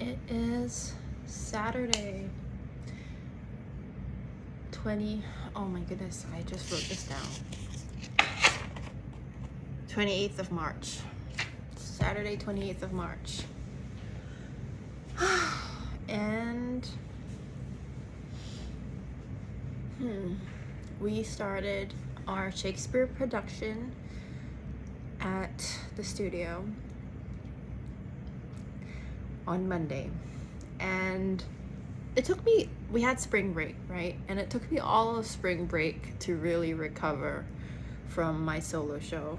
It is Saturday, oh my goodness, I just wrote this down. 28th of March. Saturday, 28th of March. And we started our Shakespeare production at the studio on Monday. And it took me, we had spring break, right? And it took me all of spring break to really recover from my solo show.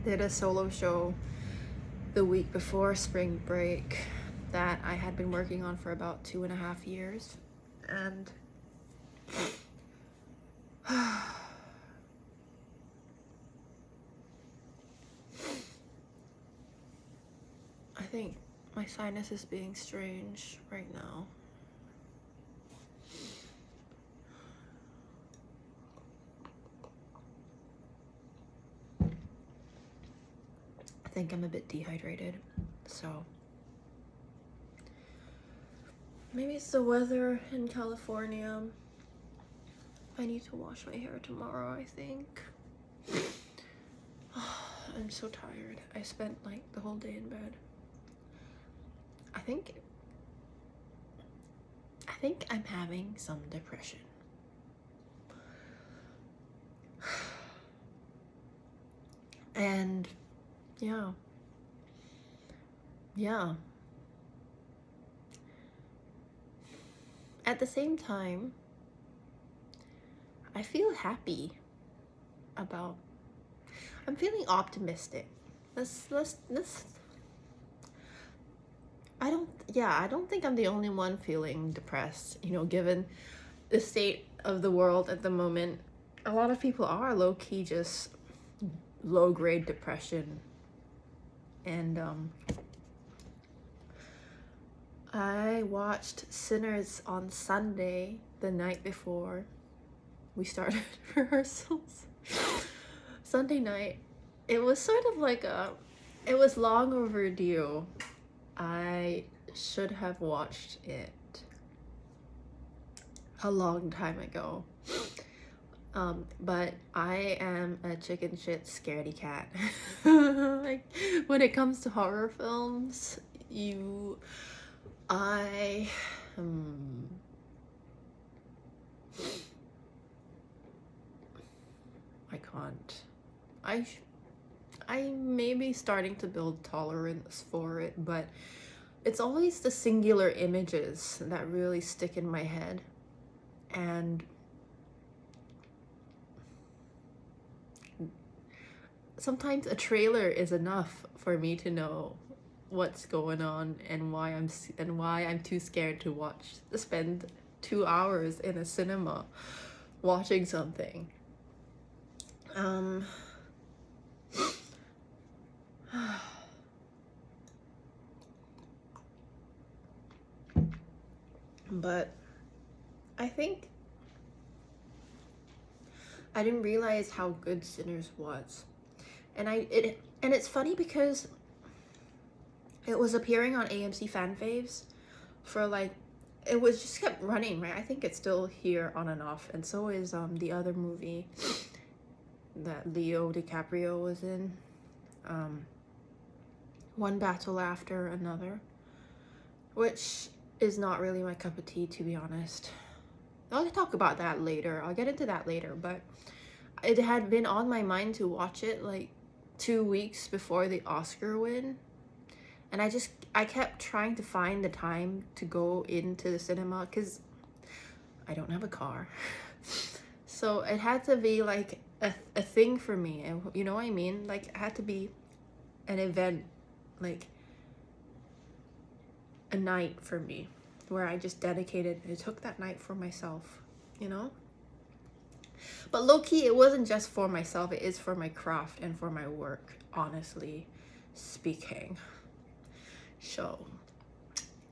Did a solo show the week before spring break that I had been working on for about 2.5 years. And I think my sinus is being strange right now. I think I'm a bit dehydrated, so maybe it's the weather in California. I need to wash my hair tomorrow, I think. I'm so tired. I spent like the whole day in bed. I think I'm having some depression. And yeah. At the same time, I feel happy about, I'm feeling optimistic. I don't think I'm the only one feeling depressed, given the state of the world at the moment. A lot of people are low-key just low-grade depression. And I watched Sinners on Sunday, the night before we started rehearsals. Sunday night. It was sort of like it was long overdue. I should have watched it a long time ago. But I am a chicken shit scaredy cat. Like, when it comes to horror films, I can't. I may be starting to build tolerance for it, but it's always the singular images that really stick in my head. And sometimes a trailer is enough for me to know what's going on and why I'm too scared to spend 2 hours in a cinema watching something. But I think I didn't realize how good Sinners was. And it's funny because it was appearing on AMC Fan Faves for it was just kept running, right? I think it's still here on and off. And so is the other movie that Leo DiCaprio was in, One Battle After Another, which is not really my cup of tea, to be honest. I'll talk about that later. I'll get into that later, but it had been on my mind to watch it 2 weeks before the Oscar win. And I kept trying to find the time to go into the cinema because I don't have a car. So it had to be a thing for me. And you know what I mean? It had to be an event, a night for me where I just took that night for myself, But low-key, it wasn't just for myself. It is for my craft and for my work, honestly speaking. So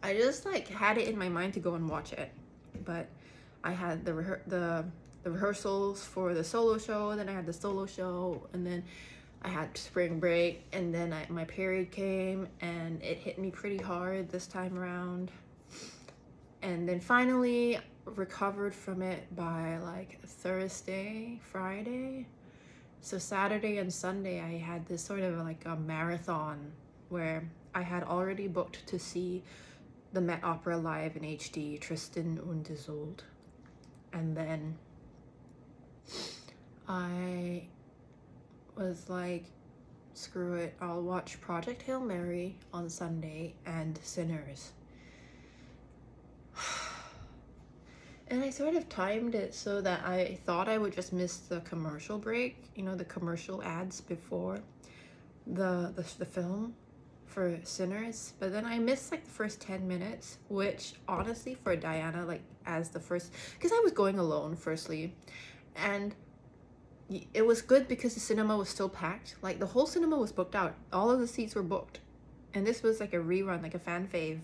I just had it in my mind to go and watch it, but I had the rehearsals for the solo show, then I had the solo show, and then I had spring break, and then my period came, and it hit me pretty hard this time around. And then finally recovered from it by like Thursday, Friday. So Saturday and Sunday, I had this sort of like a marathon where I had already booked to see the Met Opera live in HD, Tristan und Isolde. And then I was like, screw it, I'll watch Project Hail Mary on Sunday and Sinners. And I sort of timed it so that I thought I would just miss the commercial break, you know, the commercial ads before the film for Sinners. But then I missed like the first 10 minutes, which honestly for Diana, like as the first, because I was going alone firstly, and it was good because the cinema was still packed. Like the whole cinema was booked out. All of the seats were booked. And this was like a rerun, like a fan fave,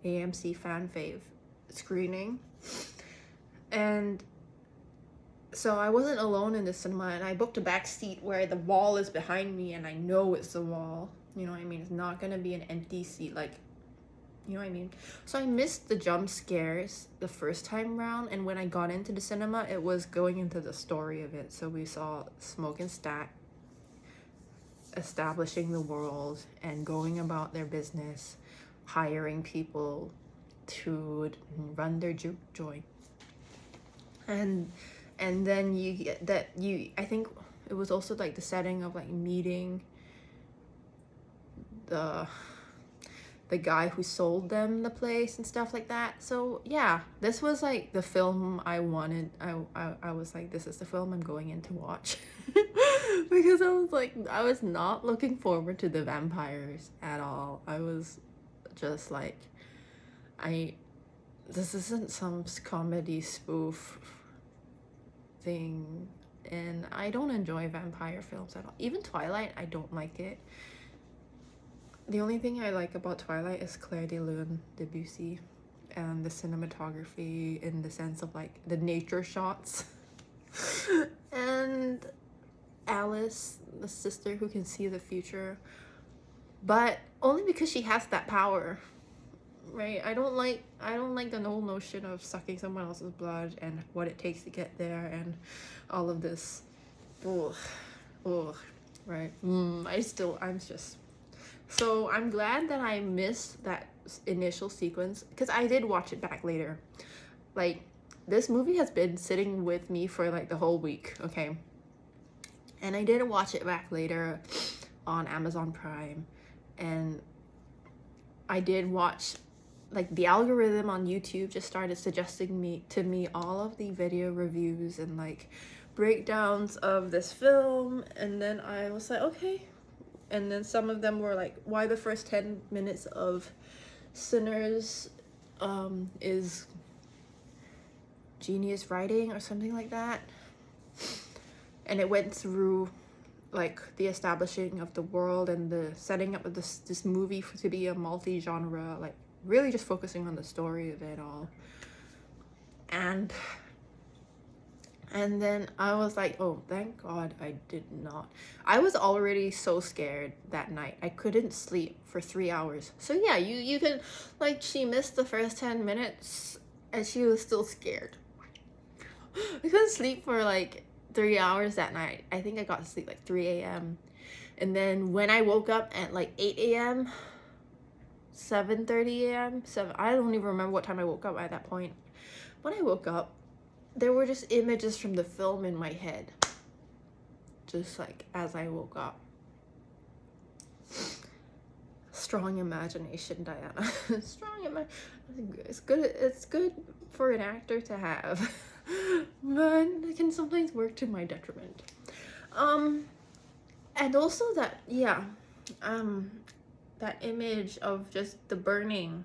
AMC fan fave screening. And so I wasn't alone in the cinema, and I booked a back seat where the wall is behind me and I know it's the wall. You know what I mean? It's not gonna be an empty seat, like, you know what I mean? So I missed the jump scares the first time round, and when I got into the cinema, it was going into the story of it. So we saw Smoke and Stack establishing the world and going about their business, hiring people to run their juke joint. And then you get that I think it was also like the setting of like meeting the guy who sold them the place and stuff like that. So yeah, this was like the film I wanted. I was like, this is the film I'm going in to watch. Because I was not looking forward to the vampires at all. I was just like, this isn't some comedy spoof thing, and I don't enjoy vampire films at all. Even Twilight, I don't like it. The only thing I like about Twilight is Claire de Lune, Debussy, and the cinematography in the sense of like the nature shots. And Alice, the sister who can see the future, but only because she has that power. Right, I don't like the whole notion of sucking someone else's blood and what it takes to get there and all of this. Right. I'm just. So I'm glad that I missed that initial sequence, because I did watch it back later. Like, this movie has been sitting with me for like the whole week, okay? And I did watch it back later on Amazon Prime, and I did watch, like, the algorithm on YouTube just started suggesting to me all of the video reviews and like breakdowns of this film, and then I was like, okay. And then some of them were like, why the first 10 minutes of Sinners is genius writing or something like that. And it went through like the establishing of the world and the setting up of this movie to be a multi-genre, like really just focusing on the story of it all. And then I was like, oh, thank God I did not. I was already so scared that night. I couldn't sleep for 3 hours. So yeah, you can, like, she missed the first 10 minutes and she was still scared. I couldn't sleep for like 3 hours that night. I think I got to sleep like 3 a.m. And then when I woke up at like 8 a.m., 7:30 a.m., I don't even remember what time I woke up at that point. When I woke up, there were just images from the film in my head, just like as I woke up. Strong imagination, Diana. It's good for an actor to have, but it can sometimes work to my detriment. And also that image of just the burning.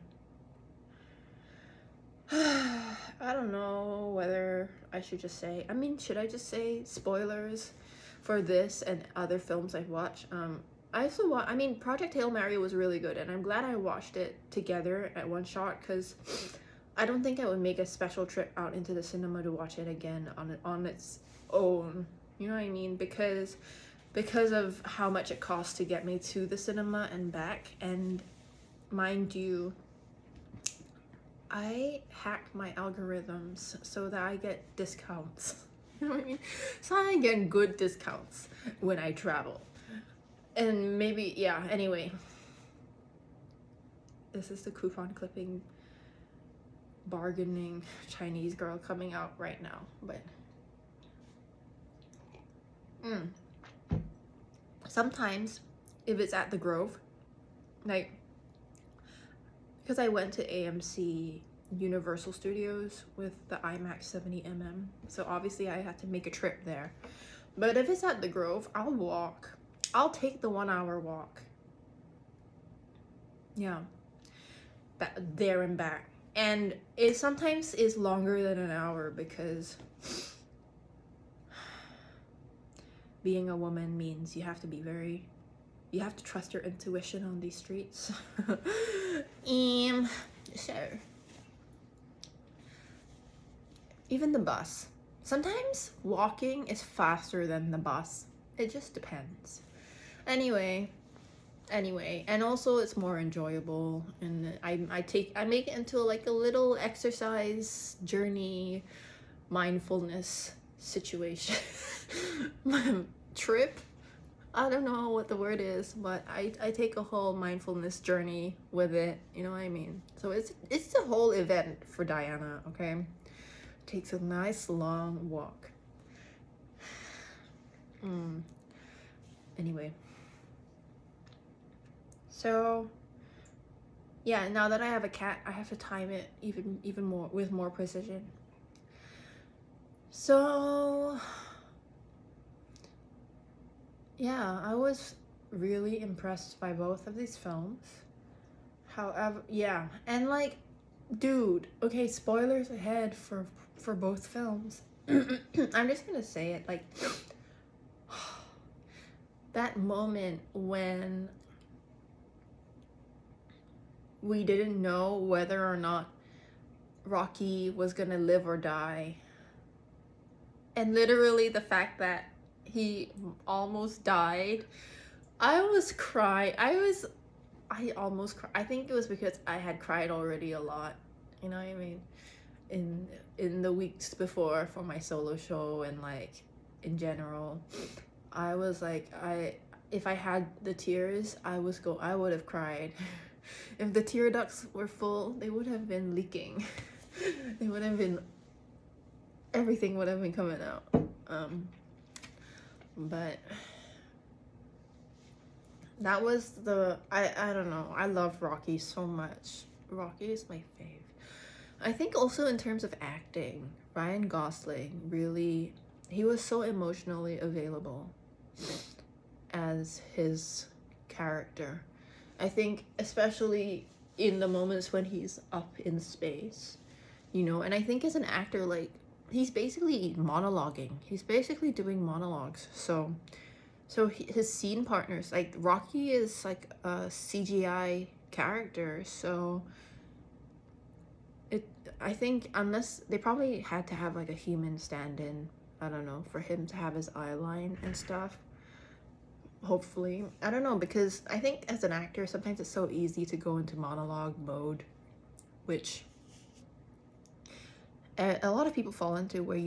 I don't know whether I should just say, should I just say spoilers for this and other films I've watched? I also Project Hail Mary was really good, and I'm glad I watched it together at one shot, because I don't think I would make a special trip out into the cinema to watch it again on its own. You know what I mean? Because because of how much it costs to get me to the cinema and back. And mind you, I hack my algorithms so that I get discounts. You know what I mean? So I get good discounts when I travel. And maybe, yeah, anyway. This is the coupon clipping bargaining Chinese girl coming out right now, but sometimes if it's at the Grove, like, because I went to AMC Universal Studios with the IMAX 70mm, so obviously I had to make a trip there. But if it's at the Grove, I'll walk. I'll take the 1 hour walk. Yeah, there and back. And it sometimes is longer than an hour because being a woman means you have to be you have to trust your intuition on these streets. So even the bus. Sometimes walking is faster than the bus. It just depends. Anyway, and also it's more enjoyable, and I make it into like a little exercise journey, mindfulness situation. Trip, I don't know what the word is, but I take a whole mindfulness journey with it, you know what I mean? So it's the whole event for Diana, okay? Takes a nice long walk. Anyway, so yeah, now that I have a cat, I have to time it even more with more precision. So yeah, I was really impressed by both of these films. However, yeah, and like, dude, okay, spoilers ahead for both films. I'm just gonna say it, like, that moment when we didn't know whether or not Rocky was gonna live or die, and literally the fact that he almost died, I almost cried. I almost cried. I think it was because I had cried already a lot, you know what I mean, in the weeks before for my solo show, and like in general. I was like, if I had the tears, I would have cried. If the tear ducts were full, they would have been leaking. They would have been, everything would have been coming out. But that was I don't know. I love Rocky so much. Rocky is my fave. I think also in terms of acting, Ryan Gosling really, he was so emotionally available as his character. I think especially in the moments when he's up in space, you know, and I think as an actor, like, he's basically monologuing. He's basically doing monologues. So his scene partners, like Rocky is like a CGI character, so I think unless they probably had to have like a human stand-in, I don't know, for him to have his eye line and stuff. Hopefully, I don't know, because I think as an actor sometimes it's so easy to go into monologue mode, which a lot of people fall into, where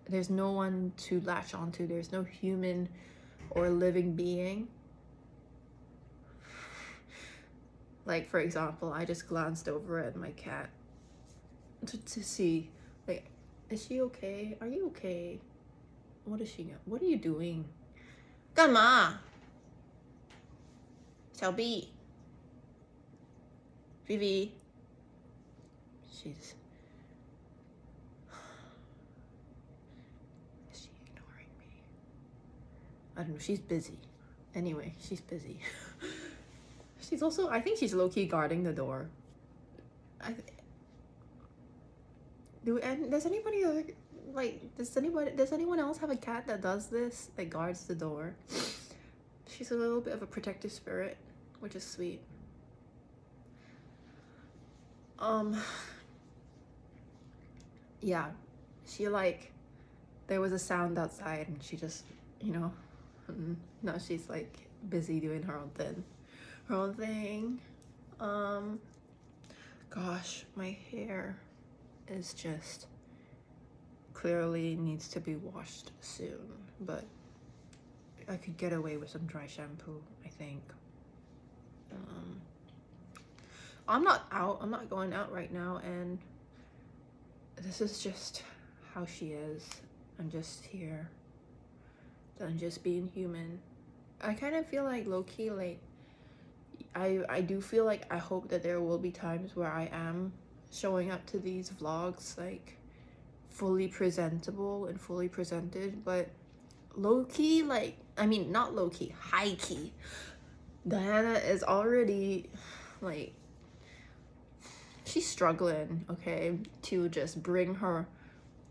there's no one to latch onto, there's no human or living being. Like, for example, I just glanced over at my cat to see, like, is she okay? Are you okay? What are you doing? 干嘛？小 B Vivi, is she ignoring me? I don't know, she's busy. Anyway, she's busy. She's also, I think she's low-key guarding the door. Does anybody other, like, does anyone else have a cat that does this, that guards the door? She's a little bit of a protective spirit, which is sweet. Yeah, she, like, there was a sound outside and she just, you know, Now she's like busy doing her own thing. Gosh, my hair is just clearly needs to be washed soon, but I could get away with some dry shampoo, I think. I'm not going out right now, and this is just how she is. I'm just here. I'm just being human. I kind of feel like low-key, like, I do feel like I hope that there will be times where I am showing up to these vlogs, like, fully presentable and fully presented, but low-key, like, I mean, not low-key, high-key. Diana is already, like, she's struggling, okay, to just bring her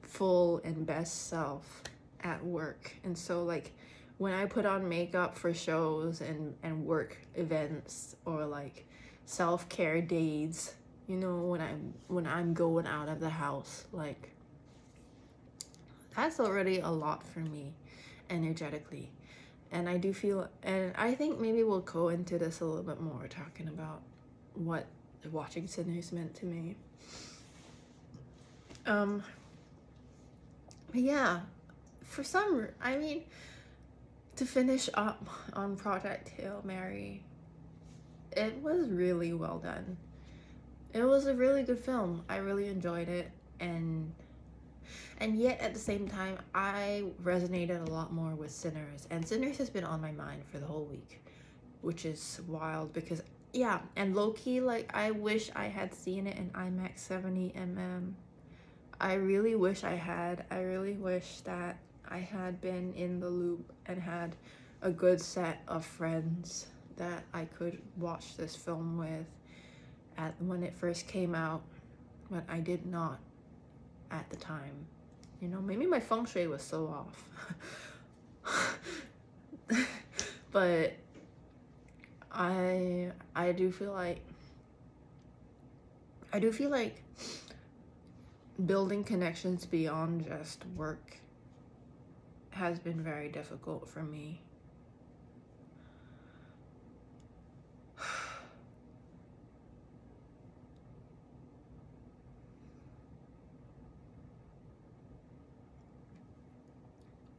full and best self at work. And so, like, when I put on makeup for shows and work events, or like self-care days, you know, when I'm going out of the house, like, that's already a lot for me energetically. And I do feel, and I think maybe we'll go into this a little bit more, talking about what watching Sinners meant to me. But yeah, I mean, to finish up on Project Hail Mary, it was really well done. It was a really good film. I really enjoyed it, and yet at the same time, I resonated a lot more with Sinners, and Sinners has been on my mind for the whole week, which is wild because, yeah, and low-key, like, I wish I had seen it in IMAX 70mm. I really wish I had. I really wish that I had been in the loop and had a good set of friends that I could watch this film with when it first came out, but I did not at the time. You know, maybe my feng shui was so off. But I do feel like building connections beyond just work has been very difficult for me.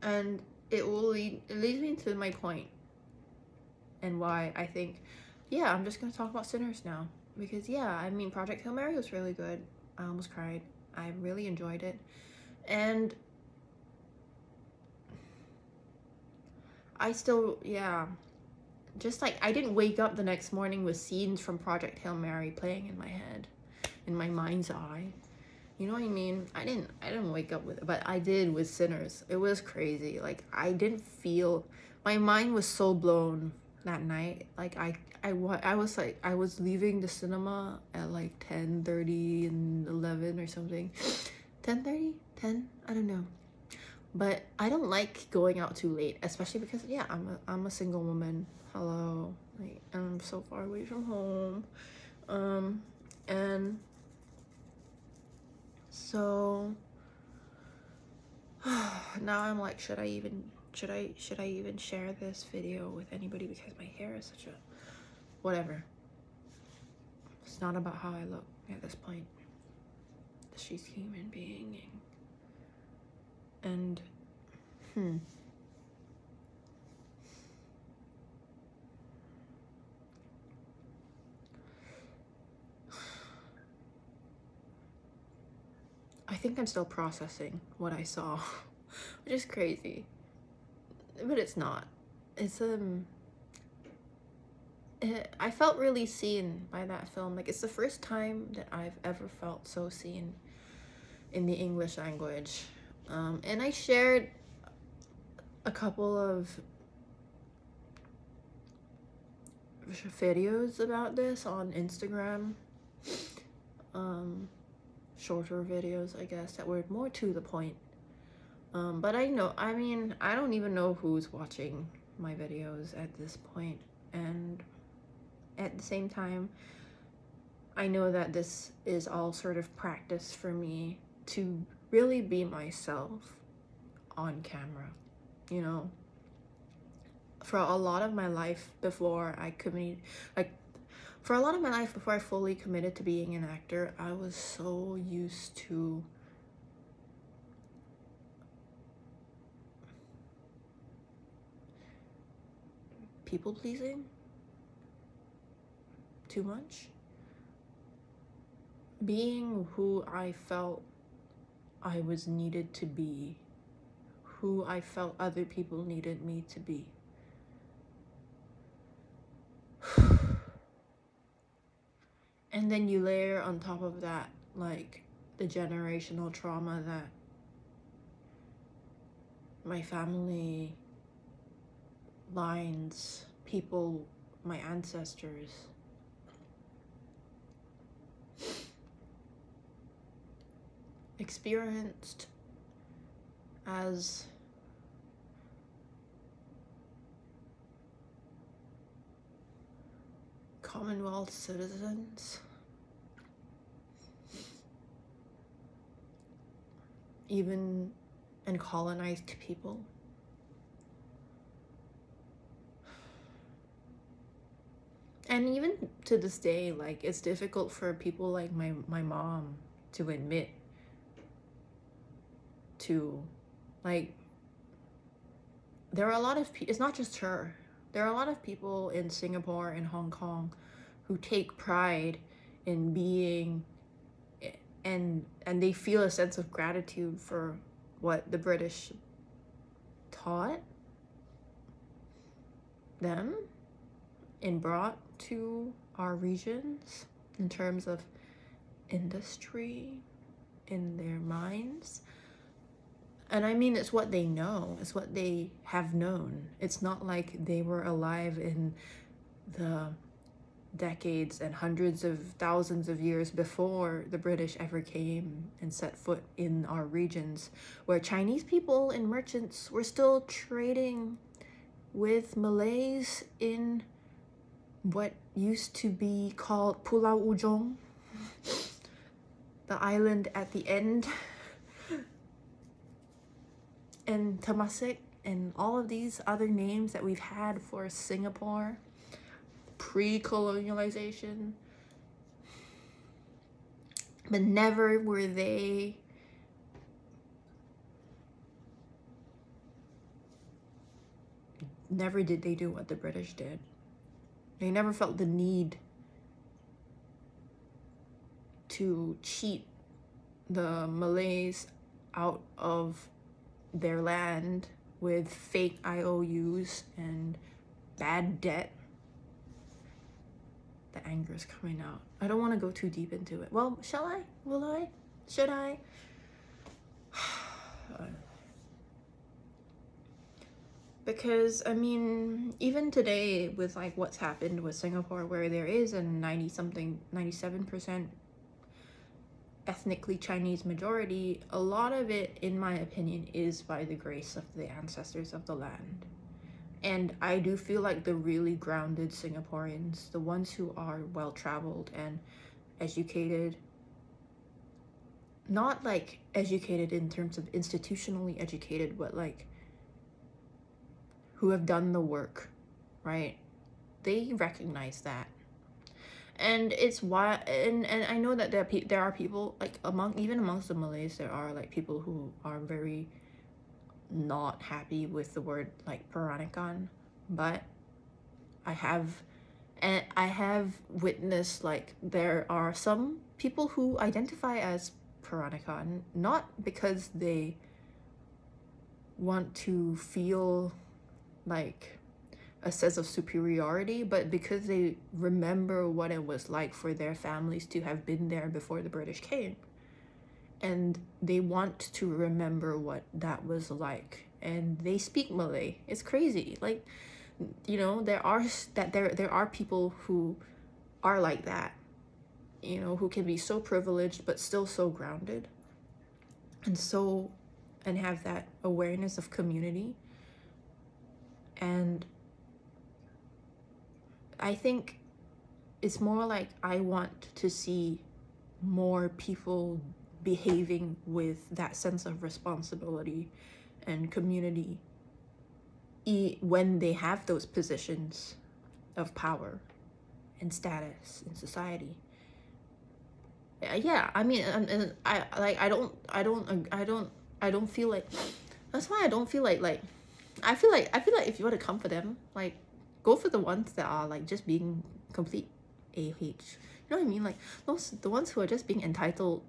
And it leads me to my point and why I think, yeah, I'm just gonna talk about Sinners now, because yeah, I mean, Project Hail Mary was really good. I almost cried. I really enjoyed it, and I still, yeah, just like, I didn't wake up the next morning with scenes from Project Hail Mary playing in my head, in my mind's eye. You know what I mean? I didn't wake up with it, but I did with Sinners. It was crazy. Like, I didn't feel, my mind was so blown that night. Like, I was like, I was leaving the cinema at like 10:30 and 11 or something. 10:30? 10? I don't know. But I don't like going out too late, especially because, yeah, I'm a single woman. Hello. Like, I'm so far away from home. And so now I'm like, should I even share this video with anybody, because my hair is such a whatever. It's not about how I look at this point. She's a human being, and I think I'm still processing what I saw, which is crazy, but it's not. It's I felt really seen by that film. Like, it's the first time that I've ever felt so seen in the English language. And I shared a couple of videos about this on Instagram. Shorter videos, I guess, that were more to the point. But I don't even know who's watching my videos at this point. And at the same time, I know that this is all sort of practice for me to really be myself on camera, you know? for a lot of my life before I committed, like, for a lot of my life before I fully committed to being an actor, I was so used to people pleasing too much. Being who I felt I was needed to be, who I felt other people needed me to be. And then you layer on top of that, like, the generational trauma that my family lines, people, my ancestors experienced as Commonwealth citizens, even and colonized people. And even to this day, like, it's difficult for people like my mom to admit to, like, there are a lot of it's not just her. There are a lot of people in Singapore and Hong Kong who take pride in being, and they feel a sense of gratitude for what the British taught them and brought to our regions in terms of industry in their minds. And I mean, it's what they know, it's what they have known. It's not like they were alive in the decades and hundreds of thousands of years before the British ever came and set foot in our regions, where Chinese people and merchants were still trading with Malays in what used to be called Pulau Ujong, the island at the end, and Temasek, and all of these other names that we've had for Singapore pre-colonialization. But never did they do what the British did. They never felt the need to cheat the Malays out of their land with fake IOUs and bad debt. The anger is coming out. I don't want to go too deep into it. Well, shall I? Will I? Should I? Because, I mean, even today with, like, what's happened with Singapore, where there is a 97% ethnically Chinese majority, a lot of it, in my opinion, is by the grace of the ancestors of the land. And I do feel like the really grounded Singaporeans, the ones who are well-traveled and educated, not like educated in terms of institutionally educated, but like who have done the work, right? They recognize that. And it's why, and I know that there are people, like, amongst the Malays, there are, like, people who are very not happy with the word, like, Peranakan, but I have witnessed, like, there are some people who identify as Peranakan, not because they want to feel like a sense of superiority, but because they remember what it was like for their families to have been there before the British came. And they want to remember what that was like. And they speak Malay. It's crazy. Like, you know, there are people who are like that, you know, who can be so privileged but still so grounded and have that awareness of community. And I think it's more like I want to see more people behaving with that sense of responsibility and community, when they have those positions of power and status in society. Yeah, I mean, and I don't feel like, that's why I don't feel like I feel like if you want to come for them, like, go for the ones that are like just being complete AH. You know what I mean? Like, the ones who are just being entitled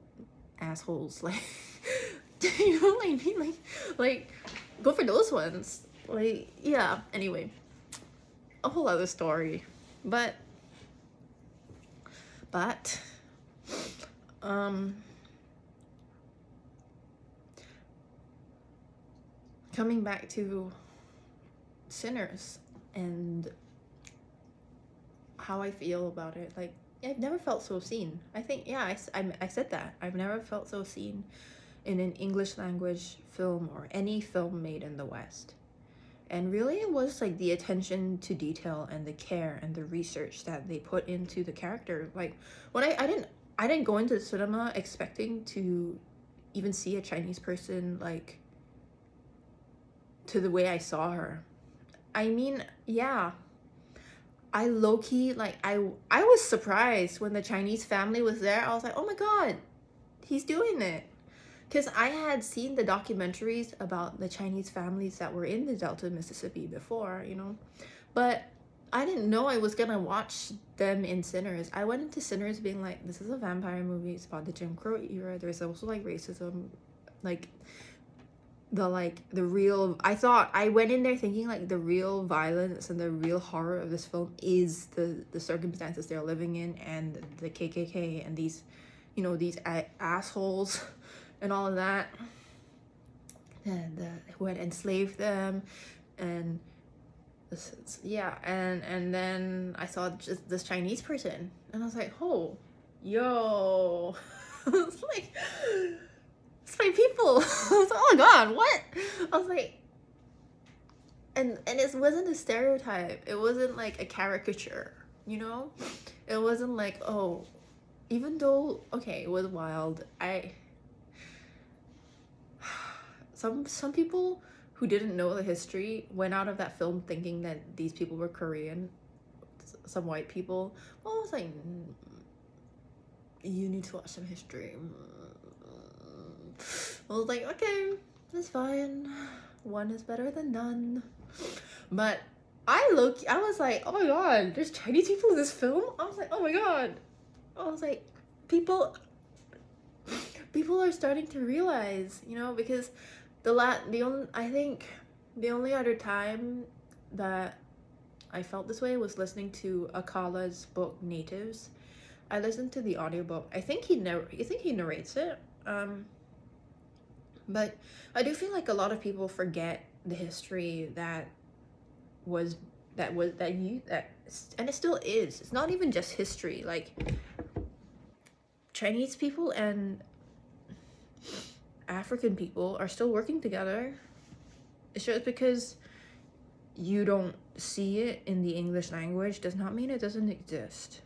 assholes. Like, you know what I mean? Like, go for those ones. Like, yeah. Anyway, a whole other story, but coming back to Sinners and how I feel about it, like, I've never felt so seen. I think, yeah, I said that. I've never felt so seen in an English language film or any film made in the West. And really it was like the attention to detail and the care and the research that they put into the character. Like, when I didn't go into the cinema expecting to even see a Chinese person like to the way I saw her. I mean, yeah, I low-key, like, I was surprised when the Chinese family was there. I was like, oh my god, he's doing it. Because I had seen the documentaries about the Chinese families that were in the Delta of Mississippi before, you know. But I didn't know I was gonna watch them in Sinners. I went into Sinners being like, this is a vampire movie. It's about the Jim Crow era. There's also like racism, like the real, I went in there thinking like the real violence and the real horror of this film is the circumstances they're living in, and the KKK and these, you know, these assholes and all of that, and who had enslaved them, and yeah, and then I saw just this Chinese person and I was like, oh, yo. It's like, it's my people. I was like, oh my god, what? I was like, and it wasn't a stereotype. It wasn't like a caricature, you know? It wasn't like, oh, even though, okay, it was wild. Some people who didn't know the history went out of that film thinking that these people were Korean, some white people. Well, I was like, you need to watch some history. I was like, okay, that's fine. One is better than none. But I was like, oh my god, there's Chinese people in this film? I was like, oh my god. I was like, people are starting to realize, you know, because I think the only other time that I felt this way was listening to Akala's book Natives. I listened to the audiobook. I think he narrates it. But I do feel like a lot of people forget the history and it still is. It's not even just history. Like, Chinese people and African people are still working together. It's just because you don't see it in the English language does not mean it doesn't exist.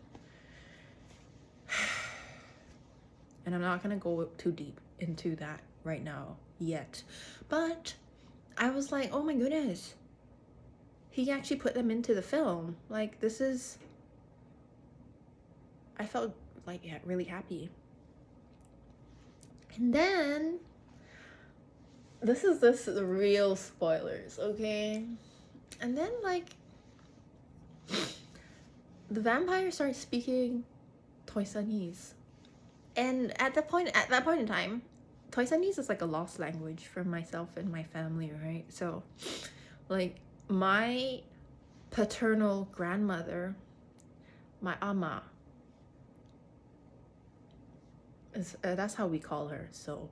And I'm not gonna go too deep into that right now yet. But I was like, oh my goodness. He actually put them into the film. Like, I felt like, yeah, really happy. And then this is the real spoilers, okay? And then, like, the vampire starts speaking Toisanese. And at that point in time, Toisanese is like a lost language for myself and my family, right? So, like, my paternal grandmother, my ama, that's how we call her. So,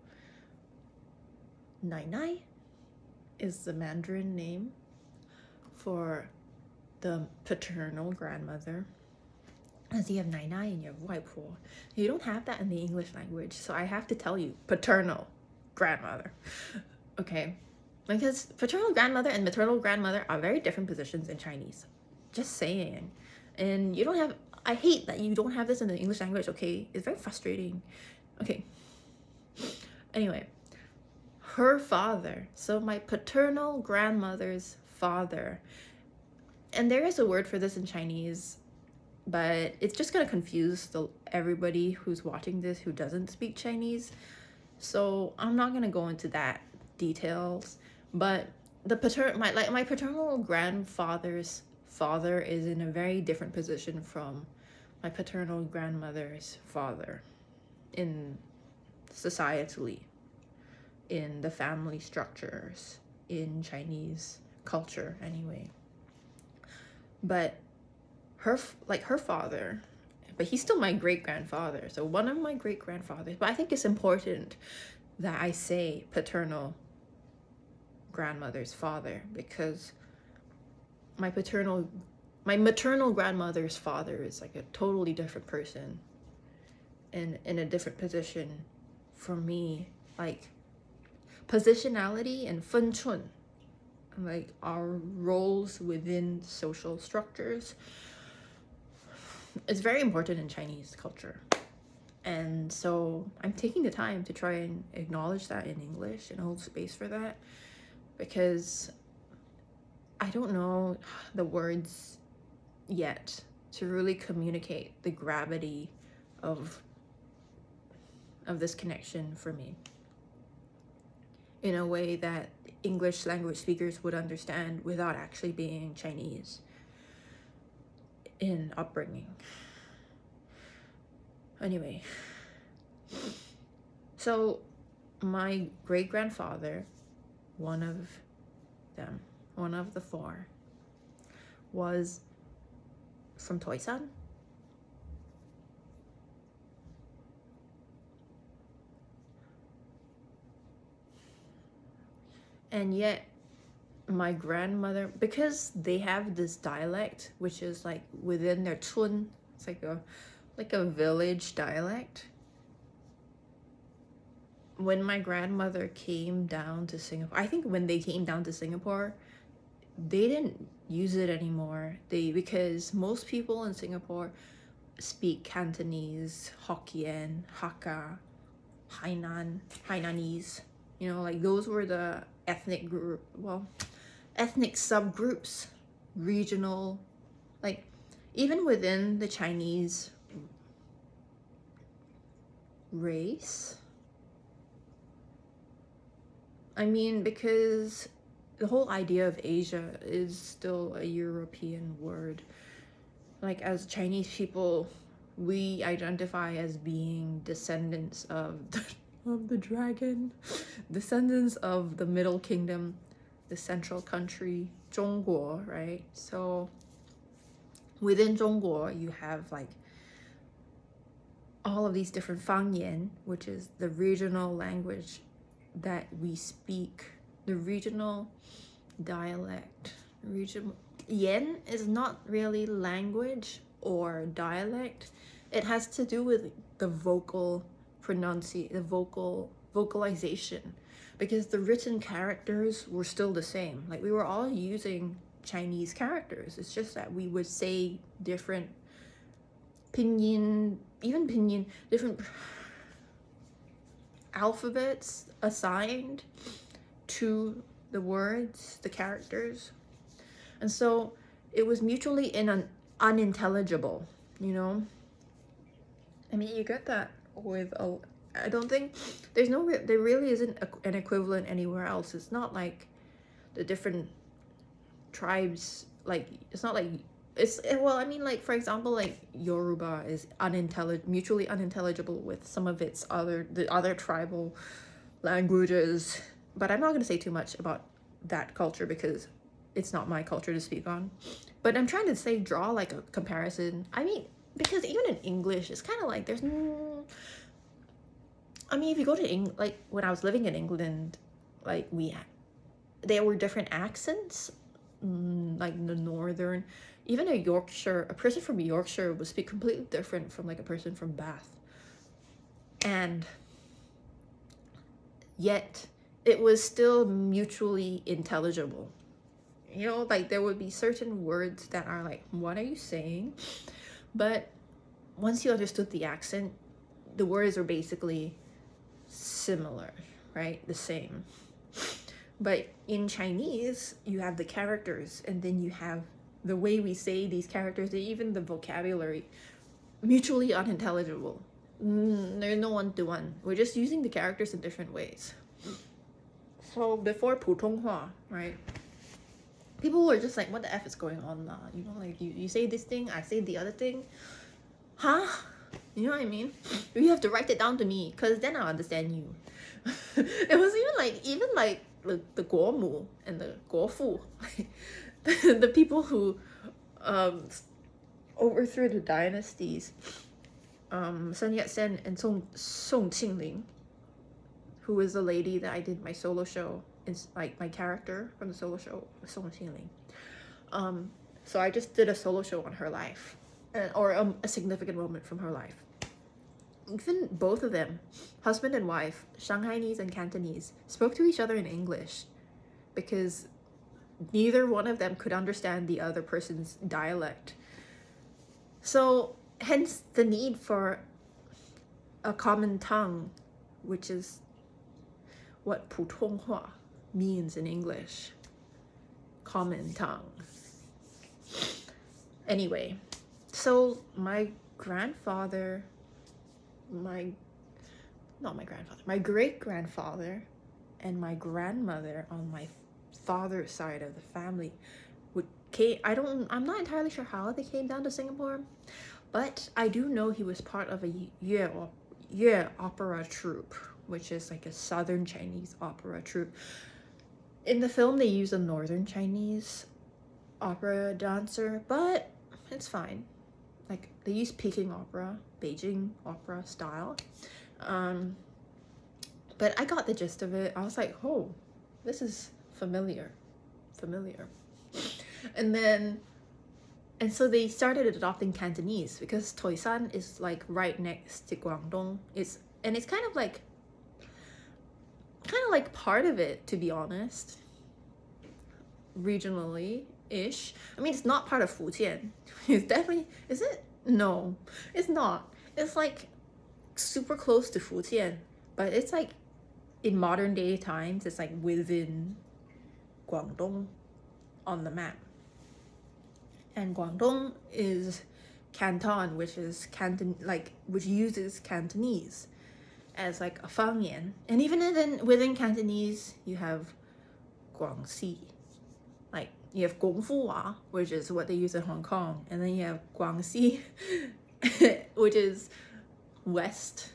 Nai Nai is the Mandarin name for the paternal grandmother. As you have Nai Nai and you have Wai Po. You don't have that in the English language, so I have to tell you, paternal grandmother. Okay? Because paternal grandmother and maternal grandmother are very different positions in Chinese. Just saying. And you don't have, I hate that you don't have this in the English language, okay? It's very frustrating. Okay. Anyway, her father, so my paternal grandmother's father. And there is a word for this in Chinese, but it's just gonna confuse everybody who's watching this who doesn't speak Chinese. So I'm not gonna go into that details. But my paternal grandfather's father is in a very different position from my paternal grandmother's father in societally, in the family structures, in Chinese culture anyway. But her father, but he's still my great grandfather, so one of my great grandfathers. But I think it's important that I say paternal grandmother's father, because my maternal grandmother's father is like a totally different person and in a different position from me. Like positionality and 分寸, like our roles within social structures, it's very important in Chinese culture. And so I'm taking the time to try and acknowledge that in English and hold space for that, because I don't know the words yet to really communicate the gravity of this connection for me in a way that English language speakers would understand without actually being Chinese in upbringing. Anyway, so my great grandfather, one of the four, was from Toisan. And yet my grandmother, because they have this dialect which is like within their chun, it's like a village dialect. When my grandmother came down to Singapore, I think when they came down to Singapore, they didn't use it anymore. Because most people in Singapore speak Cantonese, Hokkien, Hakka, Hainanese. You know, like those were the ethnic subgroups, regional, like even within the Chinese race. I mean, because the whole idea of Asia is still a European word. Like as Chinese people, we identify as being descendants of the dragon, descendants of the Middle Kingdom, the central country, 中国, right? So within 中国, you have like all of these different 方言, which is the regional language that we speak, the regional dialect. Yen is not really language or dialect. It has to do with the vocalization, because the written characters were still the same. Like we were all using Chinese characters. It's just that we would say different pinyin, different alphabets assigned to the words, the characters. And so it was mutually unintelligible, you know? I mean, you get that with I don't think there really isn't an equivalent anywhere else. It's not like the different tribes, like it's not like I mean, like for example, like Yoruba is mutually unintelligible with some of its other tribal languages. But I'm not going to say too much about that culture because it's not my culture to speak on. But I'm trying to draw like a comparison. I mean, because even in English, it's kind of like there's no. I mean, if you go to England, like when I was living in England, like there were different accents, like the northern, even a person from Yorkshire would speak completely different from like a person from Bath. And yet it was still mutually intelligible. You know, like there would be certain words that are like, what are you saying? But once you understood the accent, the words are basically similar, right? The same. But in Chinese, you have the characters, and then you have the way we say these characters, and even the vocabulary, mutually unintelligible. There's no one-to-one. We're just using the characters in different ways. So before 普通话, right? People were just like, what the F is going on now? You know, like you say this thing, I say the other thing. Huh? You know what I mean? You have to write it down to me, because then I'll understand you. It was even like the 国母 and the 国父, the people who overthrew the dynasties, Sun Yat-sen and Song Qingling, who is the lady that I did my solo show, is like my character from the solo show, Song Qingling. So I just did a solo show on her life, or a significant moment from her life. Even both of them, husband and wife, Shanghainese and Cantonese, spoke to each other in English because neither one of them could understand the other person's dialect. So hence the need for a common tongue, which is what 普通话 means in English. Common tongue. Anyway, so my great-grandfather and my grandmother on my father's side of the family I'm not entirely sure how they came down to Singapore, but I do know he was part of a Yue opera troupe, which is like a southern Chinese opera troupe. In the film, they use a northern Chinese opera dancer, but it's fine. Like, they use Peking opera, Beijing opera style. But I got the gist of it. I was like, oh, this is familiar. And so they started adopting Cantonese because Toisan is like right next to Guangdong. It's kind of like part of it, to be honest. Regionally-ish. I mean, it's not part of Fujian. It's definitely, is it? No, it's not. It's like super close to Fujian, but it's like in modern day times, it's like within Guangdong on the map. And Guangdong is Canton, which is which uses Cantonese as like a fangyan. And even within Cantonese, you have Guangxi. Like, you have Gongfuwa, which is what they use in Hong Kong, and then you have Guangxi, which is west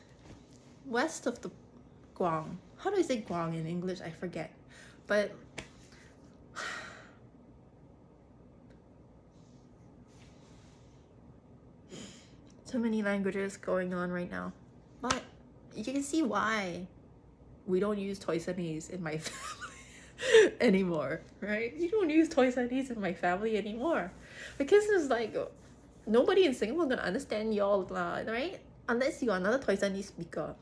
of the Guang. How do I say Guang in English? I forget. But so many languages going on right now. But you can see why we don't use Toisanese in my family anymore, right? You don't use Toisanese in my family anymore. Because it's like, nobody in Singapore gonna understand y'all, right? Unless you're another Toisanese speaker.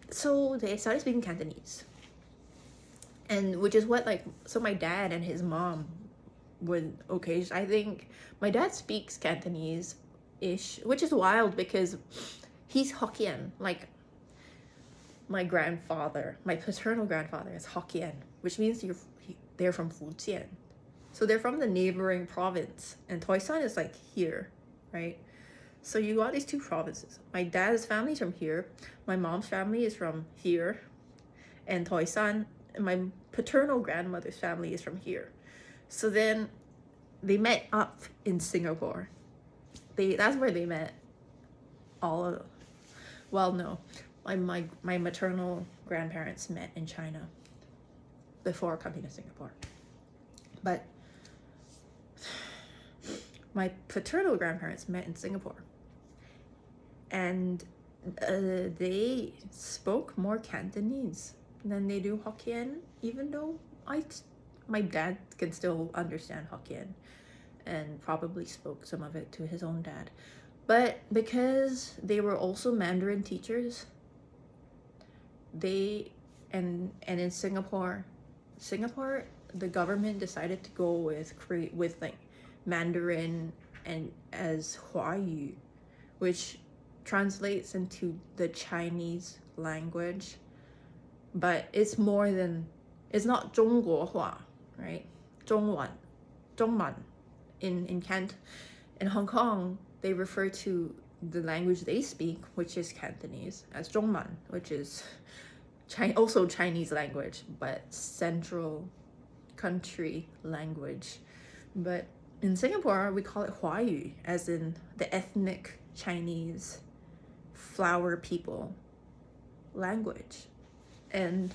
So they started speaking Cantonese. And which is what, like, so my dad and his mom would I think my dad speaks Cantonese-ish, which is wild because he's Hokkien. Like, my paternal grandfather is Hokkien, which means they're from Fujian. So they're from the neighboring province, and Toisan is like here, right? So you got these two provinces. My dad's family is from here, my mom's family is from here, and Toisan, my paternal grandmother's family is from here. So then they met up in Singapore. That's where they met. No. My maternal grandparents met in China before coming to Singapore. But my paternal grandparents met in Singapore. And they spoke more Cantonese than they do Hokkien, even though my dad can still understand Hokkien and probably spoke some of it to his own dad. But because they were also Mandarin teachers, and in Singapore, the government decided to go with like Mandarin and as Huayu, which translates into the Chinese language. but it's more than, it's not 中国话, right? 中文, in Hong Kong, they refer to the language they speak, which is Cantonese, as 中文, which is also Chinese language, but central country language. But in Singapore, we call it 华语, as in the ethnic Chinese flower people language. And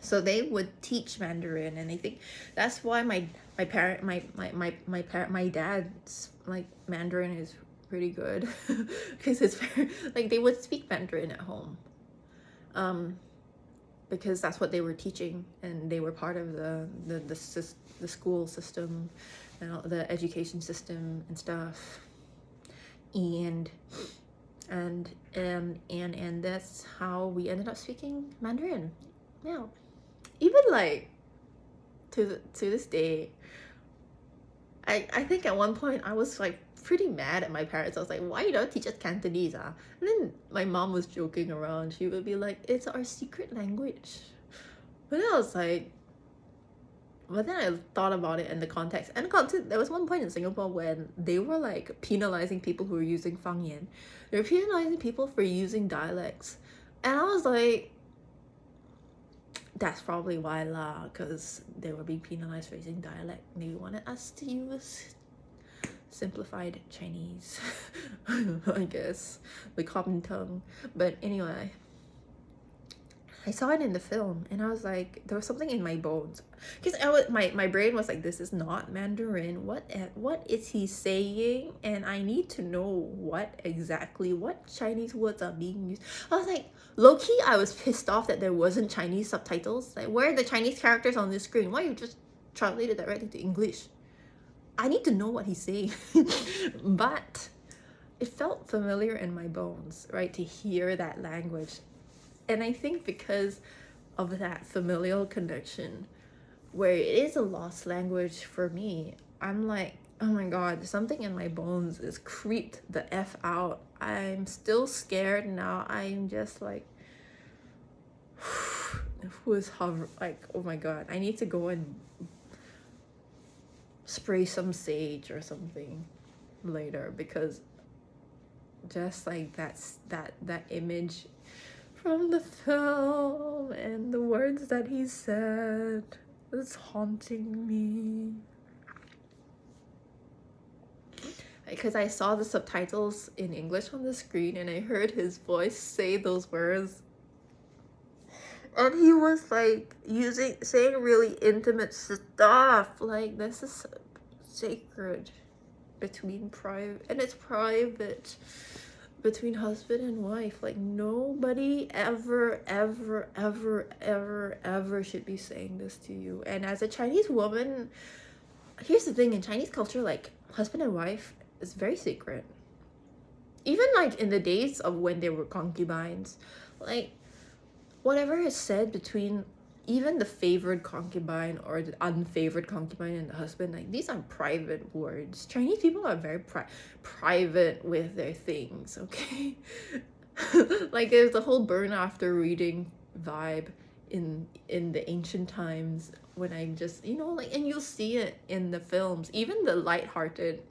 so they would teach Mandarin, and I think that's why my dad's like Mandarin is pretty good because it's very, like, they would speak Mandarin at home, because that's what they were teaching, and they were part of the school system and the education system and stuff, and that's how we ended up speaking Mandarin. Yeah, even like to this day, I think at one point I was like pretty mad at my parents. I was like, why you don't teach us Cantonese? And then my mom was joking around. She would be like, it's our secret language. But then I was like, but then I thought about it in the context. And there was one point in Singapore when they were like penalizing people who were using 方言. They were penalizing people for using dialects. And I was like, that's probably why lah, because they were being penalized for using dialect. They wanted us to use simplified Chinese, I guess, like common tongue. But anyway, I saw it in the film, and I was like, there was something in my bones, because my brain was like, this is not Mandarin. What is he saying? And I need to know what Chinese words are being used. I was like, low-key, I was pissed off that there wasn't Chinese subtitles. Like, where are the Chinese characters on the screen? Why you just translated that right into English? I need to know what he's saying. But it felt familiar in my bones, right, to hear that language. And I think because of that familial connection, where it is a lost language for me, I'm like, oh my god, something in my bones is creeped the F out. I'm still scared now. I'm just like, who is like, oh my god, I need to go and spray some sage or something later, because just like that image from the film and the words that he said, it's haunting me. Because I saw the subtitles in English on the screen and I heard his voice say those words, and he was like saying really intimate stuff, like, this is sacred between private between husband and wife. Like, nobody ever should be saying this to you. And as a Chinese woman, here's the thing, in Chinese culture, like, husband and wife is very sacred. Even like in the days of when they were concubines, like, whatever is said between even the favored concubine or the unfavored concubine and the husband, like, these are private words. Chinese people are very private with their things, okay? Like, there's the whole burn after reading vibe in the ancient times, when I'm just, like, and you'll see it in the films, even the lighthearted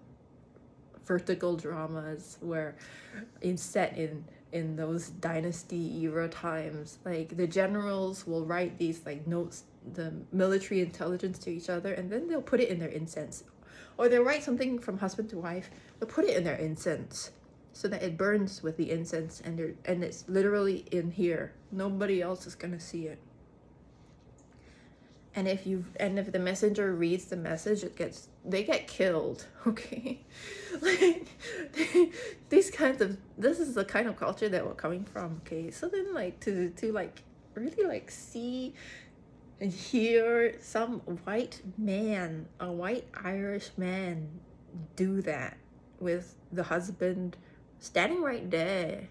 vertical dramas where it's set in those dynasty era times. Like, the generals will write these like notes, the military intelligence to each other, and then they'll put it in their incense, or they'll write something from husband to wife, they'll put it in their incense so that it burns with the incense, and it's literally in here, nobody else is gonna see it. And if the messenger reads the message, they get killed, okay? Like, this is the kind of culture that we're coming from, okay? So then, like, to like really like see and hear some white man, a white Irish man, do that with the husband standing right there.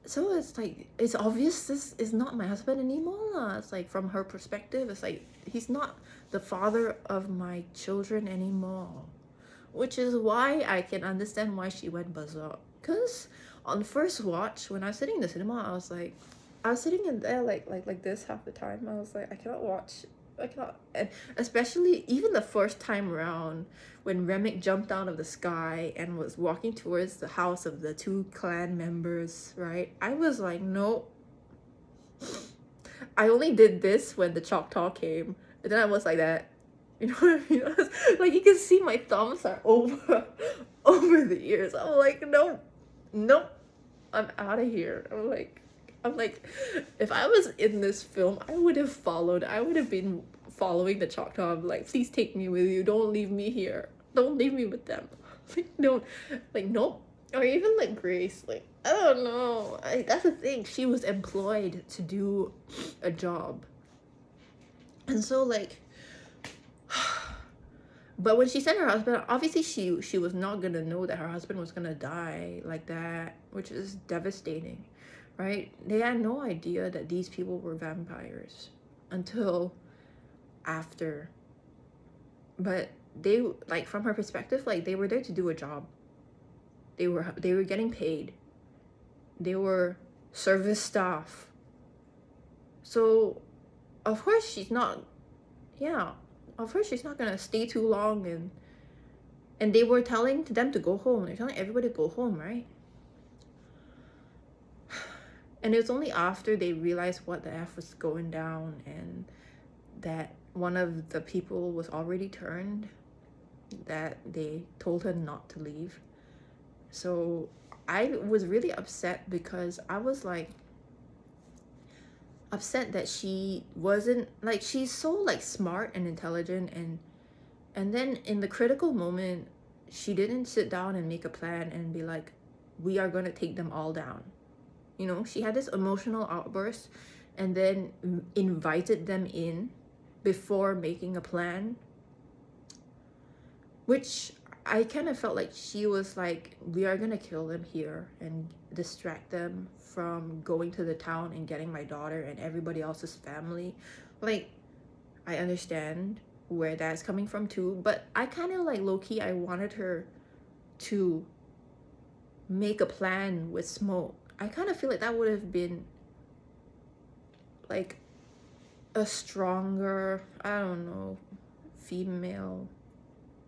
So it's like, it's obvious this is not my husband anymore. It's like, from her perspective, it's like, he's not the father of my children anymore. Which is why I can understand why she went berserk. Because On first watch, when I was sitting in the cinema, I was sitting in there like this half the time. I was like, I cannot watch. I cannot, and especially even the first time around when Remick jumped out of the sky and was walking towards the house of the two clan members, right? I was like, no. I only did this when the Choctaw came, and then I was like that. You know what I mean? Like you can see my thumbs are over over the ears. I'm like, no, nope, I'm out of here. I'm like, if I was in this film, I would have followed. I would have been following the Choctaw. I'm like, please take me with you. Don't leave me here. Don't leave me with them. Like, don't, like, nope. Or even like Grace. Like, I don't know. That's the thing. She was employed to do a job, and so like. But when she sent her husband, obviously she was not gonna know that her husband was gonna die like that, which is devastating, right? They had no idea that these people were vampires until after. But they, like, from her perspective, like, they were there to do a job. They were getting paid. They were service staff. So of course she's not, yeah, of course she's not gonna stay too long, and they were telling them to go home. They're telling everybody to go home, right? And it was only after they realized what the F was going down and that one of the people was already turned that they told her not to leave. So I was really upset because I was like upset that she wasn't, like, she's so like smart and intelligent, and then in the critical moment she didn't sit down and make a plan and be like, we are going to take them all down. You know, she had this emotional outburst and then invited them in before making a plan, which I kind of felt like she was like, we are gonna kill them here and distract them from going to the town and getting my daughter and everybody else's family. Like, I understand where that's coming from too, but I kind of like low-key, I wanted her to make a plan with Smoke. I kind of feel like that would have been like a stronger, I don't know, female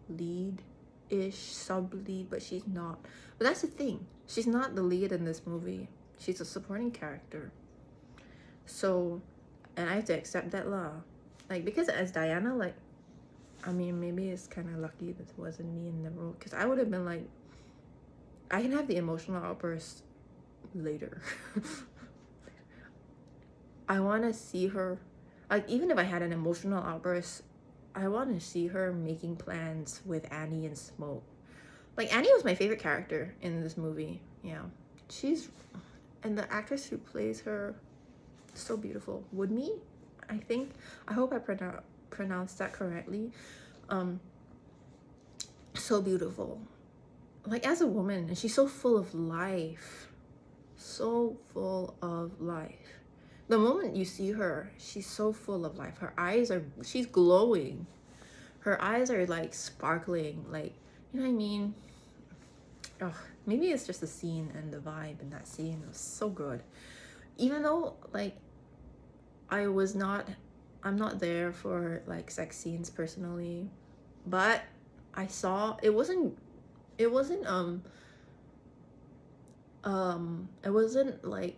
lead-ish, sub-lead, but she's not. But that's the thing. She's not the lead in this movie. She's a supporting character. So, and I have to accept that lah. Like, because as Diana, like, I mean, maybe it's kind of lucky that it wasn't me in the role, because I would have been like, I can have the emotional outburst later. I want to see her, like, even if I had an emotional outburst, I want to see her making plans with Annie and Smoke. Like, Annie was my favorite character in this movie. Yeah, she's, and the actress who plays her, so beautiful. Woodme, I think. I hope I pronounced that correctly. So beautiful. Like, as a woman, and she's so full of life. So full of life. The moment you see her, she's so full of life. Her eyes are, she's glowing. Her eyes are like sparkling, like, you know what I mean? Oh, maybe it's just the scene and the vibe in that scene. It was so good. Even though, like, I'm not there for like sex scenes personally, but I saw it wasn't like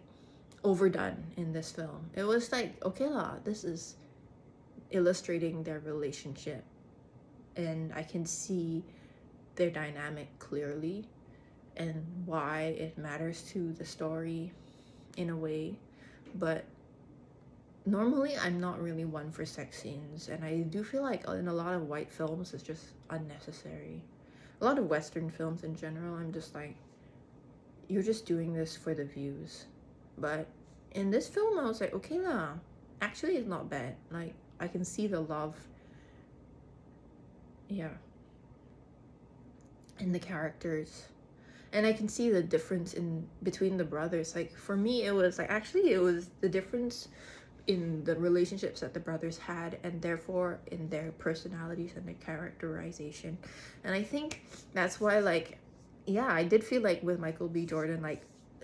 overdone in this film. It was like, okay lah, this is illustrating their relationship, and I can see their dynamic clearly and why it matters to the story in a way. But normally I'm not really one for sex scenes, and I do feel like in a lot of white films it's just unnecessary. A lot of Western films in general, I'm just like, you're just doing this for the views. But in this film I was like, okay lah, actually it's not bad. Like, I can see the love, yeah, in the characters, and I can see the difference in between the brothers. Like, for me it was like, actually it was the difference in the relationships that the brothers had, and therefore in their personalities and their characterization. And I think that's why, like, yeah, I did feel like with Michael B. Jordan, like,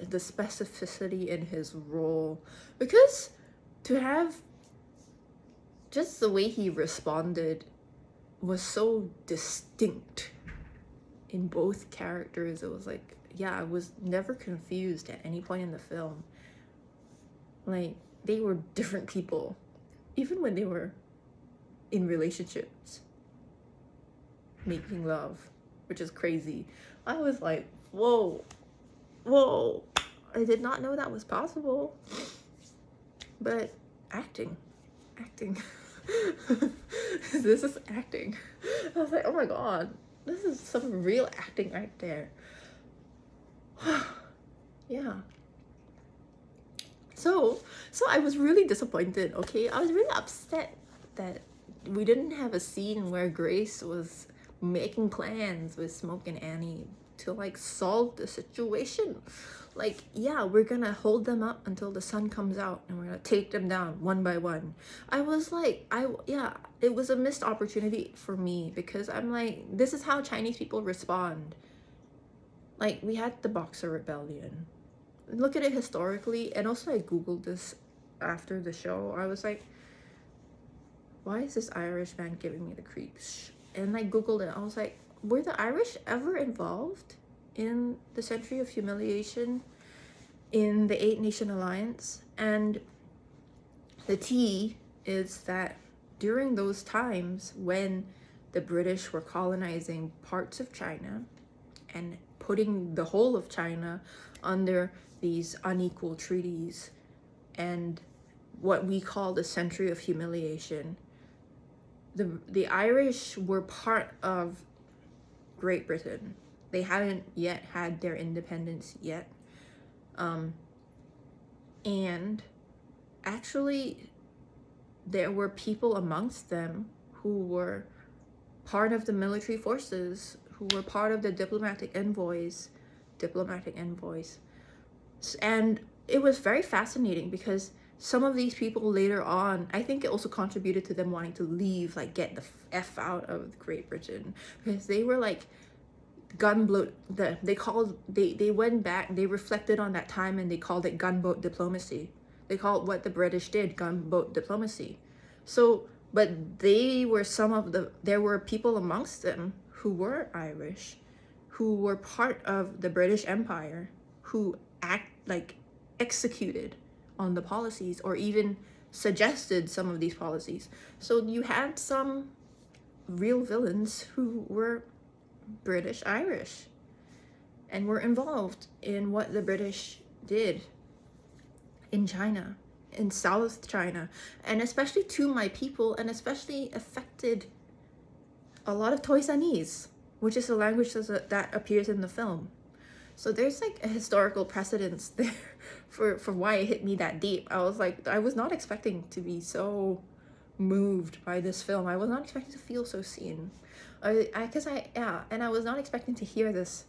the specificity in his role, because to have just the way he responded was so distinct in both characters. It was like, yeah, I was never confused at any point in the film. Like, they were different people, even when they were in relationships, making love, which is crazy. I was like, whoa, I did not know that was possible. But acting. This is acting. I was like, oh my god, this is some real acting right there. Yeah. So I was really disappointed, okay? I was really upset that we didn't have a scene where Grace was making plans with Smoke and Annie to like solve the situation. Like, yeah, we're gonna hold them up until the sun comes out and we're gonna take them down one by one. I was like, it was a missed opportunity for me, because I'm like, this is how Chinese people respond. Like, we had the Boxer Rebellion. Look at it historically, and also I googled this after the show. I was like, why is this Irish man giving me the creeps? And I googled it. I was like, were the Irish ever involved in the Century of Humiliation in the Eight Nation Alliance? And the tea is that during those times when the British were colonizing parts of China and putting the whole of China under these unequal treaties and what we call the Century of Humiliation, the Irish were part of Great Britain. They hadn't yet had their independence yet. And actually, there were people amongst them who were part of the military forces, who were part of the diplomatic envoys. And it was very fascinating, because some of these people later on, I think it also contributed to them wanting to leave, like get the F out of Great Britain, because they were like gunboat, they went back, they reflected on that time, and they called it gunboat diplomacy. They called what the British did gunboat diplomacy. So, but there were people amongst them who were Irish, who were part of the British Empire, who executed on the policies, or even suggested some of these policies. So you had some real villains who were British Irish and were involved in what the British did in China, in South China, and especially to my people, and especially affected a lot of Toisanese, which is a language that appears in the film. So there's like a historical precedence there for why it hit me that deep. I was like, I was not expecting to be so moved by this film. I was not expecting to feel so seen. And I was not expecting to hear this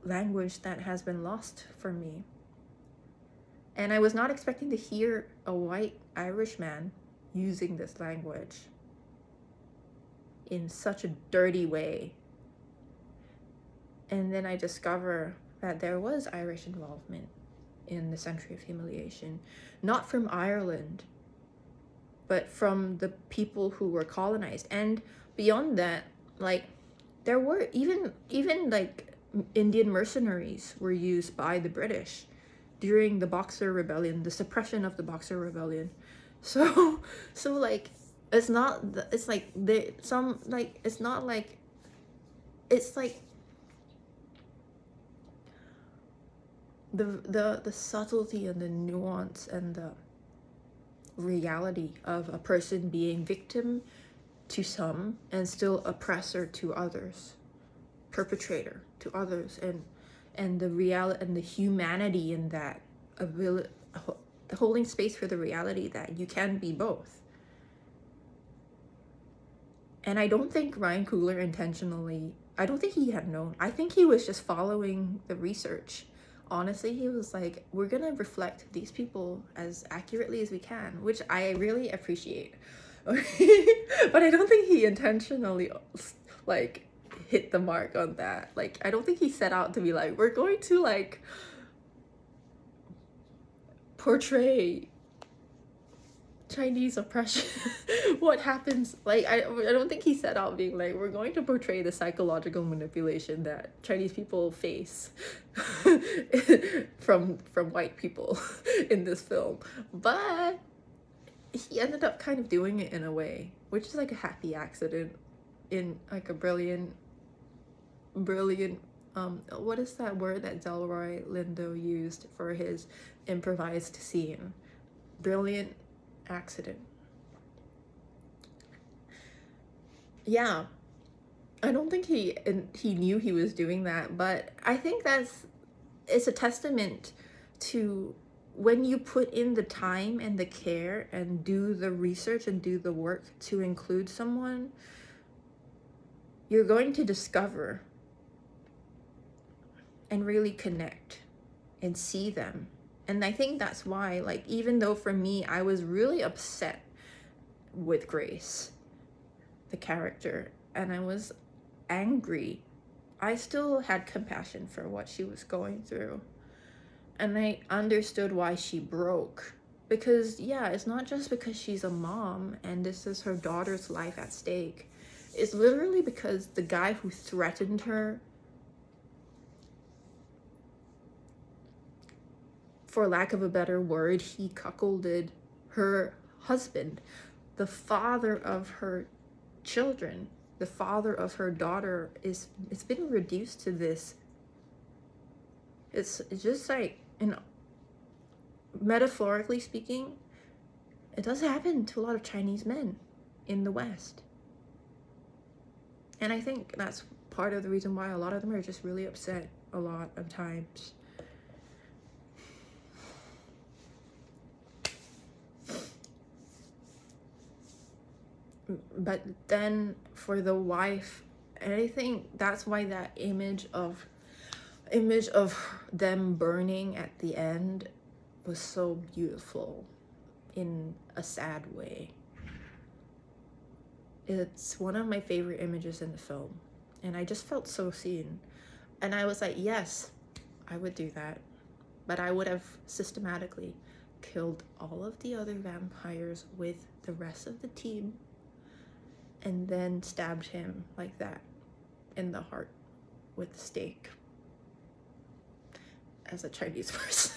language that has been lost for me. And I was not expecting to hear a white Irish man using this language in such a dirty way. And then I discover that there was Irish involvement in the Century of Humiliation, not from Ireland, but from the people who were colonized. And beyond that, like, there were even like Indian mercenaries were used by the British during the Boxer Rebellion, the suppression of the Boxer Rebellion. So like, it's like the subtlety and the nuance and the reality of a person being victim to some and still oppressor to others, perpetrator to others, and the reality and the humanity in that, holding space for the reality that you can be both. And I don't think Ryan Coogler intentionally, I don't think he had known. I think he was just following the research. Honestly, he was like, we're gonna reflect these people as accurately as we can, which I really appreciate. But I don't think he intentionally like hit the mark on that. Like, I don't think he set out to be like, we're going to like portray Chinese oppression. What happens, like, I don't think he set out being like, we're going to portray the psychological manipulation that Chinese people face from white people in this film, but he ended up kind of doing it in a way which is like a happy accident in like a brilliant what is that word that Delroy Lindo used for his improvised scene? Brilliant accident. Yeah, I don't think he knew he was doing that, but I think it's a testament to when you put in the time and the care and do the research and do the work to include someone, you're going to discover and really connect and see them. And I think that's why, like, even though for me, I was really upset with Grace, the character, and I was angry, I still had compassion for what she was going through. And I understood why she broke. Because, yeah, it's not just because she's a mom and this is her daughter's life at stake. It's literally because the guy who threatened her, for lack of a better word, he cuckolded her husband, the father of her children, the father of her daughter. It's been reduced to this. It's just like, metaphorically speaking, it does happen to a lot of Chinese men in the West. And I think that's part of the reason why a lot of them are just really upset a lot of times. But then for the wife, and I think that's why that image of them burning at the end was so beautiful in a sad way. It's one of my favorite images in the film, and I just felt so seen. And I was like, yes, I would do that, but I would have systematically killed all of the other vampires with the rest of the team and then stabbed him like that in the heart with a stake. As a Chinese person,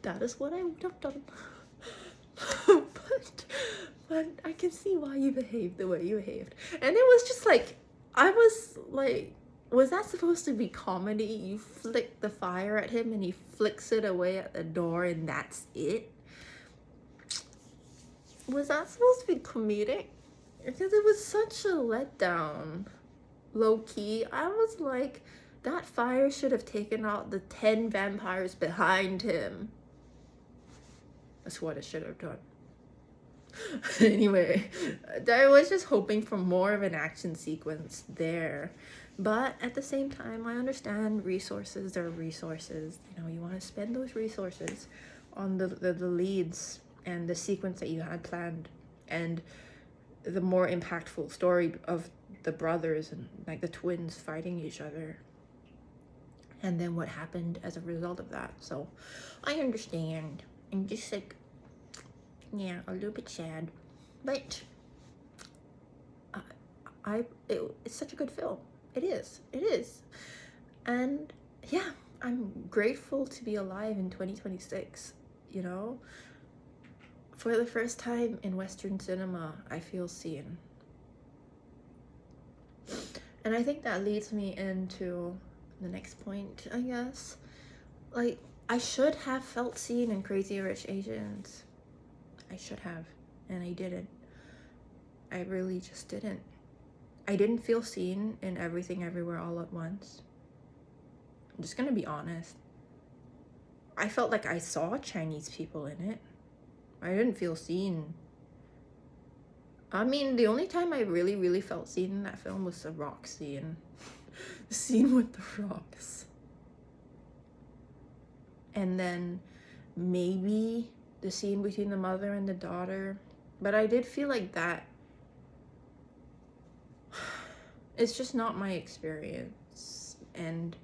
that is what I would have done. but I can see why you behaved the way you behaved. And it was just like, I was like, was that supposed to be comedy? You flick the fire at him and he flicks it away at the door and that's it? Was that supposed to be comedic? Because it was such a letdown. Low-key, I was like, that fire should have taken out the 10 vampires behind him. That's what it should have done. Anyway, I was just hoping for more of an action sequence there. But at the same time, I understand resources are resources. You know, you want to spend those resources on the leads and the sequence that you had planned. And the more impactful story of the brothers and like the twins fighting each other. And then what happened as a result of that. So I understand. I'm just like, yeah, a little bit sad. But it's such a good film. It is. And yeah, I'm grateful to be alive in 2026, you know? For the first time in Western cinema, I feel seen. And I think that leads me into the next point, I guess. Like, I should have felt seen in Crazy Rich Asians. I should have, and I didn't. I really just didn't. I didn't feel seen in Everything Everywhere All at Once. I'm just gonna be honest. I felt like I saw Chinese people in it. I didn't feel seen. I mean, the only time I really felt seen in that film was the rock scene. The scene with the rocks. And then maybe the scene between the mother and the daughter. But I did feel like that. It's just not my experience. And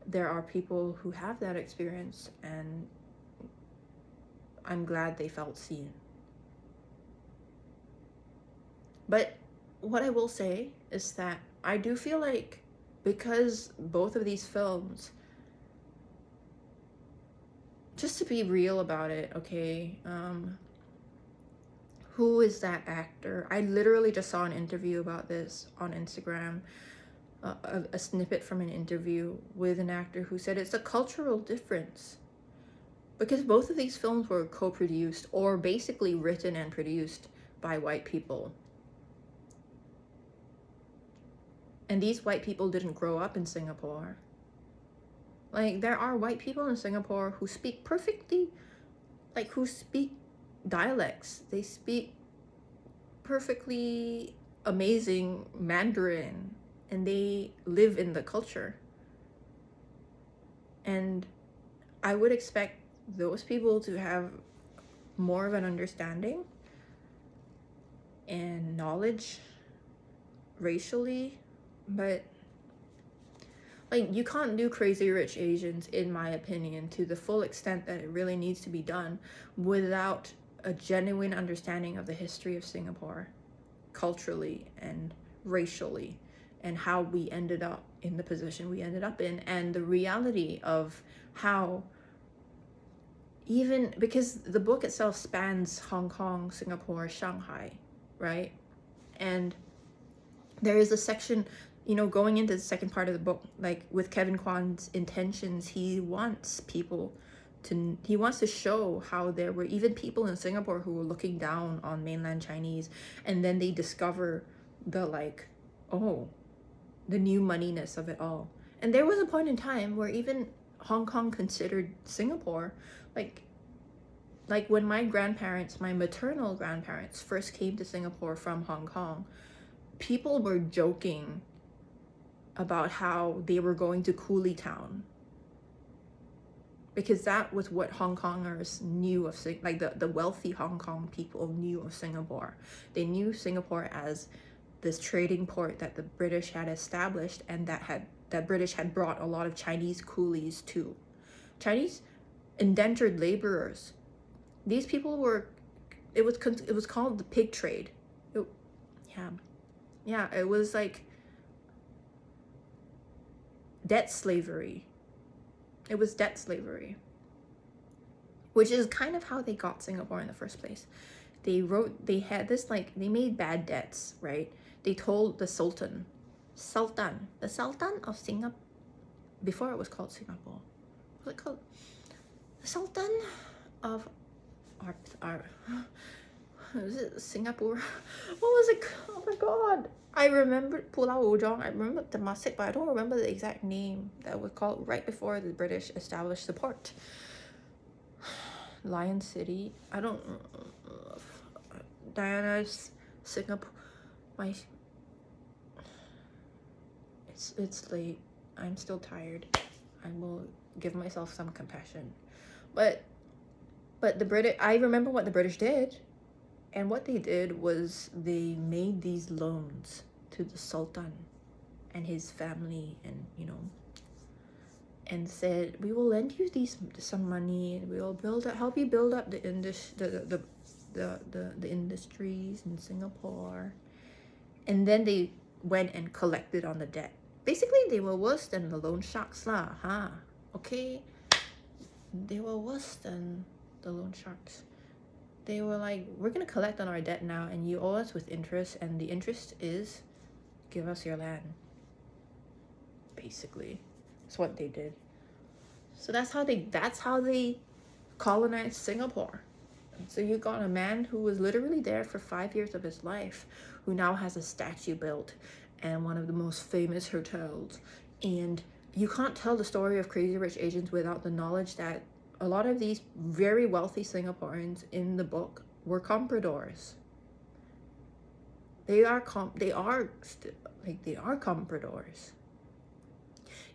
there are people who have that experience and I'm glad they felt seen. But what I will say is that I do feel like, because both of these films, just to be real about it, okay, who is that actor? I literally just saw an interview about this on Instagram, a snippet from an interview with an actor who said it's a cultural difference. Because both of these films were co-produced or basically written and produced by white people. And these white people didn't grow up in Singapore. Like, there are white people in Singapore who speak perfectly, like, who speak dialects. They speak perfectly amazing Mandarin, and they live in the culture. And I would expect those people to have more of an understanding and knowledge racially, but like, you can't do Crazy Rich Asians, in my opinion, to the full extent that it really needs to be done without a genuine understanding of the history of Singapore, culturally and racially, and how we ended up in the position we ended up in, and the reality of how, even because the book itself spans Hong Kong, Singapore, Shanghai, right? And there is a section, you know, going into the second part of the book, like with Kevin Kwan's intentions, he wants to show how there were even people in Singapore who were looking down on mainland Chinese, and then they discover the, like, oh, the new moneyness of it all. And there was a point in time where even Hong Kong considered Singapore, like when my maternal grandparents first came to Singapore from Hong Kong, people were joking about how they were going to Coolie Town, because that was what Hong Kongers knew of, like the wealthy Hong Kong people knew of Singapore. They knew Singapore as this trading port that the British had established, and that British had brought a lot of Chinese coolies to. Chinese indentured laborers. These people were, it was called the pig trade. It was like debt slavery. It was debt slavery, which is kind of how they got Singapore in the first place. They had this, like, they made bad debts, right? They told the Sultan of Singapore, before it was called Singapore, what was it called? The Sultan of our was it Singapore? What was it? Oh my god. I remember Pulau Ujong. I remember Temasek, but I don't remember the exact name that was called right before the British established the port. Lion City. I don't. Diana's Singapore. It's late. I'm still tired. I will give myself some compassion. But the British. I remember what the British did. And what they did was they made these loans to the Sultan and his family, and, you know, and said, we will lend you some money, and we will help you build up the industries in Singapore. And then they went and collected on the debt. Basically, they were worse than the loan sharks lah, huh? Okay? They were worse than the loan sharks. They were like, we're gonna collect on our debt now, and you owe us with interest, and the interest is, give us your land. Basically, that's what they did. So that's how they colonized Singapore. So you got a man who was literally there for 5 years of his life, who now has a statue built and one of the most famous hotels. And you can't tell the story of Crazy Rich Asians without the knowledge that a lot of these very wealthy Singaporeans in the book were compradors. They are compradors.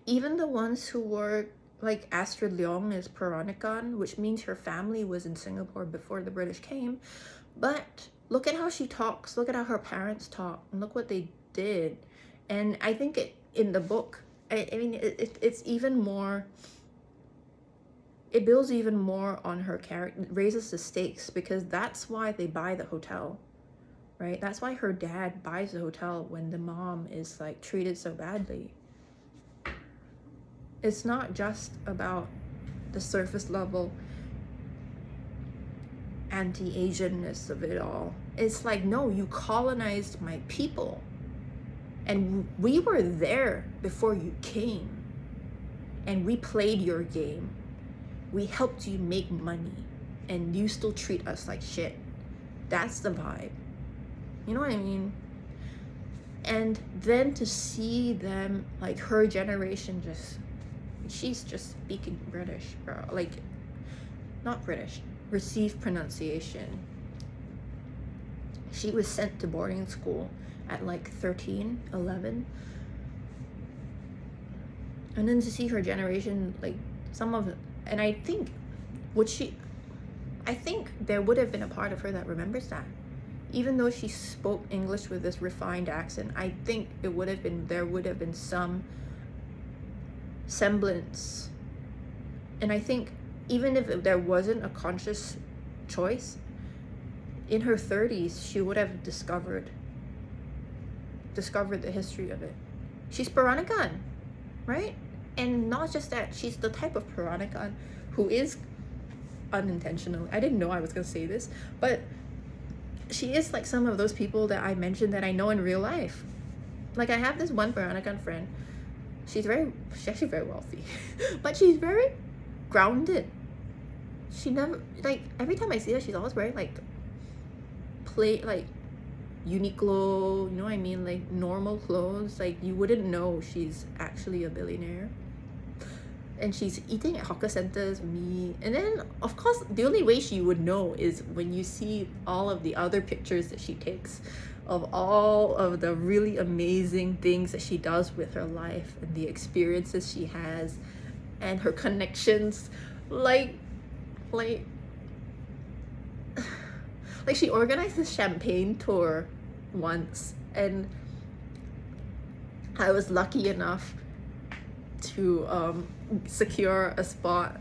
Even the ones who were, like Astrid Leong is Peranakan, which means her family was in Singapore before the British came. But look at how she talks. Look at how her parents talk. And look what they did. And I think in the book, it's even more. it builds even more on her character, raises the stakes, because that's why they buy the hotel, right? That's why her dad buys the hotel when the mom is like treated so badly. It's not just about the surface level anti-Asianness of it all. It's like, no, you colonized my people, and we were there before you came, and we played your game. We helped you make money, and you still treat us like shit. That's the vibe. You know what I mean? And then to see them, like her generation, she's just speaking British, bro. Like, not British, received pronunciation. She was sent to boarding school at like 13, 11. And then to see her generation, like some of it, and I think there would have been a part of her that remembers that. Even though she spoke English with this refined accent, I think there would have been some semblance. And I think even if there wasn't a conscious choice, in her 30s, she would have discovered the history of it. She's Peranakan, right? And not just that, she's the type of Peranakan who is unintentional. I didn't know I was going to say this, but she is like some of those people that I mentioned that I know in real life. Like, I have this one Peranakan friend. She's actually very wealthy, but she's very grounded. She never, like, every time I see her, she's always wearing like Uniqlo, you know what I mean, like normal clothes. Like, you wouldn't know she's actually a billionaire. And she's eating at hawker centers with me. And then, of course, the only way she would know is when you see all of the other pictures that she takes of all of the really amazing things that she does with her life and the experiences she has and her connections. Like she organized a champagne tour once, and I was lucky enough to secure a spot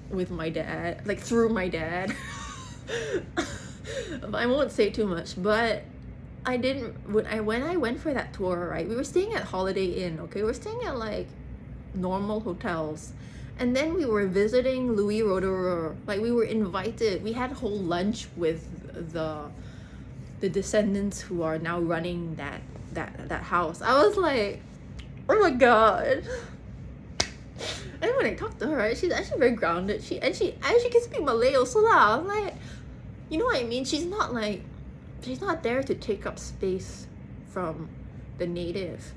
with my dad, like through my dad. I won't say too much, but I didn't, when I went for that tour, right, we were staying at Holiday Inn, okay? We were staying at like normal hotels. And then we were visiting Louis Roederer. Like, we were invited. We had a whole lunch with the descendants who are now running that house. I was like, oh my god. And when I talked to her, right, she's actually very grounded. She can speak Malay also lah. I'm like, you know what I mean? She's not there to take up space from the native.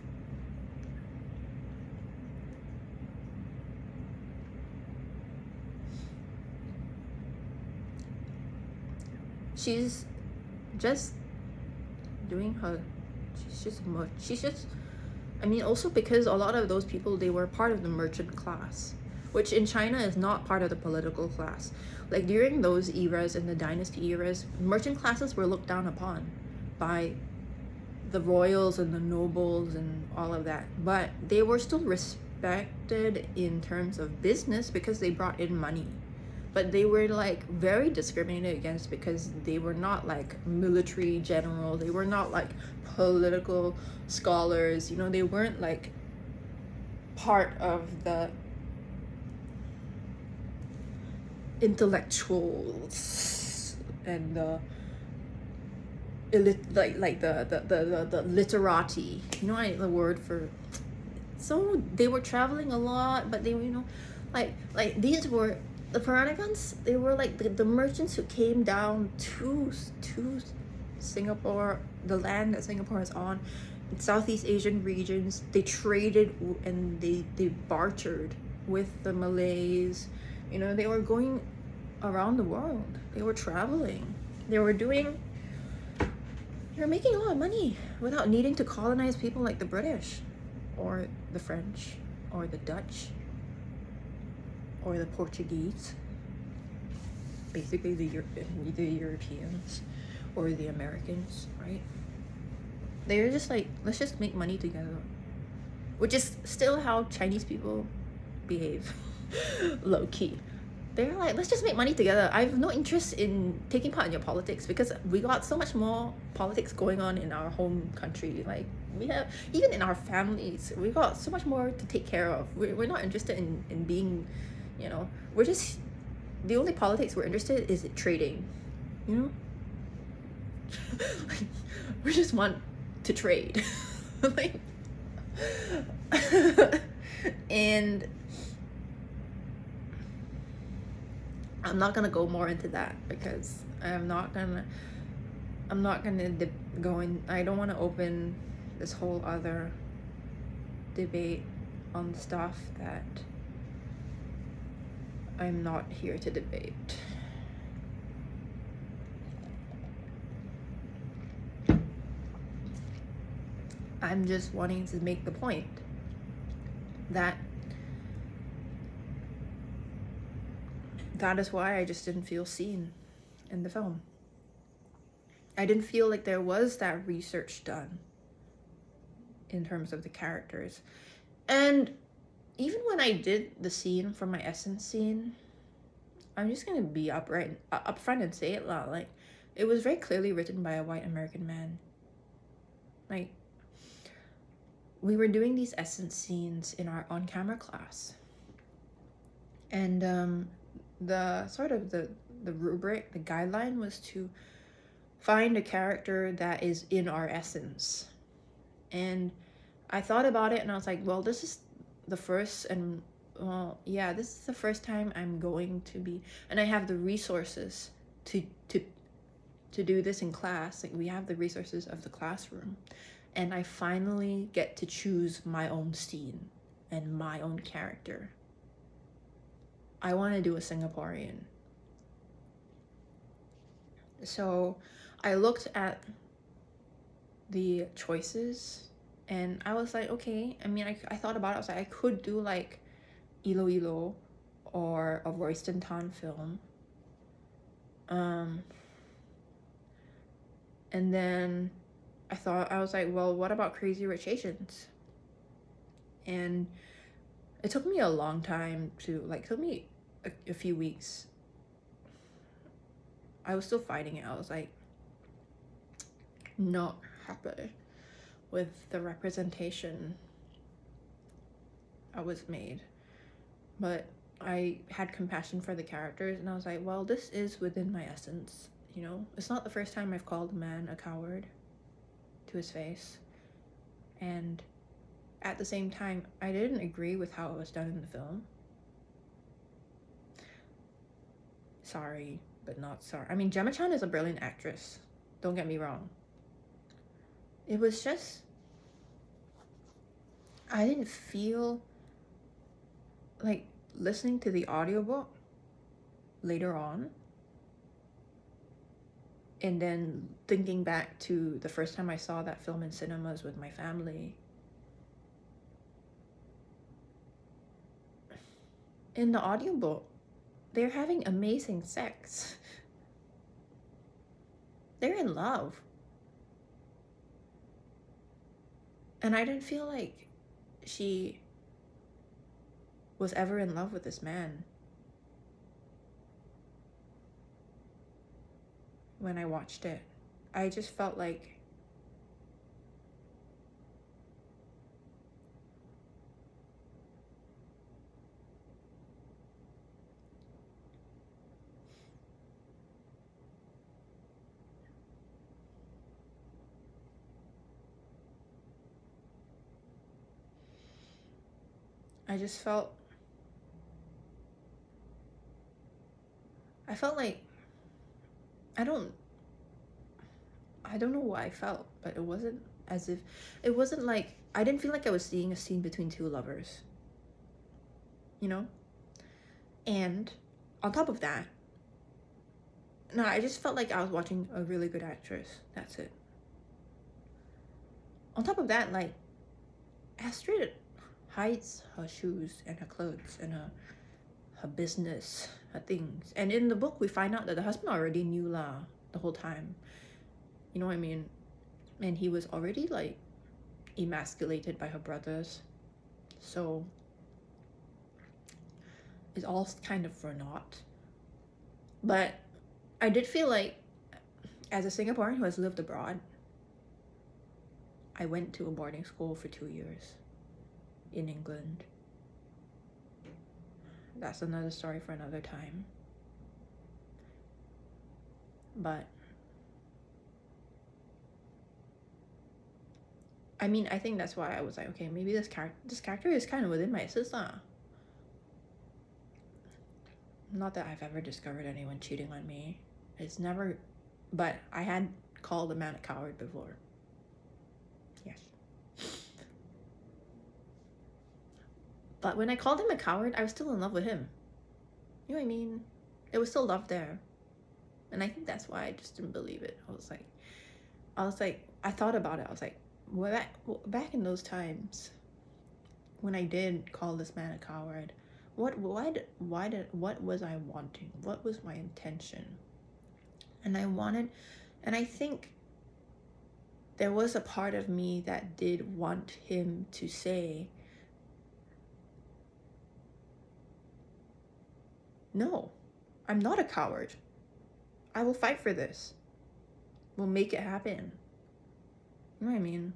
She's just doing her, I mean, also because a lot of those people, they were part of the merchant class, which in China is not part of the political class. Like, during those eras, in the dynasty eras, merchant classes were looked down upon by the royals and the nobles and all of that, but they were still respected in terms of business because they brought in money. But they were like very discriminated against because they were not like military generals, they were not like political scholars, you know, they weren't like part of the intellectuals and the the literati, you know, the word for. So they were traveling a lot, but they were, you know, like these were the Peranagans. They were like the merchants who came down to Singapore, the land that Singapore is on, in Southeast Asian regions. They traded and they bartered with the Malays. You know, they were going around the world. They were traveling. They were making a lot of money without needing to colonize people like the British or the French or the Dutch or the Portuguese, basically the Europeans or the Americans, right? They're just like, let's just make money together, which is still how Chinese people behave, low key. they're like, let's just make money together. I have no interest in taking part in your politics because we got so much more politics going on in our home country. Like, we have, even in our families, we got so much more to take care of. We're not interested in being, you know, we're just, the only politics we're interested in is trading, you know? Like, we just want to trade. Like, and I'm not gonna go more into that because I'm not gonna go in. I don't want to open this whole other debate on stuff that I'm not here to debate. I'm just wanting to make the point that that is why I just didn't feel seen in the film. I didn't feel like there was that research done in terms of the characters. And even when I did the scene from my essence scene, I'm just gonna be upfront and say it loud. Like, it was very clearly written by a white American man. Like, we were doing these essence scenes in our on-camera class, and the sort of the rubric, the guideline was to find a character that is in our essence. And I thought about it and I was like, well, this is the first, and well, yeah, this is the first time I'm going to be, and I have the resources to do this in class. Like, we have the resources of the classroom, and I finally get to choose my own scene and my own character. I want to do a Singaporean. So I looked at the choices and I was like, okay, I mean, I thought about it. I was like, I could do like Ilo Ilo or a Royston Tan film. And then I was like, well, what about Crazy Rich Asians? And it took me a long time to, like, took me a few weeks. I was still fighting it. I was like, not happy with the representation I was made. But I had compassion for the characters and I was like, well, this is within my essence, you know? It's not the first time I've called a man a coward to his face. And at the same time, I didn't agree with how it was done in the film. Sorry, but not sorry. I mean, Gemma Chan is a brilliant actress. Don't get me wrong. It was just, I didn't feel like listening to the audiobook later on and then thinking back to the first time I saw that film in cinemas with my family. In the audiobook, they're having amazing sex. They're in love. And I didn't feel like she was ever in love with this man when I watched it. I just felt like I felt like I don't know what I felt, but it wasn't like, I didn't feel like I was seeing a scene between two lovers, you know? And on top of that, no, I just felt like I was watching a really good actress. That's it. On top of that, like, Astrid hides her shoes and her clothes and her business, her things. And in the book, we find out that the husband already knew the whole time. You know what I mean? And he was already, like, emasculated by her brothers. So it's all kind of for naught. But I did feel like, as a Singaporean who has lived abroad, I went to a boarding school for 2 years in England. That's another story for another time. But I mean, I think that's why I was like, okay, maybe this character is kind of within my sister. Not that I've ever discovered anyone cheating on me. It's never, but I had called a man a coward before. Yes. But when I called him a coward, I was still in love with him. You know what I mean? There was still love there. And I think that's why I just didn't believe it. I was like, I thought about it. I was like, back in those times, when I did call this man a coward, what was I wanting? What was my intention? And I think there was a part of me that did want him to say, no, I'm not a coward. I will fight for this. We'll make it happen. You know what I mean?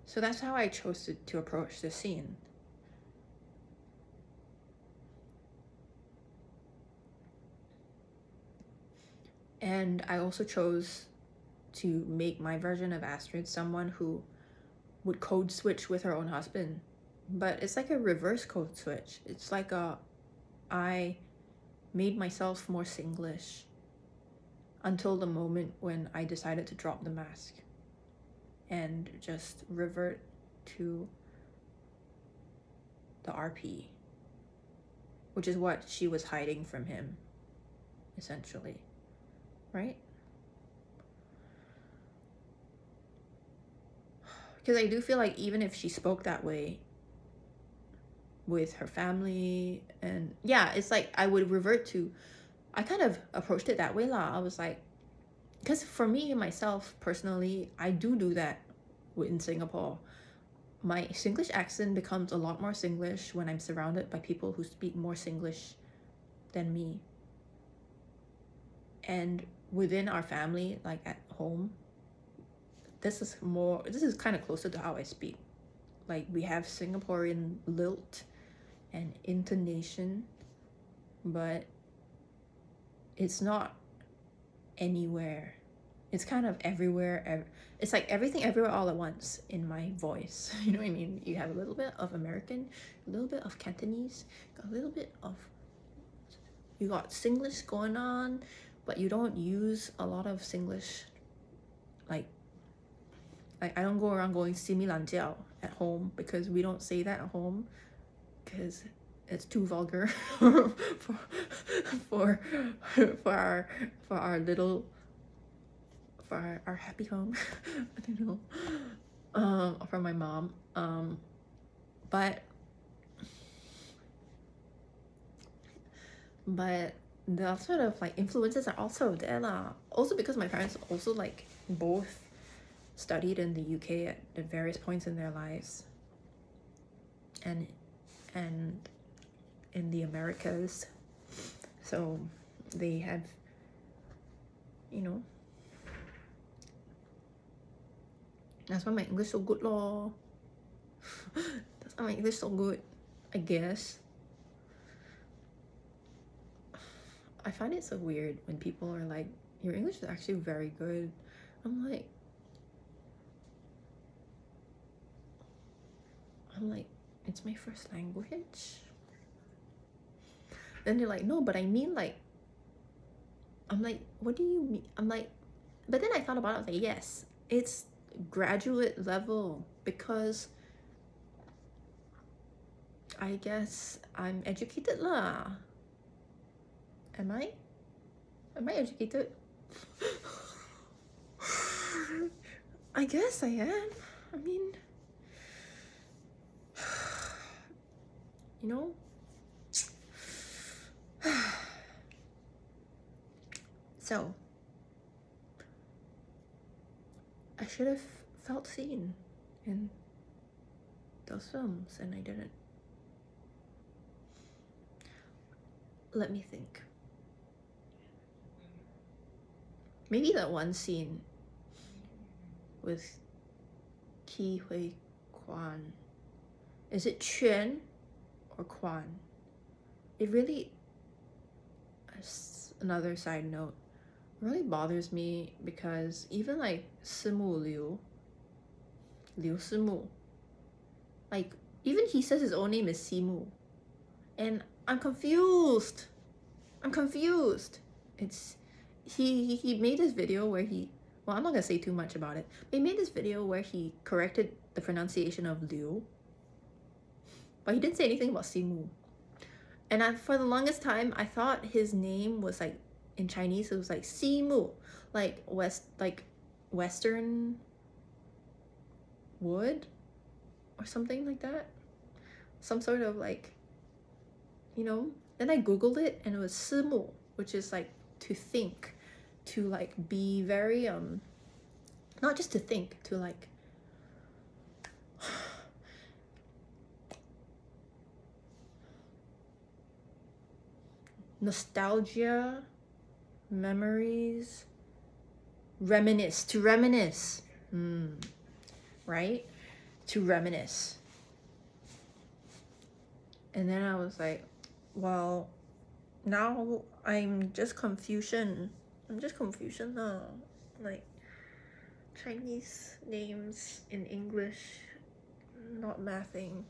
So that's how I chose to approach this scene. And I also chose to make my version of Astrid someone who would code switch with her own husband. But it's like a reverse code switch. It's like I made myself more Singlish until the moment when I decided to drop the mask and just revert to the RP, which is what she was hiding from him, essentially, right? Because I do feel like even if she spoke that way with her family, and yeah, it's like I would revert to, I kind of approached it that way lah. I was like, because for me, myself, personally, I do that in Singapore. My Singlish accent becomes a lot more Singlish when I'm surrounded by people who speak more Singlish than me. And within our family, like at home, this is kind of closer to how I speak. Like, we have Singaporean lilt and intonation, but it's not anywhere. It's kind of everywhere. It's like everything everywhere all at once in my voice. You know what I mean? You have a little bit of American, a little bit of Cantonese, a little bit of, you got Singlish going on, but you don't use a lot of Singlish. Like I don't go around going simi lan jiao at home, because we don't say that at home, because it's too vulgar for our little, for our happy home. I don't know. For my mom. But the sort of like influences are also there lah. Also because my parents also like both studied in the UK at various points in their lives, and in the Americas, so they have, you know, that's why my English so good lor. That's why my English so good, I guess. I find it so weird when people are like, your English is actually very good. I'm like, it's my first language. Then they're like, no, but I mean like, I'm like, what do you mean? I'm like, but then I thought about it, I was like, yes, it's graduate level, because I guess I'm educated lah. Am I educated? I guess I am. I mean, you know, so I should have felt seen in those films, and I didn't. Let me think. Maybe that one scene with Ki Hui Kwan. Is it Quan or Kwan? It really, another side note, really bothers me because even like Simu Liu Simu, like even he says his own name is Simu, and I'm confused. It's he made this video where he, well, I'm not gonna say too much about it, but he made this video where he corrected the pronunciation of Liu, but he didn't say anything about Simu. And for the longest time, I thought his name was like, in Chinese, it was like Simu, like Western wood or something like that. Some sort of like, you know. Then I googled it and it was Simu, which is like to think, to like be very not just to think, to like nostalgia, memories, reminisce, to reminisce, right? To reminisce. And then I was like, well, now I'm just confusion now. Like, Chinese names in English, not mathing,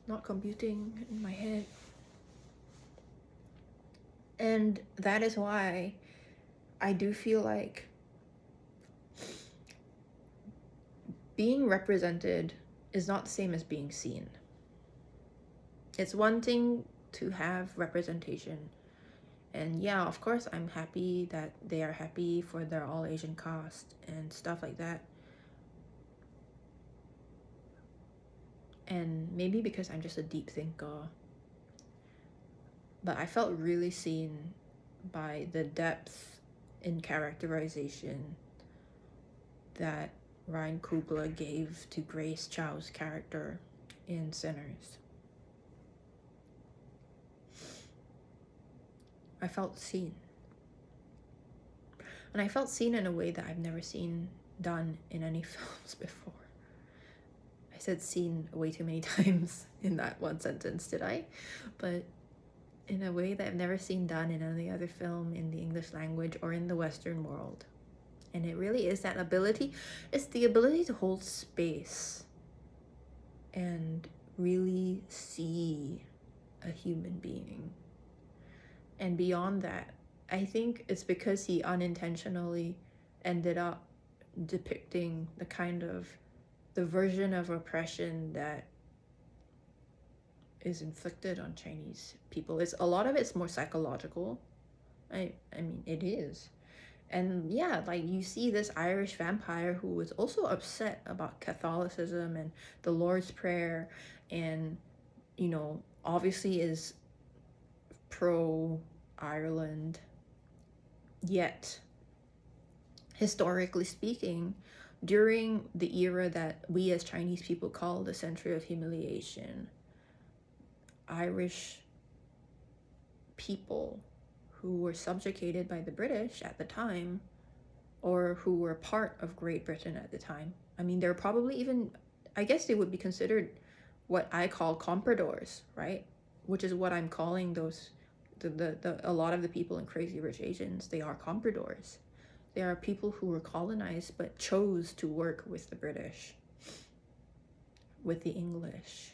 not computing in my head. And that is why I do feel like being represented is not the same as being seen. It's one thing to have representation, and yeah, of course I'm happy that they are happy for their all Asian cast and stuff like that. And maybe because I'm just a deep thinker, but I felt really seen by the depth in characterization that Ryan Coogler gave to Grace Chow's character in Sinners. I felt seen. And I felt seen in a way that I've never seen done in any films before. I said seen way too many times in that one sentence, did I? But in a way that I've never seen done in any other film in the English language or in the Western world. And it really is that ability. It's the ability to hold space and really see a human being. And beyond that, I think it's because he unintentionally ended up depicting the version of oppression that is inflicted on Chinese people. A lot of it's more psychological. I mean, it is. And yeah, like you see this Irish vampire who was also upset about Catholicism and the Lord's Prayer, and, you know, obviously is pro-Ireland, yet historically speaking, during the era that we as Chinese people call the century of humiliation, Irish people who were subjugated by the British at the time, or who were part of Great Britain at the time. I mean, they're probably even, I guess they would be considered what I call compradors, right? Which is what I'm calling those, a lot of the people in Crazy Rich Asians. They are compradors. They are people who were colonized but chose to work with the British, with the English.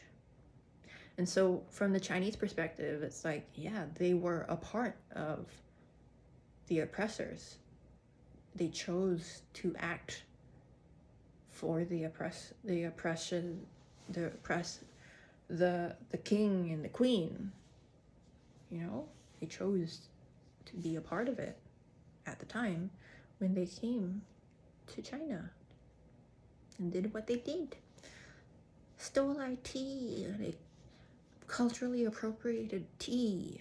And so from the Chinese perspective, it's like, yeah, they were a part of the oppressors. They chose to act for the oppression, the king and the queen. You know, they chose to be a part of it at the time when they came to China and did what they did. Stole our tea. They culturally appropriated tea.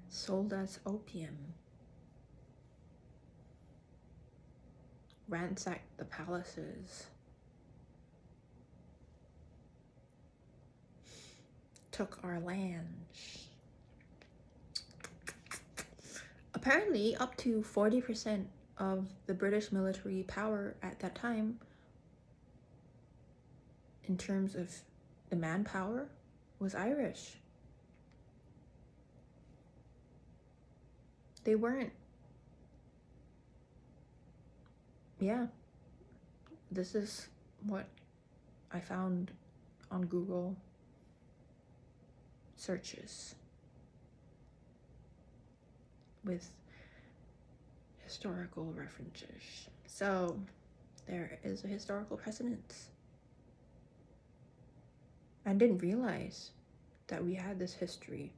Sold as opium. ransacked the palaces, took our lands. Apparently, up to 40% of the British military power at that time, in terms of the manpower, was Irish. They weren't. Yeah. This is what I found on Google searches with historical references. So there is a historical precedence. I didn't realize that we had this history.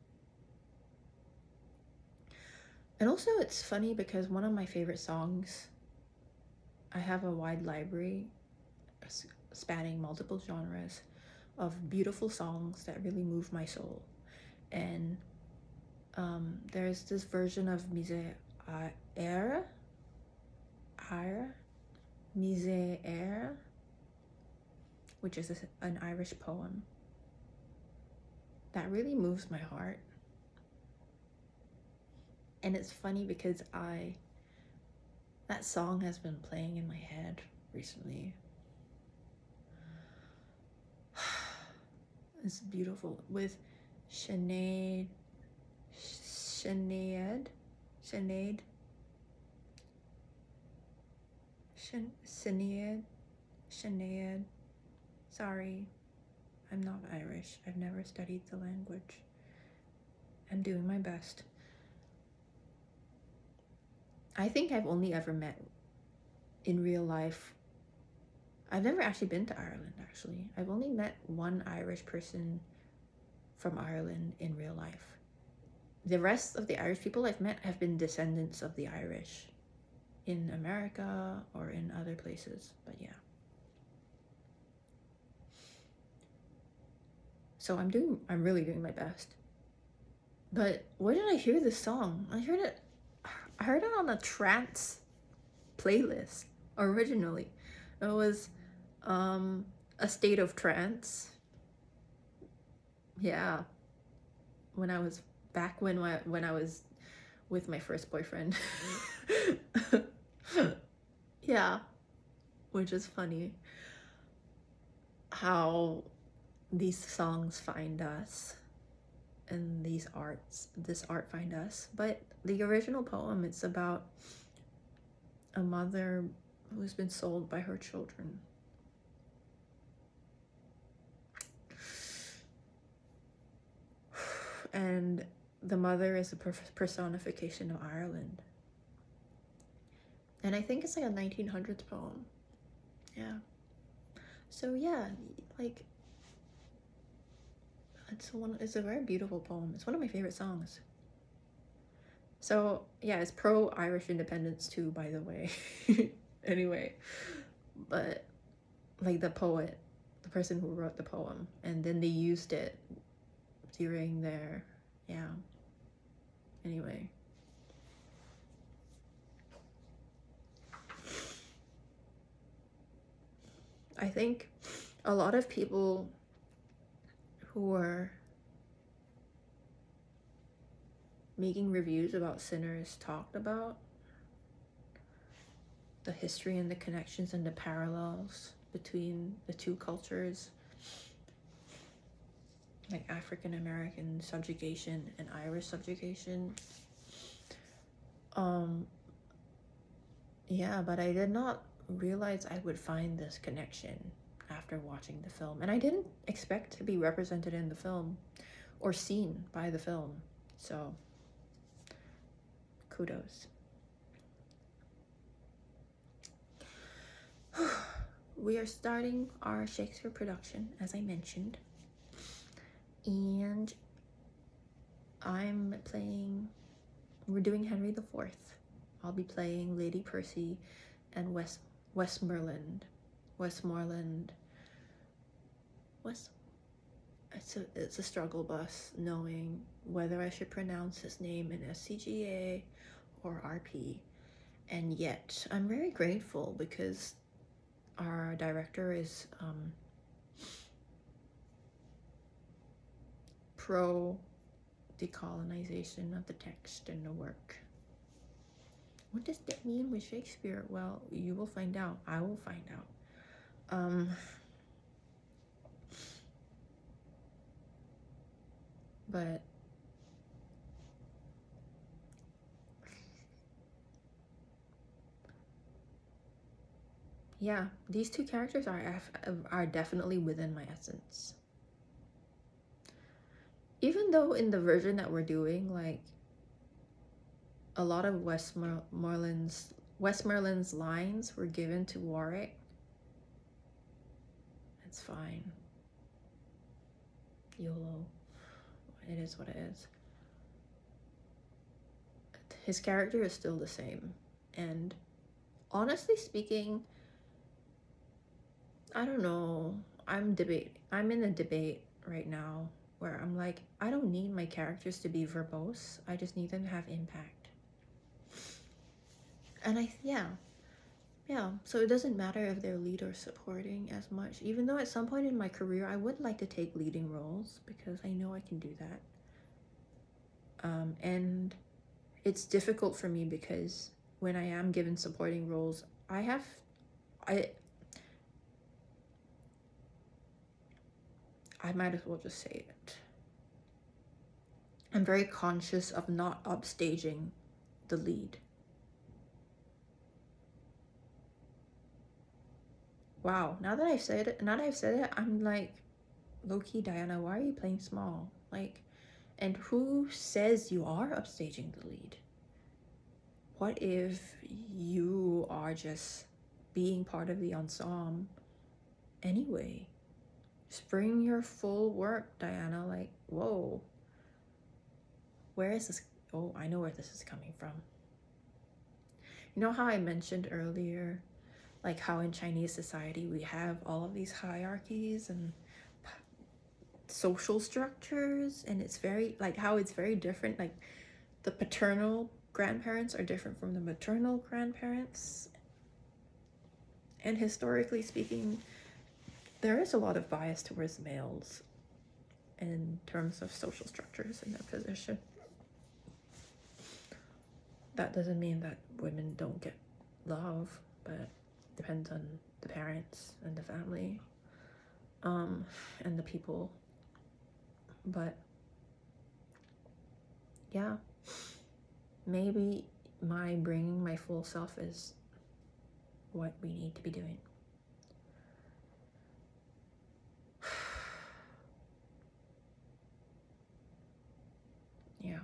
And also it's funny because one of my favorite songs, I have a wide library spanning multiple genres of beautiful songs that really move my soul. And there's this version of Mise Air, which is an Irish poem that really moves my heart. And it's funny because that song has been playing in my head recently. It's beautiful, with Sinead, sorry, I'm not Irish. I've never studied the language. I'm doing my best. I think I've only ever met in real life. I've never actually been to Ireland, actually. I've only met one Irish person from Ireland in real life. The rest of the Irish people I've met have been descendants of the Irish in America or in other places, but yeah. So I'm really doing my best. But where did I hear this song? I heard it on a trance playlist originally. It was a state of trance. Yeah. When I was with my first boyfriend. Yeah. Which is funny how these songs find us and this art find us. But the original poem, it's about a mother who's been sold by her children. And the mother is a personification of Ireland. And I think it's like a 1900s poem. Yeah. So yeah, like, it's a very beautiful poem. It's one of my favorite songs. So yeah, it's pro-Irish independence too, by the way. Anyway, but like the poet, the person who wrote the poem, and then they used it during their, yeah. Anyway. I think a lot of people who are making reviews about Sinners talked about the history and the connections and the parallels between the two cultures, like African American subjugation and Irish subjugation. Yeah, but I did not realize I would find this connection after watching the film, and I didn't expect to be represented in the film or seen by the film, so kudos. We are starting our Shakespeare production, as I mentioned, and we're doing Henry IV. I'll be playing Lady Percy and Westmoreland. It's a struggle bus knowing whether I should pronounce his name in SCGA or RP. And yet I'm very grateful because our director is pro decolonization of the text and the work. What does that mean with Shakespeare? Well, you will find out. I will find out. But yeah, these two characters are definitely within my essence. Even though in the version that we're doing, like, a lot of Westmoreland's lines were given to Warwick, it's fine. YOLO. It is what it is. His character is still the same. And honestly speaking, I don't know. I'm in a debate right now where I'm like, I don't need my characters to be verbose. I just need them to have impact. And yeah. So it doesn't matter if they're lead or supporting as much. Even though at some point in my career, I would like to take leading roles because I know I can do that. And it's difficult for me because when I am given supporting roles, I might as well just say it. I'm very conscious of not upstaging the lead. Wow, now that I've said it, I'm like, low-key, Diana, why are you playing small? Like, and who says you are upstaging the lead? What if you are just being part of the ensemble anyway? Just bring your full work, Diana. Like, whoa. Where is this? Oh, I know where this is coming from. You know how I mentioned earlier, like how in Chinese society we have all of these hierarchies and social structures, and it's very, like, how it's very different. Like, the paternal grandparents are different from the maternal grandparents. And historically speaking, there is a lot of bias towards males in terms of social structures and their position. That doesn't mean that women don't get love, but it depends on the parents and the family, and the people. But yeah, maybe my bringing my full self is what we need to be doing. Yeah.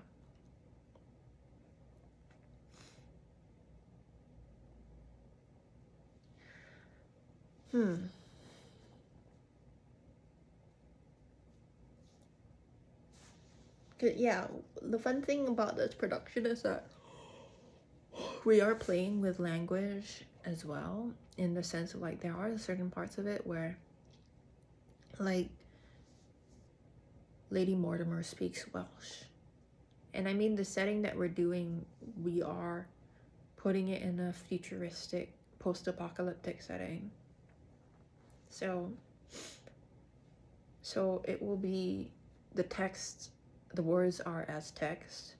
Yeah, the fun thing about this production is that we are playing with language as well, in the sense of, like, there are certain parts of it where, like, Lady Mortimer speaks Welsh. And I mean, the setting that we're doing, we are putting it in a futuristic, post-apocalyptic setting. So it will be, the text, the words are as text,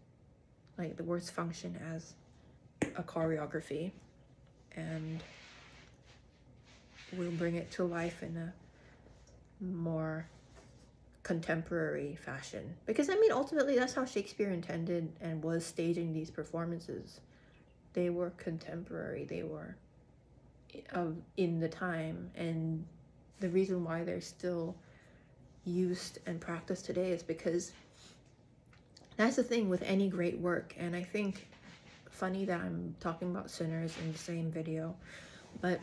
like the words function as a choreography, and we'll bring it to life in a more contemporary fashion. Because I mean, ultimately that's how Shakespeare intended and was staging these performances. They were contemporary, they were in the time, and the reason why they're still used and practiced today is because that's the thing with any great work. And I think, funny that I'm talking about Sinners in the same video, but,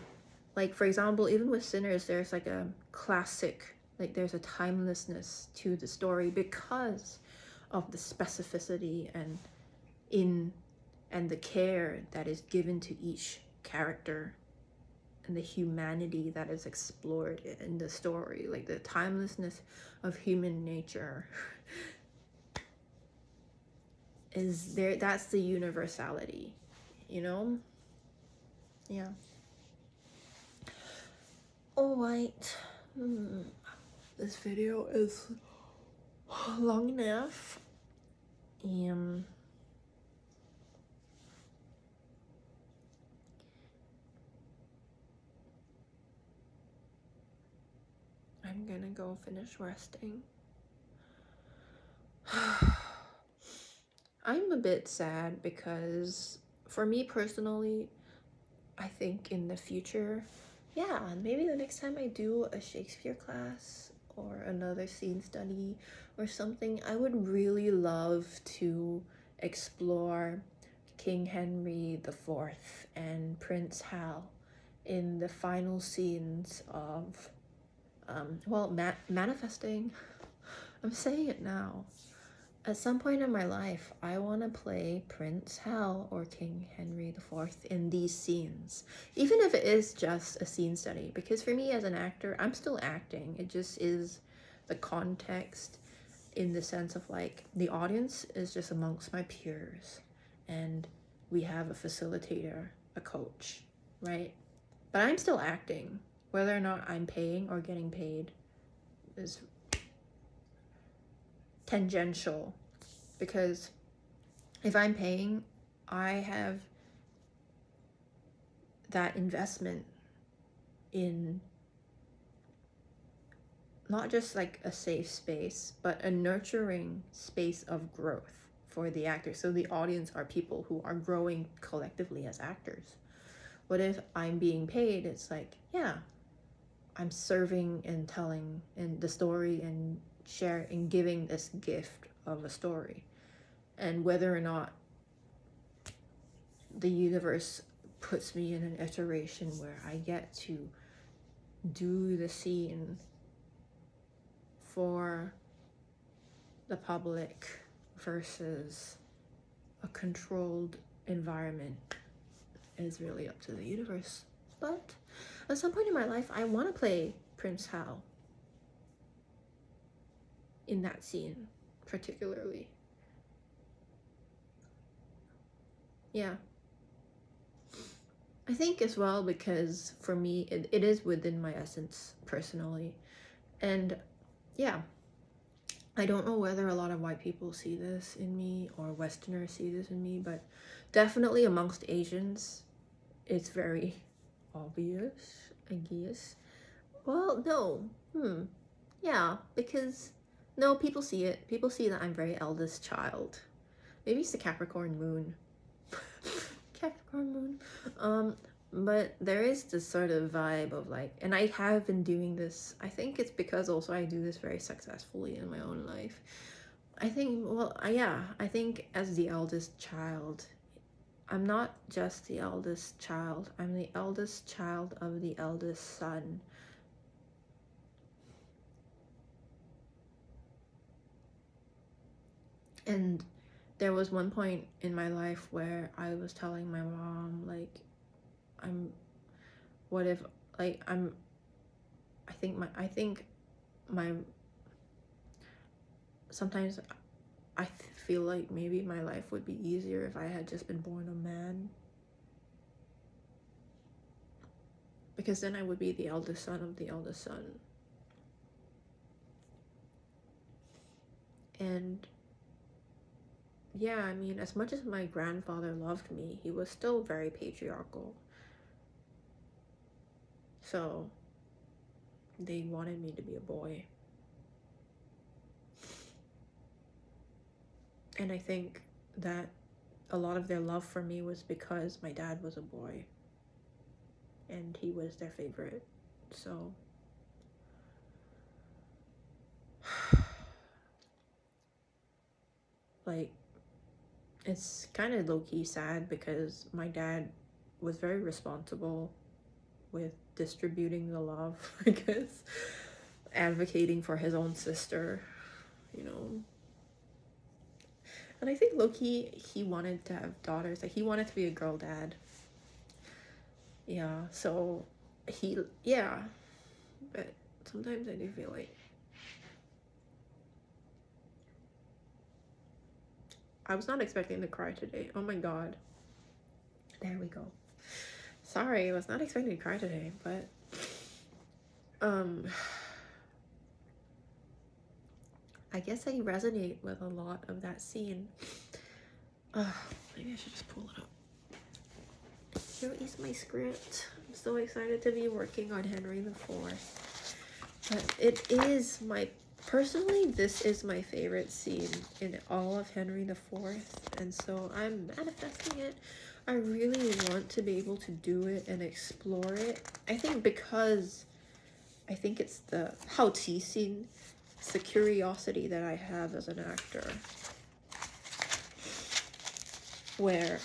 like, for example, even with Sinners, there's like a classic, like, there's a timelessness to the story because of the specificity and the care that is given to each character and the humanity that is explored in the story, like the timelessness of human nature is there. That's the universality, you know? Yeah. Alright. This video is long enough. I'm gonna go finish resting. I'm a bit sad because for me personally, I think in the future, yeah, maybe the next time I do a Shakespeare class or another scene study or something, I would really love to explore King Henry IV and Prince Hal in the final scenes of, manifesting. I'm saying it now. At some point in my life, I want to play Prince Hal or King Henry IV in these scenes, even if it is just a scene study, because for me as an actor, I'm still acting. It just is the context in the sense of like the audience is just amongst my peers and we have a facilitator, a coach, right? But I'm still acting. Whether or not I'm paying or getting paid is tangential, because if I'm paying, I have that investment in not just like a safe space, but a nurturing space of growth for the actors. So the audience are people who are growing collectively as actors. What if I'm being paid? It's like, yeah, I'm serving and telling and the story and share and giving this gift of a story. And whether or not the universe puts me in an iteration where I get to do the scene for the public versus a controlled environment is really up to the universe. But at some point in my life, I want to play Prince Hal in that scene, particularly. Yeah. I think as well because for me, it is within my essence personally. And yeah, I don't know whether a lot of white people see this in me or Westerners see this in me, but definitely amongst Asians, it's very obvious, I guess. Well, no. Yeah, because no, people see it. People see that I'm very eldest child. Maybe it's the Capricorn moon. Capricorn moon. But there is this sort of vibe of like, and I have been doing this, I think it's because also I do this very successfully in my own life. I think, I think as the eldest child, I'm not just the eldest child, I'm the eldest child of the eldest son. And there was one point in my life where I was telling my mom, like, sometimes I feel like maybe my life would be easier if I had just been born a man. Because then I would be the eldest son of the eldest son. And yeah, I mean, as much as my grandfather loved me, he was still very patriarchal. So they wanted me to be a boy. And I think that a lot of their love for me was because my dad was a boy. And he was their favorite. So like, it's kind of low-key sad because my dad was very responsible with distributing the love, I guess, advocating for his own sister, you know. And I think low-key, he wanted to have daughters. Like, he wanted to be a girl dad. Yeah, so but sometimes I do feel like I was not expecting to cry today. Oh my god. There we go. Sorry, I was not expecting to cry today, but I guess I resonate with a lot of that scene. Maybe I should just pull it up. Here is my script. I'm so excited to be working on Henry IV. But it is personally, this is my favorite scene in all of Henry IV. And so I'm manifesting it. I really want to be able to do it and explore it. I think because I think it's the 好奇心, it's the curiosity that I have as an actor, where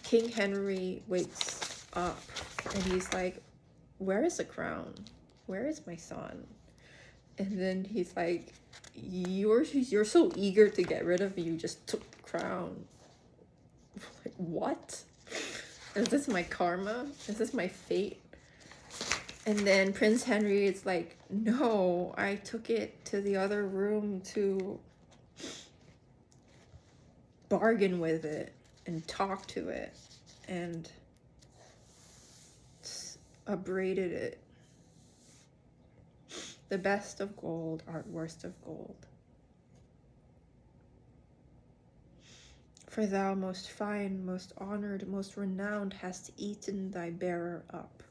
King Henry wakes up and he's like, where is the crown? Where is my son? And then he's like, you're so eager to get rid of me, you just took the crown. Like, what? Is this my karma? Is this my fate? And then Prince Henry is like, no, I took it to the other room to bargain with it and talk to it and abraded it. The best of gold art worst of gold. For thou, most fine, most honored, most renowned, hast eaten thy bearer up.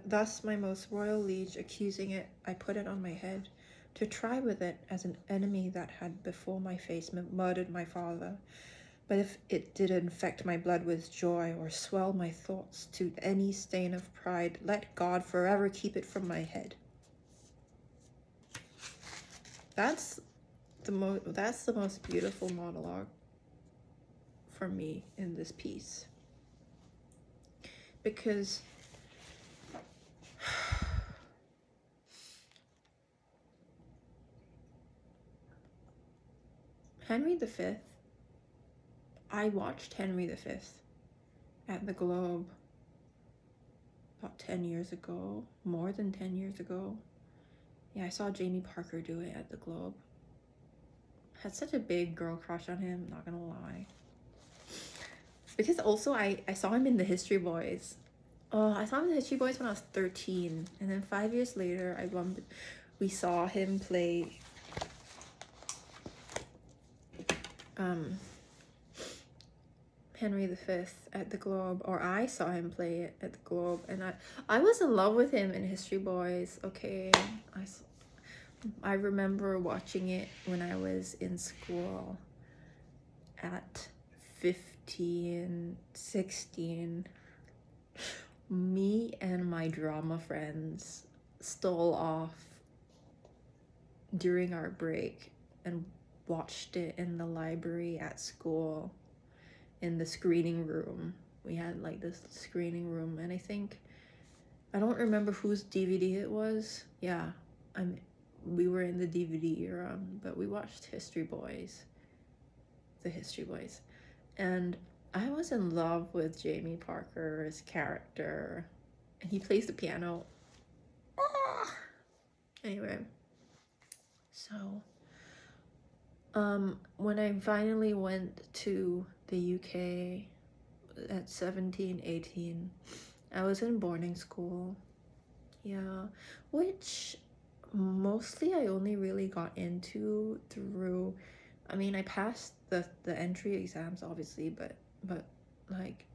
Thus my most royal liege, accusing it, I put it on my head, to try with it as an enemy that had before my face murdered my father. But if it did infect my blood with joy, or swell my thoughts to any stain of pride, let God forever keep it from my head. That's the most beautiful monologue for me in this piece. Because Henry V, I watched Henry V at the Globe about 10 years ago, more than 10 years ago. Yeah, I saw Jamie Parker do it at the Globe. Had such a big girl crush on him, not gonna lie. Because also I saw him in the History Boys. Oh, I saw him in the History Boys when I was 13. And then 5 years later, we saw him play Henry V at the Globe, or I saw him play it at the Globe, and I was in love with him in History Boys. Okay, I remember watching it when I was in school at 15, 16. Me and my drama friends stole off during our break and watched it in the library at school, in the screening room. We had like this screening room, and I don't remember whose DVD it was. Yeah, we were in the DVD era, but we watched the History Boys, and I was in love with Jamie Parker's character, and he plays the piano. Ah! Anyway, so when I finally went to the UK at 17, 18, I was in boarding school. Yeah, which mostly I only really got into through, I mean, I passed the entry exams obviously, but like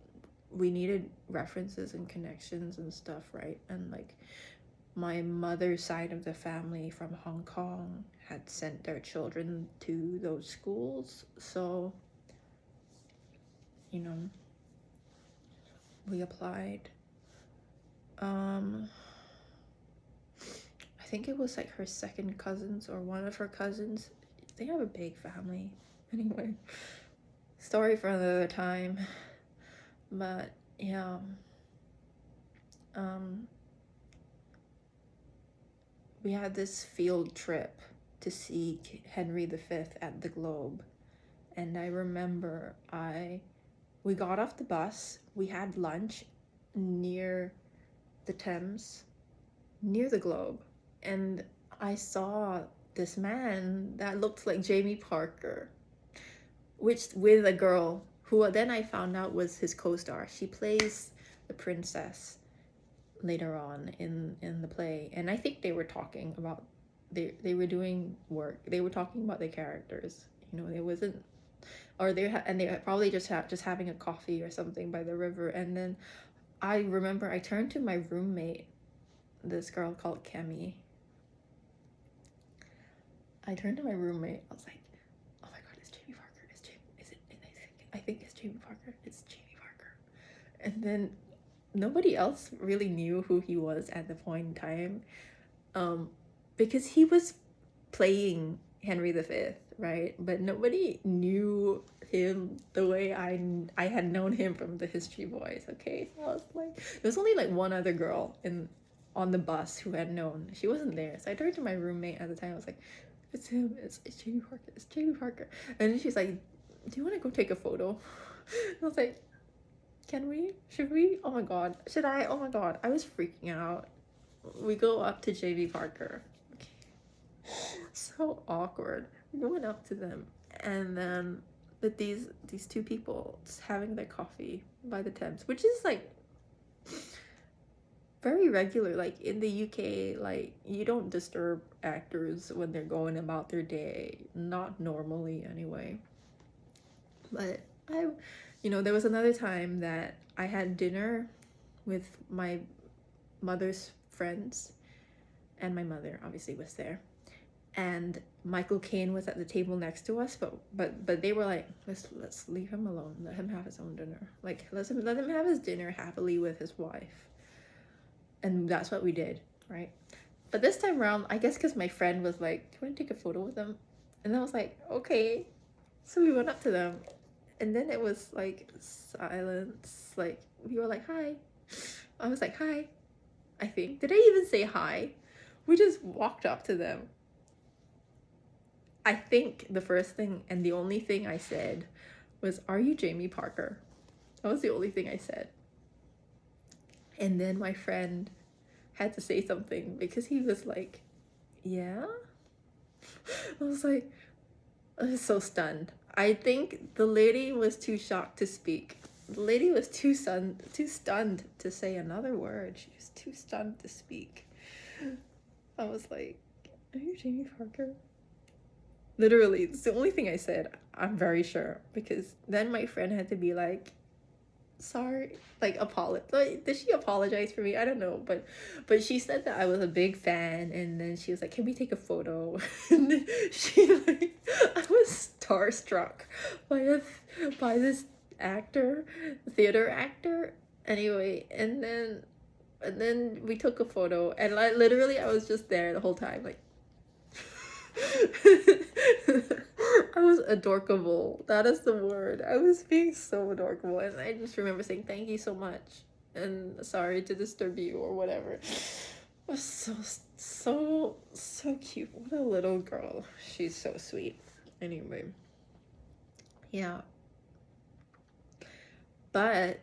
we needed references and connections and stuff, right? And like my mother's side of the family from Hong Kong had sent their children to those schools, so you know, we applied. I think it was like her second cousins or one of her cousins. They have a big family. Anyway, story for another time. But yeah, we had this field trip to see Henry V at the Globe, and I remember we got off the bus, we had lunch near the Thames, near the Globe, and I saw this man that looked like Jamie Parker, which with a girl who then I found out was his co-star. She plays the princess later on in the play, and I think they were talking about they were doing work. They were talking about the characters. You know, it wasn't, or and they probably just having a coffee or something by the river. And then I remember I turned to my roommate, this girl called Kemi. I turned to my roommate. I was like, "Oh my god, it's Jamie Parker. It's Jamie. Is it? I think it's Jamie Parker. It's Jamie Parker." And then nobody else really knew who he was at the point in time, because he was playing Henry V, right? But nobody knew him the way I had known him from the History Boys. Okay, so I was like, there was only like one other girl on the bus who had known. She wasn't there, so I turned to my roommate at the time. I was like, "It's him. It's Jamie Parker. It's Jamie Parker." And then she's like, "Do you want to go take a photo?" I was like, "Can we? Should we? Oh my god, should I? Oh my god." I was freaking out. We go up to Jamie Parker. Okay. So awkward. We went up to them, and then with these two people just having their coffee by the Thames, which is like very regular. Like in the UK, like you don't disturb actors when they're going about their day, not normally anyway. But there was another time that I had dinner with my mother's friends, and my mother obviously was there, and Michael Caine was at the table next to us, but they were like, let's leave him alone, let him have his own dinner, like let him have his dinner happily with his wife. And that's what we did, right? But this time around, I guess because my friend was like, "Do you want to take a photo with them?" And I was like, "Okay." So we went up to them, and then it was like silence. Like we were like, "Hi." I was like, "Hi." I think, did I even say hi? We just walked up to them. I think the first thing and the only thing I said was, "Are you Jamie Parker?" That was the only thing I said. And then my friend had to say something because he was like, "Yeah?" I was like, I was so stunned. I think the lady was too shocked to speak. The lady was too stunned to say another word. She was too stunned to speak. I was like, "Are you Jamie Parker?" Literally, it's the only thing I said. I'm very sure, because then my friend had to be like, "Sorry," like apologize. Did she apologize for me? I don't know, but she said that I was a big fan, and then she was like, "Can we take a photo?" And then I was starstruck by this theater actor. Anyway, and then we took a photo, and literally I was just there the whole time, like. I was adorkable. That is the word. I was being so adorkable, and I just remember saying thank you so much and sorry to disturb you or whatever. It was so cute. What a little girl. She's so sweet. Anyway, yeah. But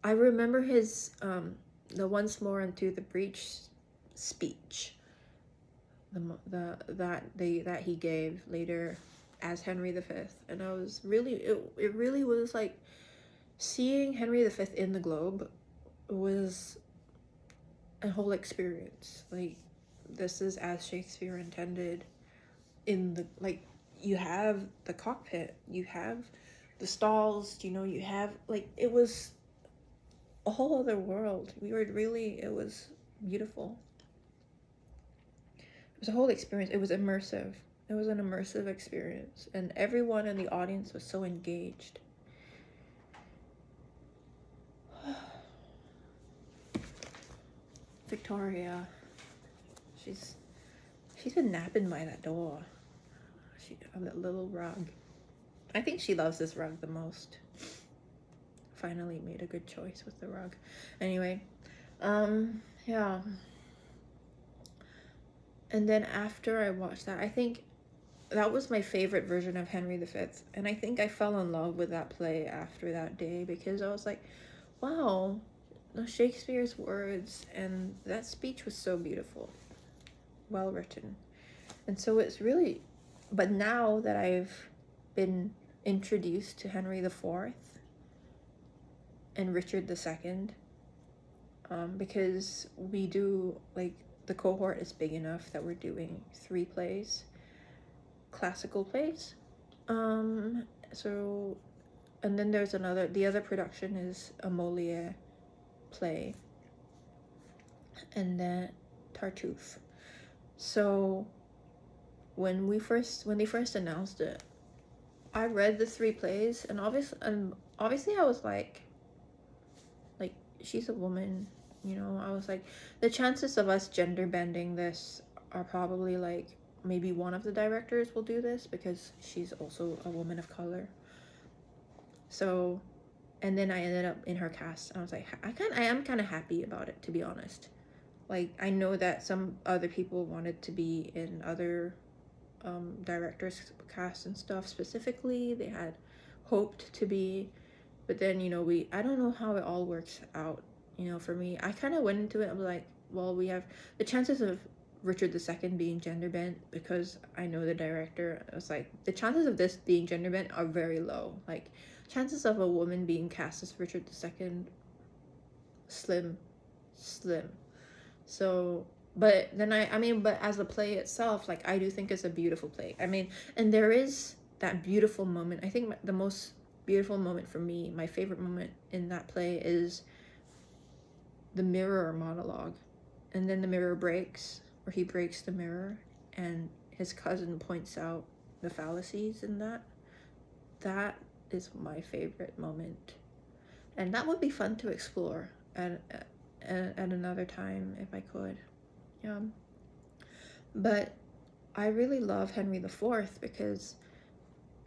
I remember his the once more into the breach speech. That he gave later as Henry V, and I was really it really was like seeing Henry V in the Globe was a whole experience. Like, this is as Shakespeare intended. In the, like, you have the cockpit, you have the stalls, you have, like, it was a whole other world. It was beautiful. It was a whole experience. It was immersive. It was an immersive experience, and everyone in the audience was so engaged. Victoria, she's been napping by that door. She on that little rug. I think she loves this rug the most. Finally made a good choice with the rug. Anyway, yeah. And then after I watched that, I think that was my favorite version of Henry V. And I think I fell in love with that play after that day, because I was like, wow, Shakespeare's words, and that speech was so beautiful. Well written. And so it's really, but now that I've been introduced to Henry the Fourth and Richard the Second, because we do, like, the cohort is big enough that we're doing 3 plays, classical plays. So, and then there's the other production is a Molière play, and then Tartuffe. So when they first announced it, I read the 3 plays, and obviously I was like she's a woman, you know. I was like, the chances of us gender bending this are probably like maybe one of the directors will do this because she's also a woman of color. So, and then I ended up in her cast, and I was like, I am kind of happy about it, to be honest. Like, I know that some other people wanted to be in other directors cast and stuff. Specifically, they had hoped to be, but then, you know, I don't know how it all works out. You know, for me, I kind of went into it, I was like, well, we have the chances of Richard II being gender bent, because I know the director. I was like, the chances of this being gender bent are very low. Like, chances of a woman being cast as Richard II, slim. So, but then but as a play itself, like, I do think it's a beautiful play. I mean, and there is that beautiful moment. I think the most beautiful moment for me, my favorite moment in that play, is the mirror monologue. And then the mirror breaks, or he breaks the mirror, and his cousin points out the fallacies in that. That is my favorite moment. And that would be fun to explore at another time if I could. But I really love Henry IV because,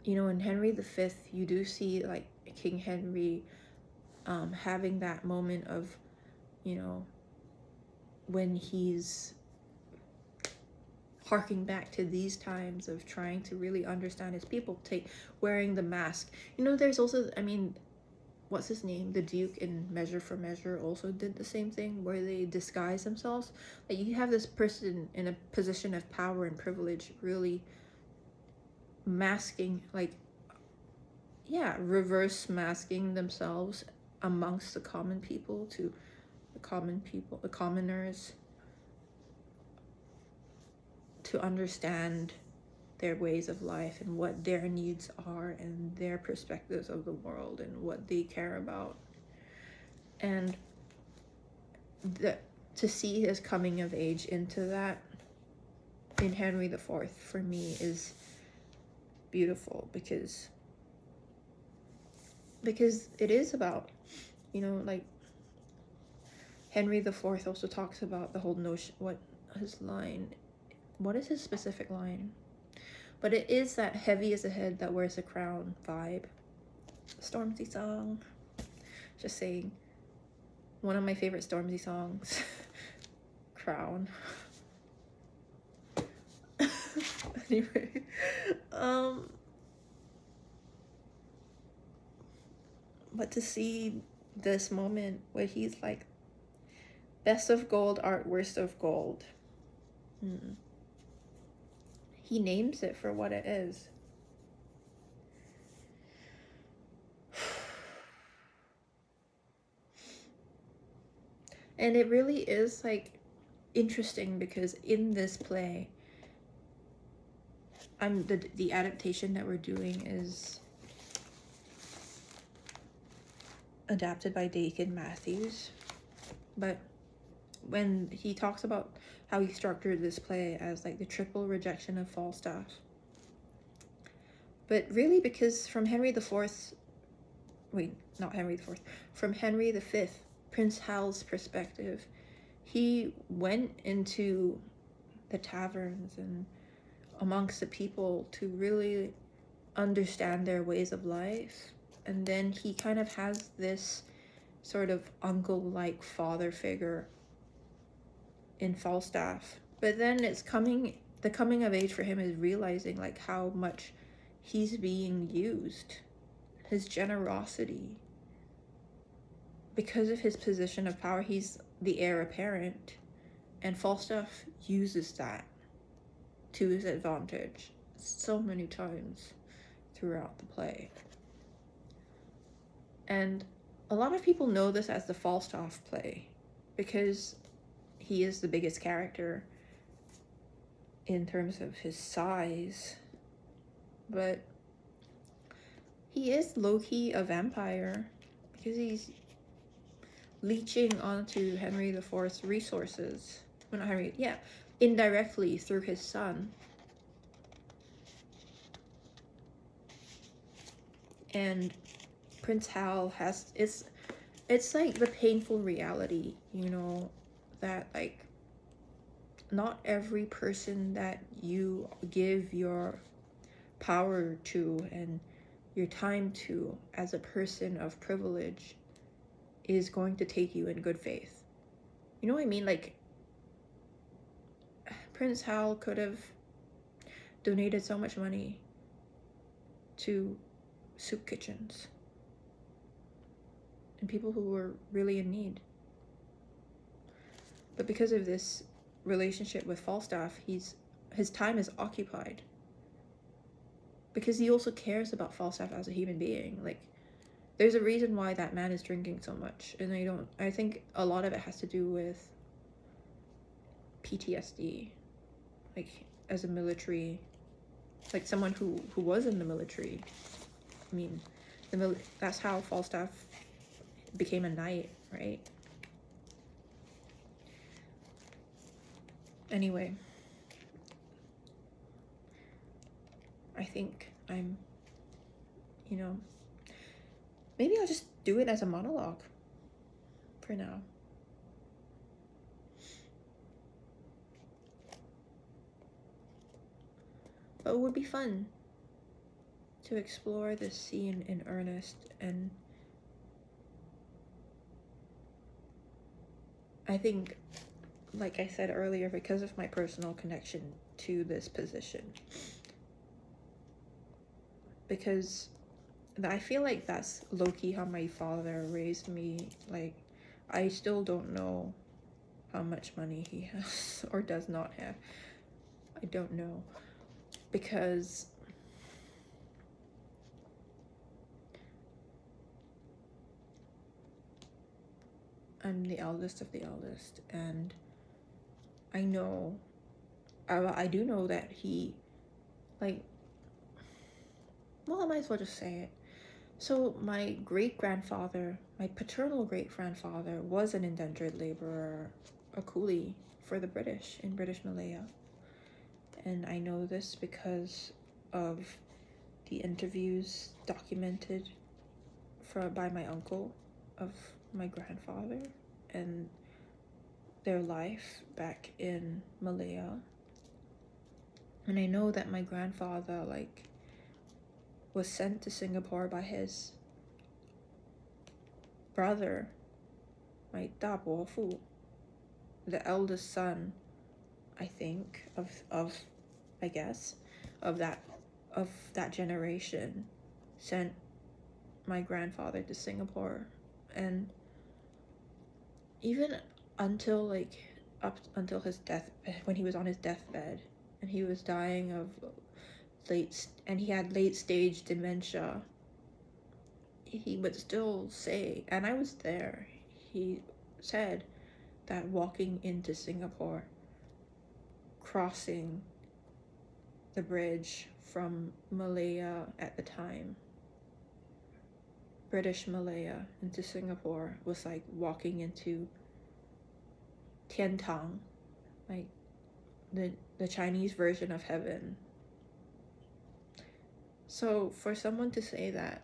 you know, in Henry V, you do see, like, King Henry having that moment of, you know, when he's harking back to these times of trying to really understand his people, wearing the mask. You know, there's also, I mean, what's his name? The Duke in Measure for Measure also did the same thing, where they disguise themselves. Like, you have this person in a position of power and privilege really masking, like, yeah, reverse masking themselves amongst the common people to the commoners, to understand their ways of life and what their needs are and their perspectives of the world and what they care about. And to see his coming of age into that in Henry IV, for me, is beautiful, because it is about, you know, like, Henry IV also talks about the whole notion, what is his specific line? But it is that heavy is the head that wears a crown vibe. Stormzy song. Just saying. One of my favorite Stormzy songs. Crown. Anyway. But to see this moment where he's like, best of gold, art worst of gold. He names it for what it is. And it really is, like, interesting, because in this play, the adaptation that we're doing is adapted by Dakin Matthews. But when he talks about how he structured this play as, like, the triple rejection of Falstaff, but really, because from Henry IV, from Henry V, Prince Hal's perspective, he went into the taverns and amongst the people to really understand their ways of life. And then he kind of has this sort of uncle-like father figure in Falstaff. But then the coming of age for him is realizing, like, how much he's being used. His generosity. Because of his position of power, he's the heir apparent. And Falstaff uses that. to his advantage so many times throughout the play. And a lot of people know this as the Falstaff play because he is the biggest character in terms of his size, but he is low-key a vampire because he's leeching onto Henry IV's resources. Well, not Henry, yeah, indirectly through his son. And Prince Hal it's like the painful reality, you know, that like not every person that you give your power to and your time to as a person of privilege is going to take you in good faith. You know what I mean? Like, Prince Hal could have donated so much money to soup kitchens and people who were really in need. But because of this relationship with Falstaff, his time is occupied. Because he also cares about Falstaff as a human being. Like, there's a reason why that man is drinking so much. And I think a lot of it has to do with PTSD. Like, as a military, like someone who was in the military. I mean, that's how Falstaff became a knight, right? Anyway, I think I'm, you know, maybe I'll just do it as a monologue for now. But it would be fun to explore this scene in earnest, and I think, like I said earlier, because of my personal connection to this position, because I feel like that's low-key how my father raised me. Like, I still don't know how much money he has or does not have. I don't know, because I'm the eldest of the eldest, and I know, I do know that he, like, well, I might as well just say it. So my great-grandfather, my paternal great-grandfather, was an indentured laborer, a coolie for the British in British Malaya. And I know this because of the interviews documented by my uncle of my grandfather and their life back in Malaya. And I know that my grandfather, like, was sent to Singapore by his brother, my 大伯父, the eldest son, I think, of I guess, of that generation, sent my grandfather to Singapore. And even until, like, up until his death, when he was on his deathbed and he was dying of he had late stage dementia, he would still say, and I was there, he said that walking into Singapore, crossing the bridge from Malaya at the time, British Malaya, into Singapore, was like walking into Tiantang, like the Chinese version of heaven. So for someone to say that,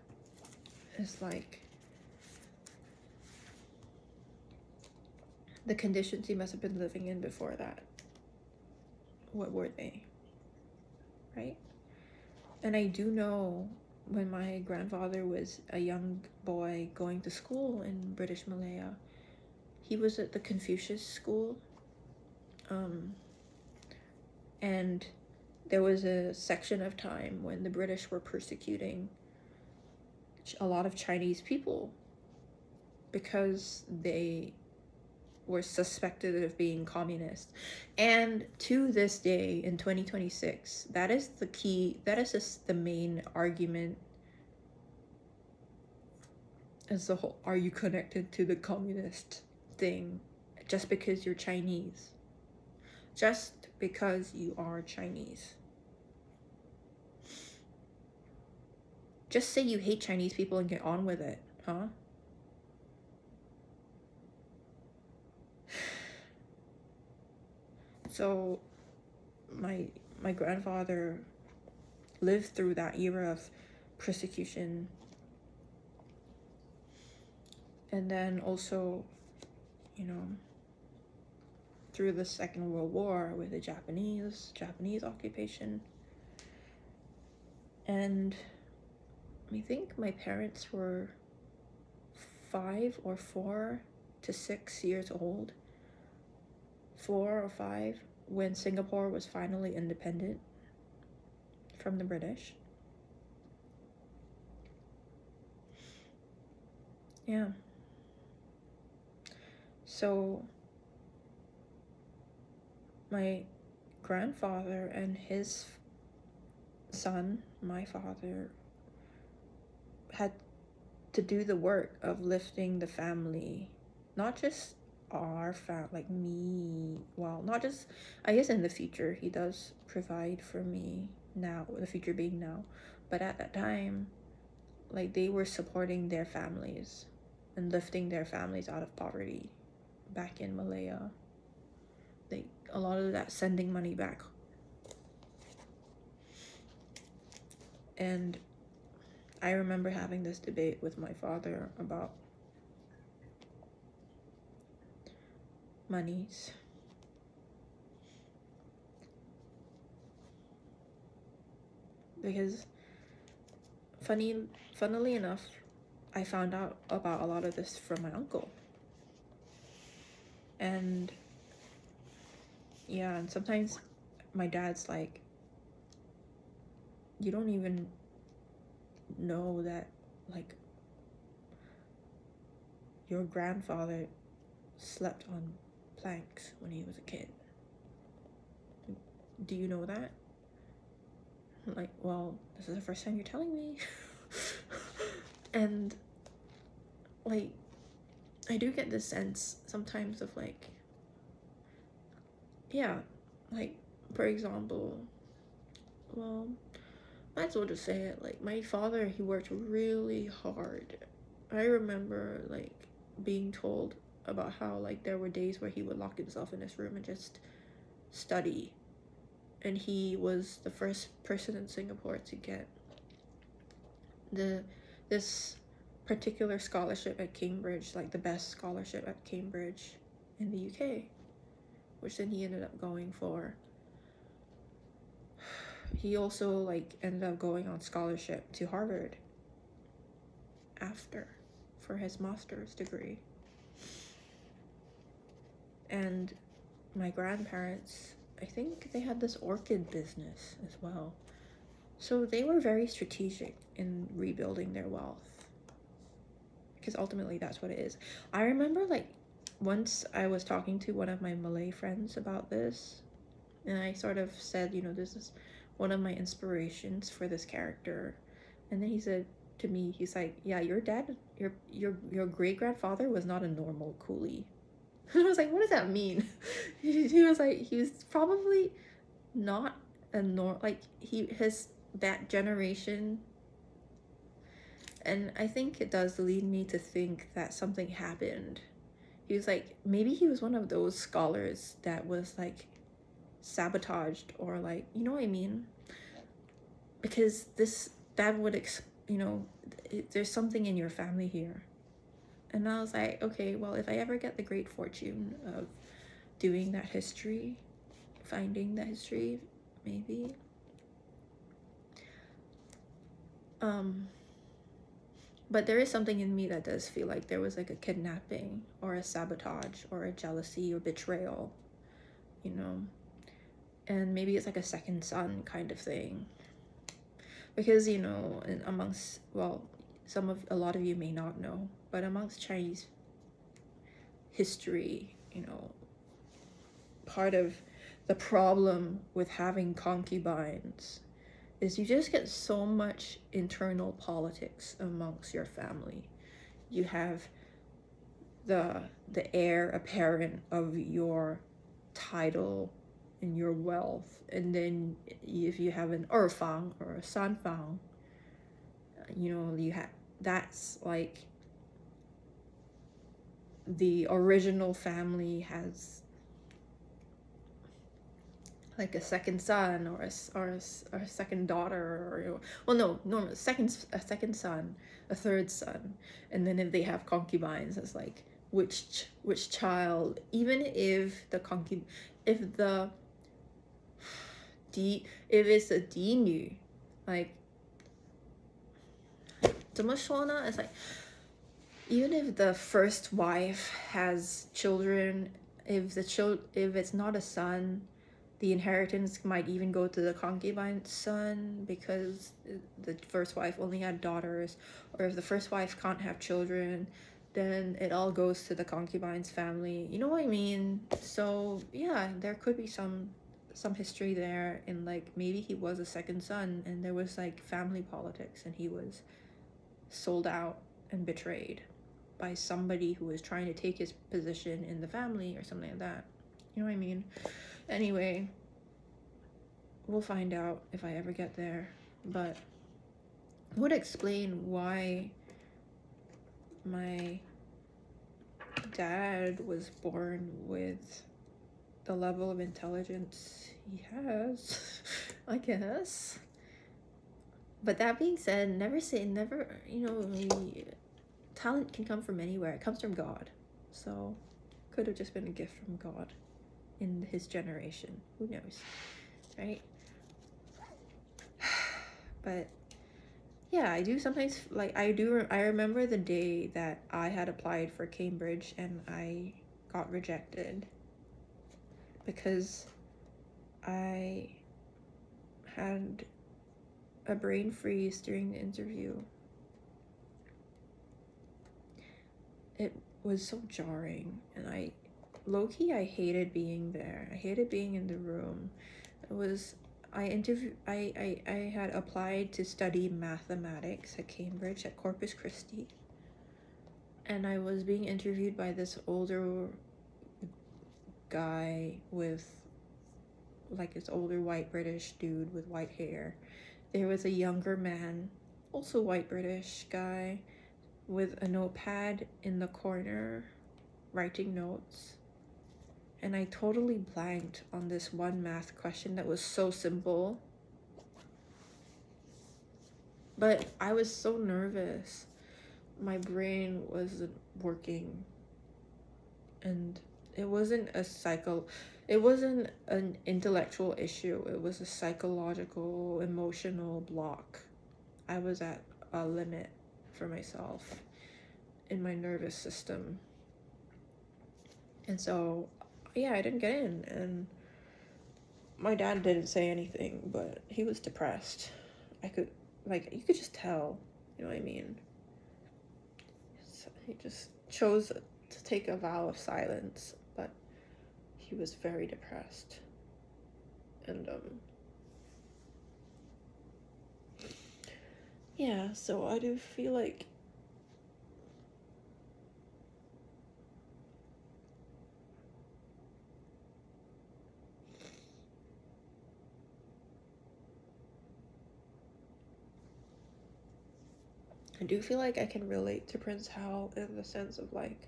it's like, the conditions he must have been living in before that, what were they, right? And I do know when my grandfather was a young boy going to school in British Malaya, he was at the Confucius school, and there was a section of time when the British were persecuting a lot of Chinese people because they were suspected of being communist. And to this day, in 2026, that is the key, that is just the main argument as the whole, are you connected to the communist thing just because you're Chinese? Just because you are Chinese. Just say you hate Chinese people and get on with it, huh? So my grandfather lived through that era of persecution, and then also, you know, through the Second World War with the Japanese occupation. And I think my parents were 5 or 4 to 6 years old, 4 or 5, when Singapore was finally independent from the British. Yeah. So my grandfather and his son, my father, had to do the work of lifting the family, not just our family, like me, well, not just, I guess in the future he does provide for me now, the future being now, but at that time, like, they were supporting their families and lifting their families out of poverty back in Malaya. They, a lot of that sending money back. And I remember having this debate with my father about monies. Because funnily enough, I found out about a lot of this from my uncle. And yeah, and sometimes my dad's like, you don't even know that, like, your grandfather slept on planks when he was a kid. Do you know that? I'm like, well, this is the first time you're telling me. And like, I do get this sense sometimes of like, yeah, like, for example, well, might as well just say it, like, my father, he worked really hard. I remember like being told about how like there were days where he would lock himself in his room and just study, and he was the first person in Singapore to get this particular scholarship at Cambridge, like the best scholarship at Cambridge in the UK, which then he ended up going for. He also like ended up going on scholarship to Harvard after, for his master's degree. And my grandparents, I think they had this orchid business as well. So they were very strategic in rebuilding their wealth, because ultimately that's what it is. I remember like once I was talking to one of my Malay friends about this, and I sort of said, you know, this is one of my inspirations for this character. And then he said to me, he's like, yeah, your dad, your great grandfather was not a normal coolie. And I was like, what does that mean? He was like, he was probably not a like his that generation. And I think it does lead me to think that something happened. He was like, maybe he was one of those scholars that was like sabotaged, or like, you know what I mean? Because that would there's something in your family here. And I was like, okay, well, if I ever get the great fortune of doing that history, finding that history, maybe. But there is something in me that does feel like there was like a kidnapping or a sabotage or a jealousy or betrayal, you know? And maybe it's like a second son kind of thing. Because, you know, amongst, well, a lot of you may not know, but amongst Chinese history, you know, part of the problem with having concubines is you just get so much internal politics amongst your family. You have the heir apparent of your title and your wealth, and then if you have an erfang or a sanfang, you know, you have, that's like the original family has like a second son or a second daughter, or well, no, normally a second son, a third son, and then if they have concubines, it's like which child, even if the if the if it's a 嫡女, like 怎么说呢? It's like even if the first wife has children, if it's not a son, the inheritance might even go to the concubine's son because the first wife only had daughters, or if the first wife can't have children, then it all goes to the concubine's family. You know what I mean? So yeah, there could be some history there, and like maybe he was a second son and there was like family politics and he was sold out and betrayed by somebody who was trying to take his position in the family or something like that. You know what I mean? Anyway, we'll find out if I ever get there, but it would explain why my dad was born with the level of intelligence he has, I guess. But that being said, never, you know, talent can come from anywhere. It comes from God. So, could have just been a gift from God in his generation. Who knows, right? But yeah, I do sometimes, like, I remember the day that I had applied for Cambridge and I got rejected because I had a brain freeze during the interview. It was so jarring, and I hated being there. I hated being in the room. I had applied to study mathematics at Cambridge at Corpus Christi, and I was being interviewed by this older guy with, like, this older white British dude with white hair. There was a younger man, also white British guy, with a notepad in the corner, writing notes. And I totally blanked on this one math question that was so simple. But I was so nervous. My brain wasn't working. And it wasn't an intellectual issue. It was a psychological, emotional block. I was at a limit for myself in my nervous system. And so, yeah, I didn't get in, and my dad didn't say anything, but he was depressed. You could just tell, you know what I mean? So he just chose to take a vow of silence, but he was very depressed. And, yeah, so I do feel like I can relate to Prince Hal in the sense of, like,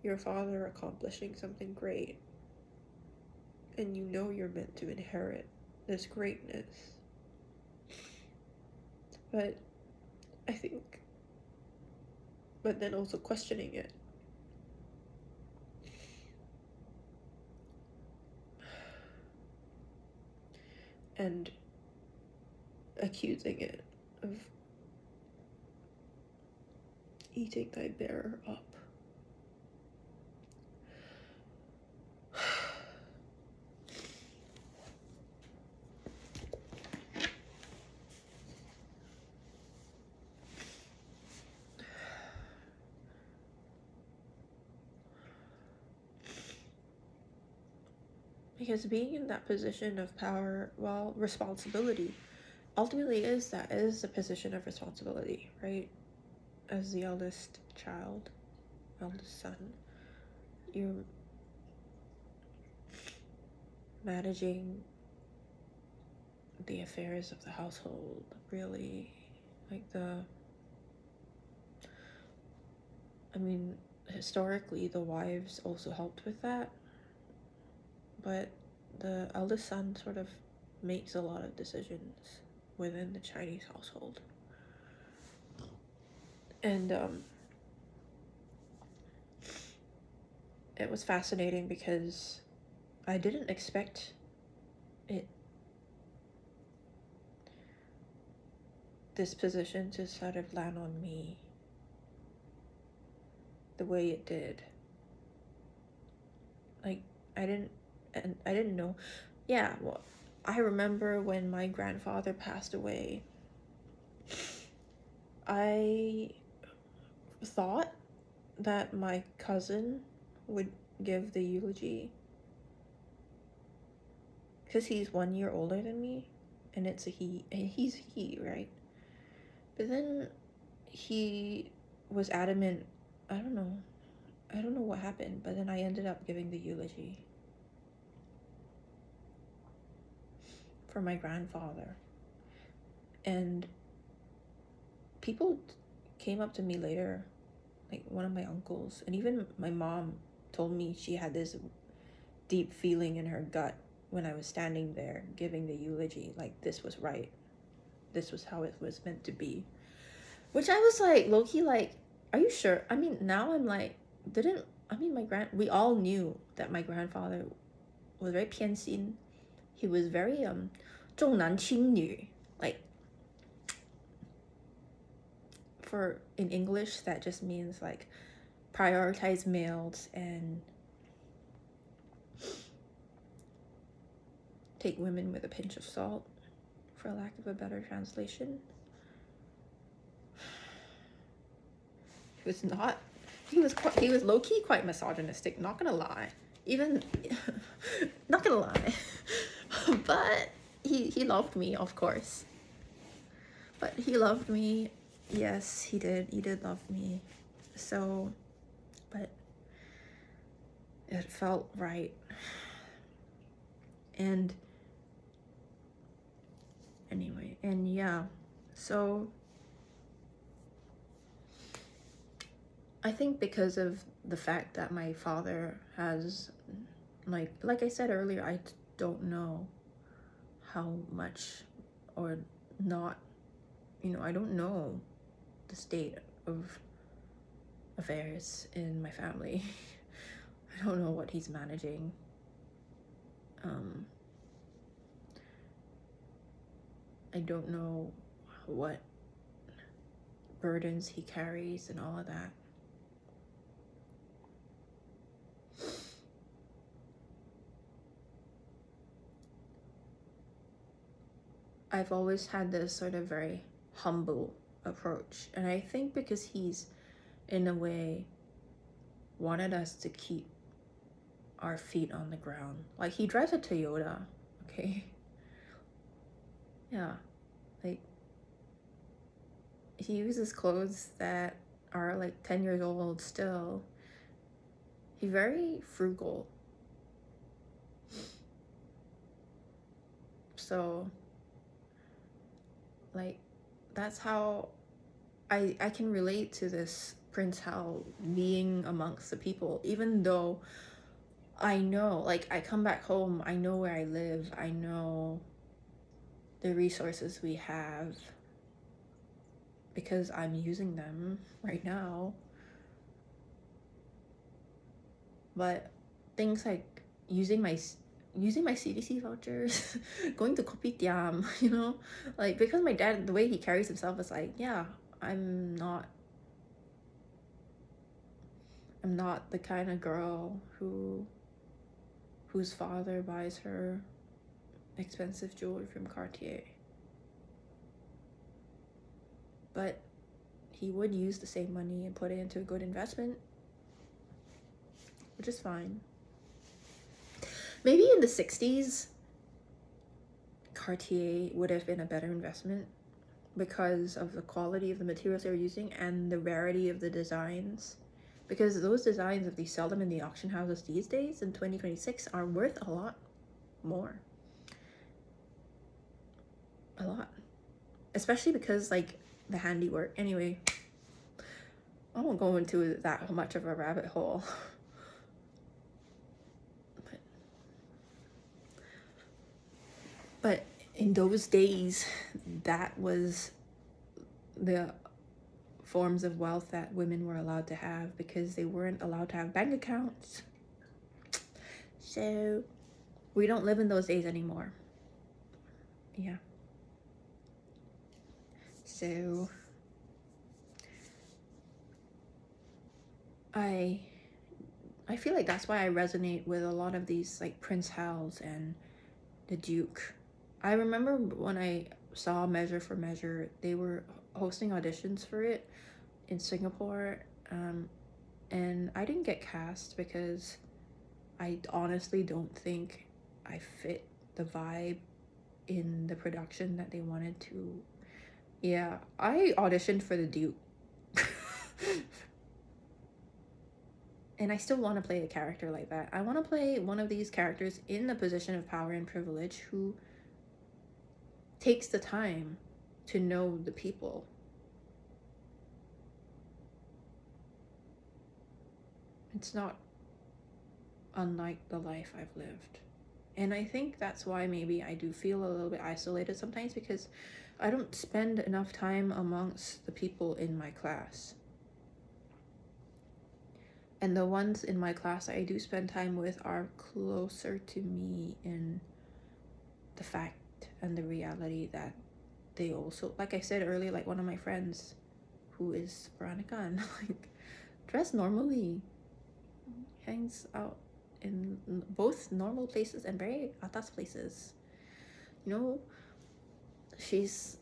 your father accomplishing something great, and you know you're meant to inherit this greatness. But then also questioning it. And accusing it of eating thy bearer up. Because being in that position of power, well, responsibility, ultimately that is a position of responsibility, right? As the eldest child, eldest son, you're managing the affairs of the household, really. Like I mean, historically, the wives also helped with that, but the eldest son sort of makes a lot of decisions within the Chinese household. And it was fascinating because I didn't expect this position to sort of land on me the way it did. Like, I didn't know. Yeah, well, I remember when my grandfather passed away, I thought that my cousin would give the eulogy because he's 1 year older than me, and it's a he, and he's he, right? But then he was adamant. I don't know what happened, but then I ended up giving the eulogy for my grandfather. And people came up to me later, like one of my uncles, and even my mom told me she had this deep feeling in her gut when I was standing there giving the eulogy, like this was right. This was how it was meant to be. Which I was like, low-key, like, are you sure? I mean, now I'm like, we all knew that my grandfather was very 偏心. He was very 重男轻女. Like, in English, that just means like prioritize males and take women with a pinch of salt, for lack of a better translation. He was low-key quite misogynistic, not gonna lie. Not gonna lie. But he loved me, of course. But he loved me. Yes, he did love me. So, but it felt right. And anyway, and yeah, so I think because of the fact that my father has, like I said earlier, I don't know how much or not, I don't know the state of affairs in my family. I don't know what he's managing. I don't know what burdens he carries and all of that. I've always had this sort of very humble approach, and I think because he's, in a way, wanted us to keep our feet on the ground. Like, he drives a Toyota, okay? Yeah, like, he uses clothes that are like 10 years old still. He's very frugal. So, like, that's how I can relate to this Prince Hal being amongst the people, even though I know, like, I come back home, I know where I live, I know the resources we have because I'm using them right now. But things like using my CDC vouchers, going to kopitiam, like, because my dad, the way he carries himself is like, yeah, I'm not the kind of girl whose father buys her expensive jewelry from Cartier. But he would use the same money and put it into a good investment, which is fine. Maybe in the 60s, Cartier would have been a better investment because of the quality of the materials they were using and the rarity of the designs. Because those designs, if they sell them in the auction houses these days in 2026, are worth a lot more. A lot. Especially because, like, the handiwork. Anyway, I won't go into that much of a rabbit hole. But in those days, that was the forms of wealth that women were allowed to have, because they weren't allowed to have bank accounts. So we don't live in those days anymore. Yeah. So I feel like that's why I resonate with a lot of these, like Prince Hals and the Duke. I remember when I saw Measure for Measure, they were hosting auditions for it in Singapore, and I didn't get cast because I honestly don't think I fit the vibe in the production that they wanted to. Yeah, I auditioned for the Duke. And I still want to play a character like that. I want to play one of these characters in a position of power and privilege who takes the time to know the people. It's not unlike the life I've lived. And I think that's why maybe I do feel a little bit isolated sometimes, because I don't spend enough time amongst the people in my class. And the ones in my class I do spend time with are closer to me in the fact and the reality that they also, like I said earlier, like one of my friends who is Veronica and like dressed normally, hangs out in both normal places and very atas places. You know, she's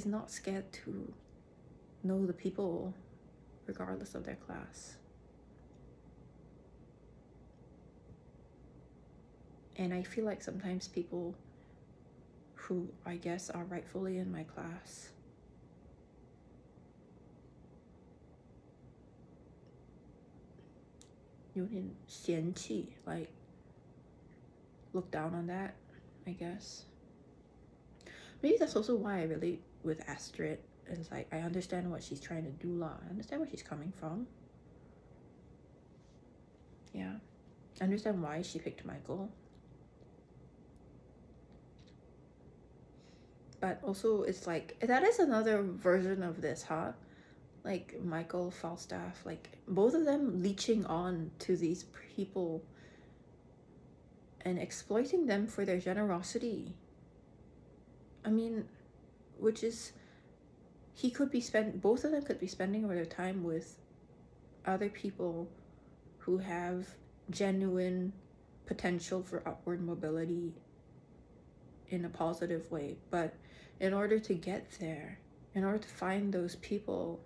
not scared to know the people regardless of their class. And I feel like sometimes people who I guess are rightfully in my class有点嫌弃, like look down on that, I guess. Maybe that's also why I relate with Astrid. It's like I understand what she's trying to do lah. I understand where she's coming from. Yeah. I understand why she picked Michael. But also it's like, that is another version of this, huh? Like Michael, Falstaff, like both of them leeching on to these people and exploiting them for their generosity. I mean, which is, both of them could be spending their time with other people who have genuine potential for upward mobility in a positive way. But in order to get there, in order to find those people,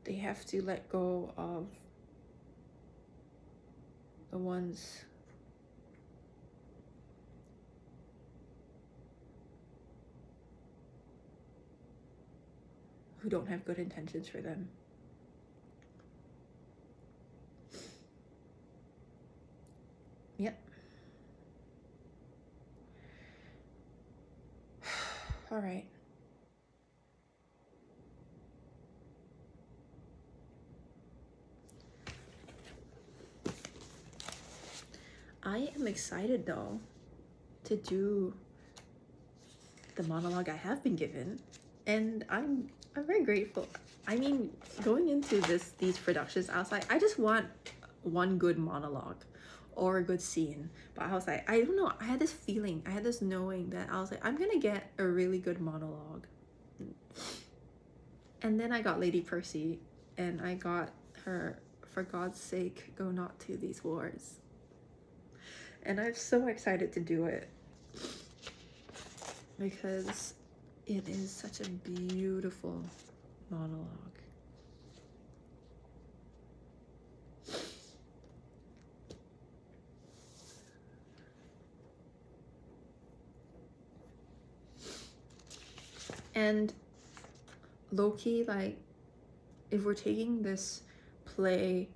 they have to let go of the ones who don't have good intentions for them. Yep. All right. I am excited though to do the monologue I have been given, and I'm very grateful. I mean, going into these productions, I was like, I just want one good monologue or a good scene. But I was like, I don't know, I had this feeling, I had this knowing that I was like, I'm gonna get a really good monologue. And then I got Lady Percy, and I got her For God's Sake Go Not to These Wars. And I'm so excited to do it because it is such a beautiful monologue. And low-key, like, if we're taking this play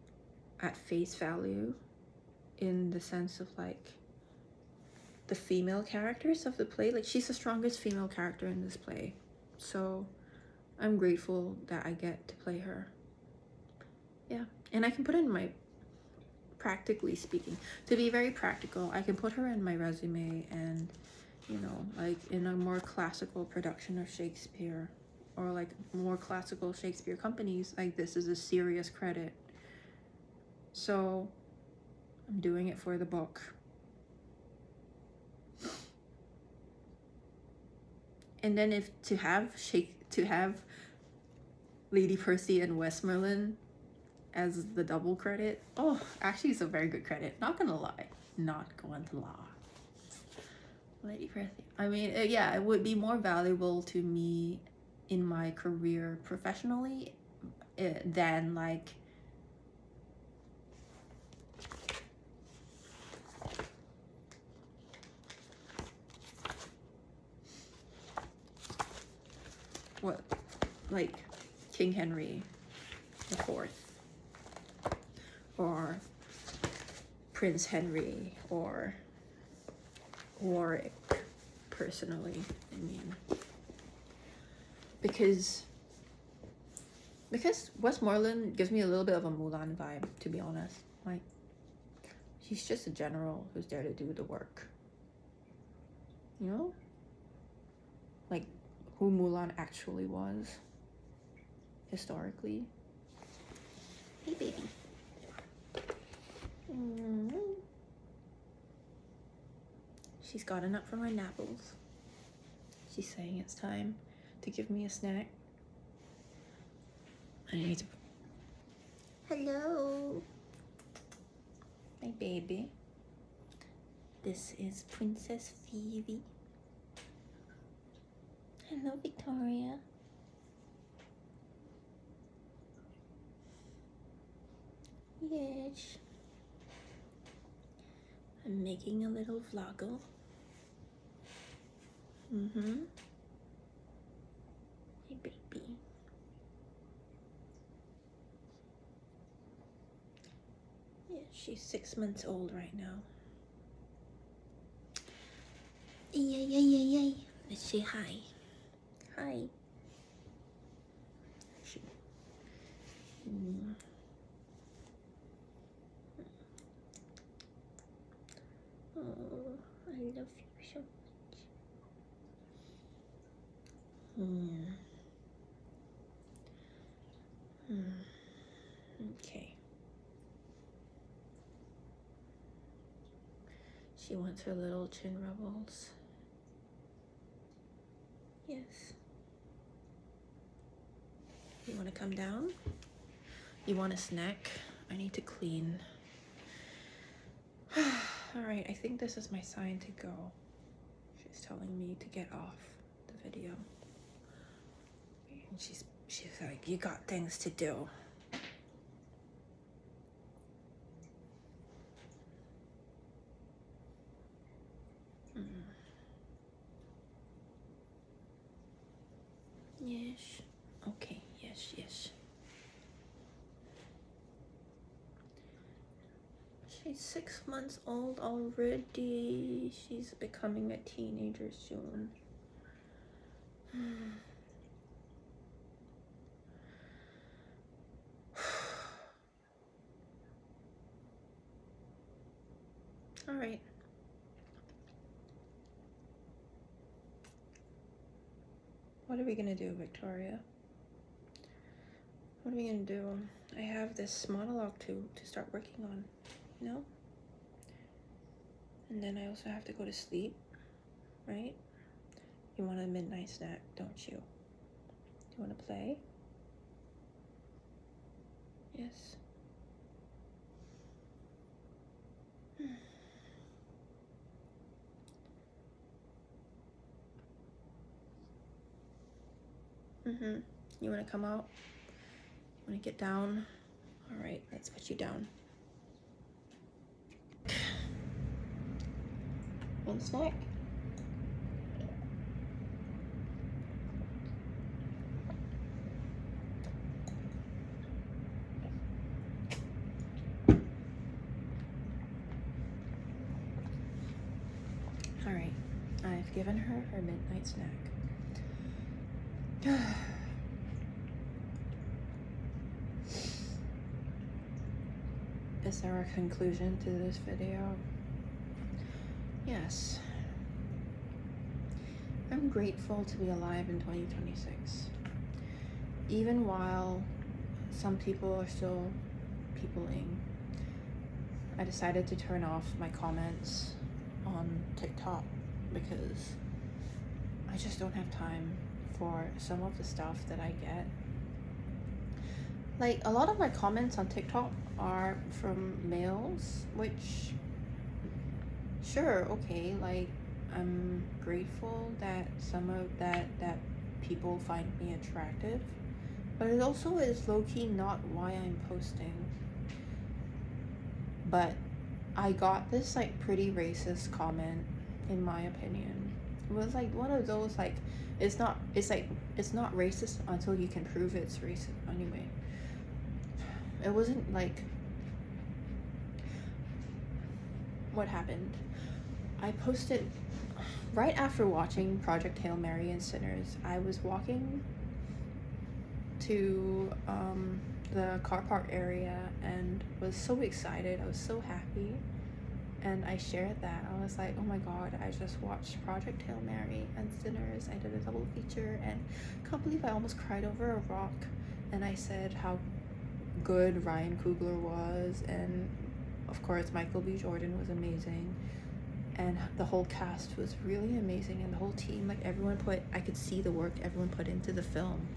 at face value, in the sense of like the female characters of the play, like she's the strongest female character in this play, so I'm grateful that I get to play her. Yeah, and I can put in my, practically speaking, to be very practical, I can put her in my resume, and you know, like in a more classical production of Shakespeare, or like more classical Shakespeare companies, like this is a serious credit. So I'm doing it for the book. And then if to have Lady Percy and Westmoreland as the double credit, oh, actually it's a very good credit, not gonna lie. Lady Percy, I mean, yeah, it would be more valuable to me in my career professionally than like what, like King Henry IV or Prince Henry or Warwick, personally. I mean, because Westmoreland gives me a little bit of a Mulan vibe, to be honest. Like, she's just a general who's there to do the work, you know, like who Mulan actually was historically. Hey baby. She's gotten up from her napples. She's saying it's time to give me a snack. I need to... Hello, my baby. This is Princess Phoebe. Hello, Victoria. Yes. I'm making a little vloggle. Hey, baby. Yeah, she's 6 months old right now. Yay. Let's say hi. Hi. Oh, I love you so much. Okay. She wants her little chin rubbles. Yes. You want to come down? You want a snack? I need to clean. Alright, I think this is my sign to go. She's telling me to get off the video. And she's like, you got things to do. Yes. Okay, yes. She's 6 months old already. She's becoming a teenager soon. All right. What are we gonna do, Victoria? What are we gonna do? I have this monologue to start working on, you know? And then I also have to go to sleep, right? You want a midnight snack, don't you? You want to play? Yes. You want to come out? Want to get down? All right, let's put you down. One snack. given her her midnight snack. Is there a conclusion to this video? Yes. I'm grateful to be alive in 2026. Even while some people are still peopling, I decided to turn off my comments on TikTok because I just don't have time for some of the stuff that I get. Like, a lot of my comments on TikTok are from males, which, sure, okay, like, I'm grateful that some of that people find me attractive, but it also is low-key not why I'm posting. But I got this like pretty racist comment, in my opinion. It was like one of those like, it's not racist until you can prove it's racist anyway. It wasn't like, what happened? I posted right after watching Project Hail Mary and Sinners. I was walking to the car park area and was so excited. I was so happy, and I shared that. I was like, oh my god, I just watched Project Hail Mary and Sinners. I did a double feature, and I can't believe I almost cried over a rock. And I said how good Ryan Coogler was, and of course Michael B. Jordan was amazing, and the whole cast was really amazing, and the whole team, like everyone I could see the work everyone put into the film.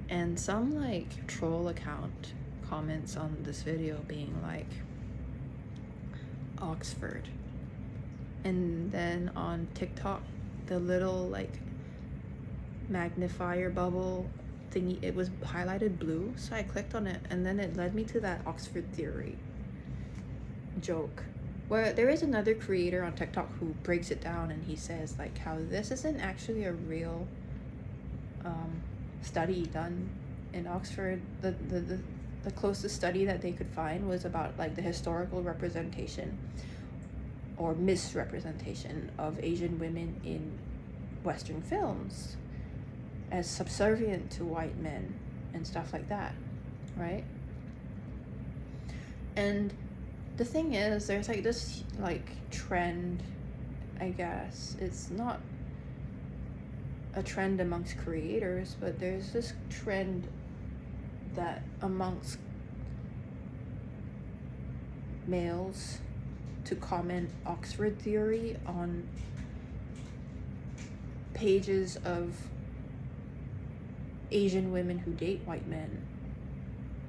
And some like troll account comments on this video being like, Oxford. And then on TikTok, the little like magnifier bubble thingy, it was highlighted blue, so I clicked on it, and then it led me to that Oxford theory joke, where there is another creator on TikTok who breaks it down, and he says like how this isn't actually a real study done in Oxford. The closest study that they could find was about like the historical representation or misrepresentation of Asian women in Western films as subservient to white men and stuff like that, right? And the thing is, there's like this like trend, I guess it's not a trend amongst creators, but there's this trend that amongst males to comment Oxford theory on pages of Asian women who date white men.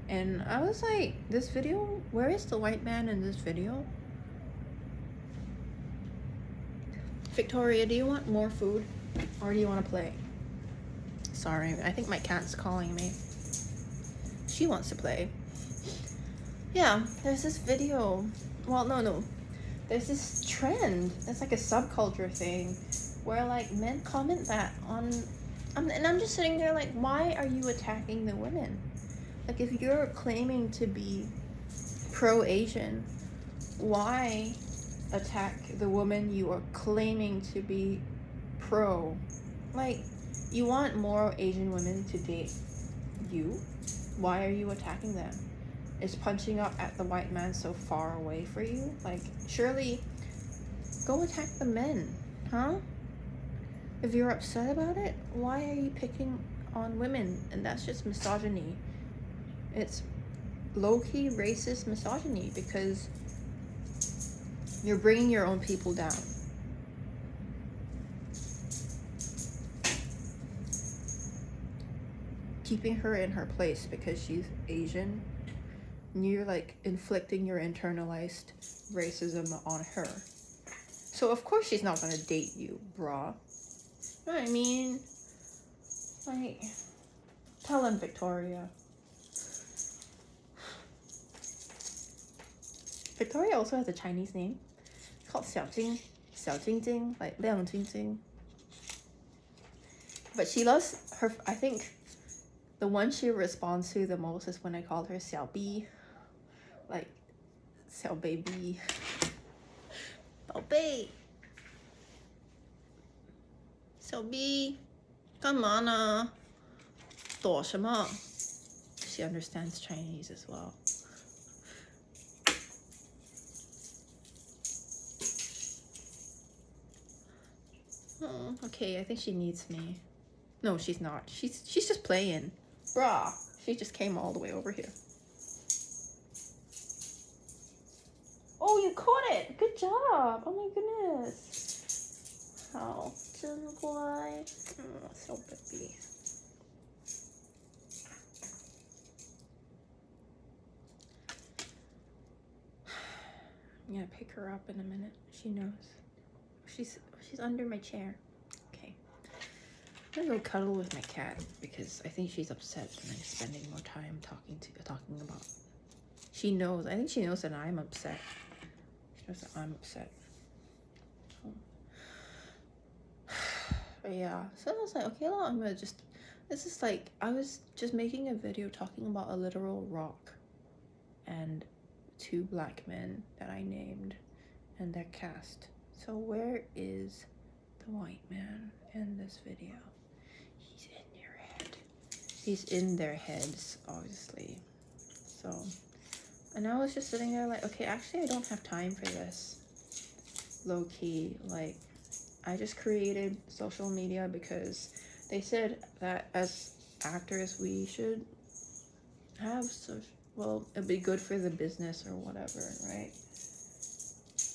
And I was like, this video, where is the white man in this video? Victoria, do you want more food? Or do you want to play? Sorry, I think my cat's calling me. She wants to play. Yeah, there's this video. Well, no. There's this trend. It's like a subculture thing where like men comment that on... and I'm just sitting there like, why are you attacking the women? Like, if you're claiming to be pro-Asian, why attack the woman you are claiming to be pro? Like, you want more Asian women to date you? Why are you attacking them? Is punching up at the white man so far away for you? Like, surely go attack the men, huh? If you're upset about it, why are you picking on women? And that's just misogyny. It's low-key racist misogyny because you're bringing your own people down. Keeping her in her place because she's Asian, and you're like inflicting your internalized racism on her. So of course she's not gonna date you, brah. You know what I mean? Like, tell him, Victoria. Victoria also has a Chinese name. It's called Xiao Jingjing, like Liang Jingjing. But she loves her, I think the one she responds to the most is when I called her Xiao Bi. Like, Xiao Baby. 宝贝.小 B， 干嘛呢？躲什么？ She understands Chinese as well. Oh, okay, I think she needs me. No, she's not. She's just playing. Bruh, she just came all the way over here. Oh, you caught it! Good job! Oh my goodness. 好真乖。小 baby. I'm gonna pick her up in a minute. She knows. She's under my chair. Okay. I'm gonna go cuddle with my cat because I think she's upset and I'm spending more time talking about. She knows. I think she knows that I'm upset. She knows that I'm upset. But yeah. So I was like, okay, well, I'm gonna just. This is like I was just making a video talking about a literal rock, and 2 black men that I named, and their cast. So where is the white man in this video? He's in your head. He's in their heads, obviously. So, and I was just sitting there like, okay, actually I don't have time for this. Low key, like, I just created social media because they said that as actors we should have social, well, it'd be good for the business or whatever, right?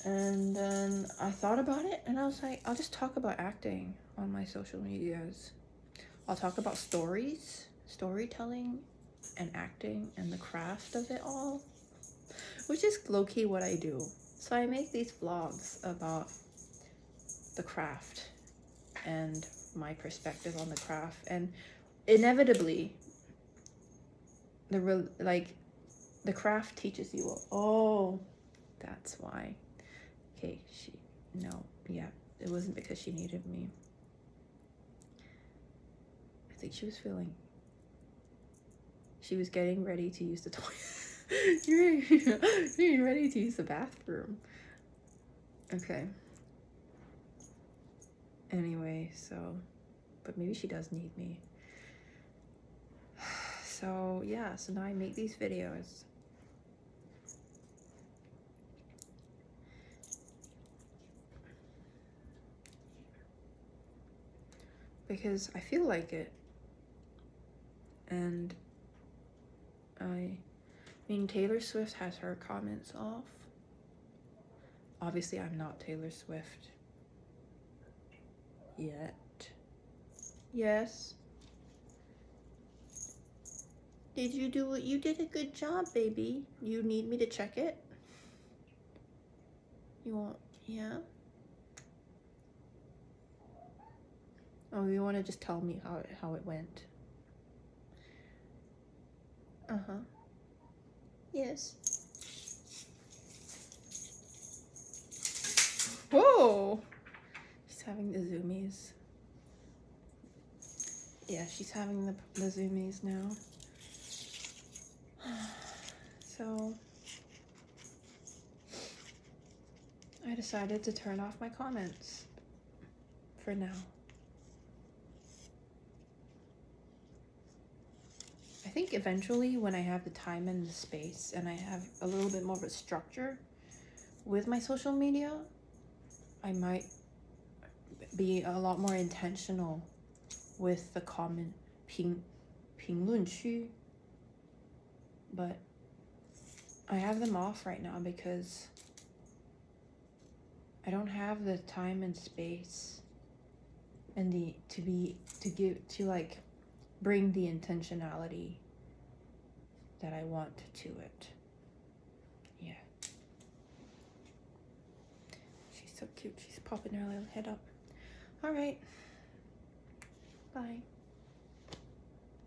And then I thought about it and I was like, I'll just talk about acting on my social medias. I'll talk about storytelling and acting and the craft of it all, which is low-key what I do. So I make these vlogs about the craft and my perspective on the craft, and inevitably the craft teaches you. Oh, that's why. Okay, it wasn't because she needed me. I think she was getting ready to use the toilet. You're getting ready to use the bathroom. Okay. Anyway, but maybe she does need me. So yeah, so now I make these videos. Because I feel like it. And I mean, Taylor Swift has her comments off. Obviously, I'm not Taylor Swift yet. Yes. Did you do it? You did a good job, baby. You need me to check it? You want, yeah? Oh, you want to just tell me how it went? Uh-huh. Yes. Whoa! She's having the zoomies. Yeah, she's having the zoomies now. So I decided to turn off my comments for now. I think eventually when I have the time and the space and I have a little bit more of a structure with my social media, I might be a lot more intentional with the comment 评论区. But I have them off right now because I don't have the time and space and bring the intentionality that I want to it. Yeah. She's so cute. She's popping her little head up. All right. Bye.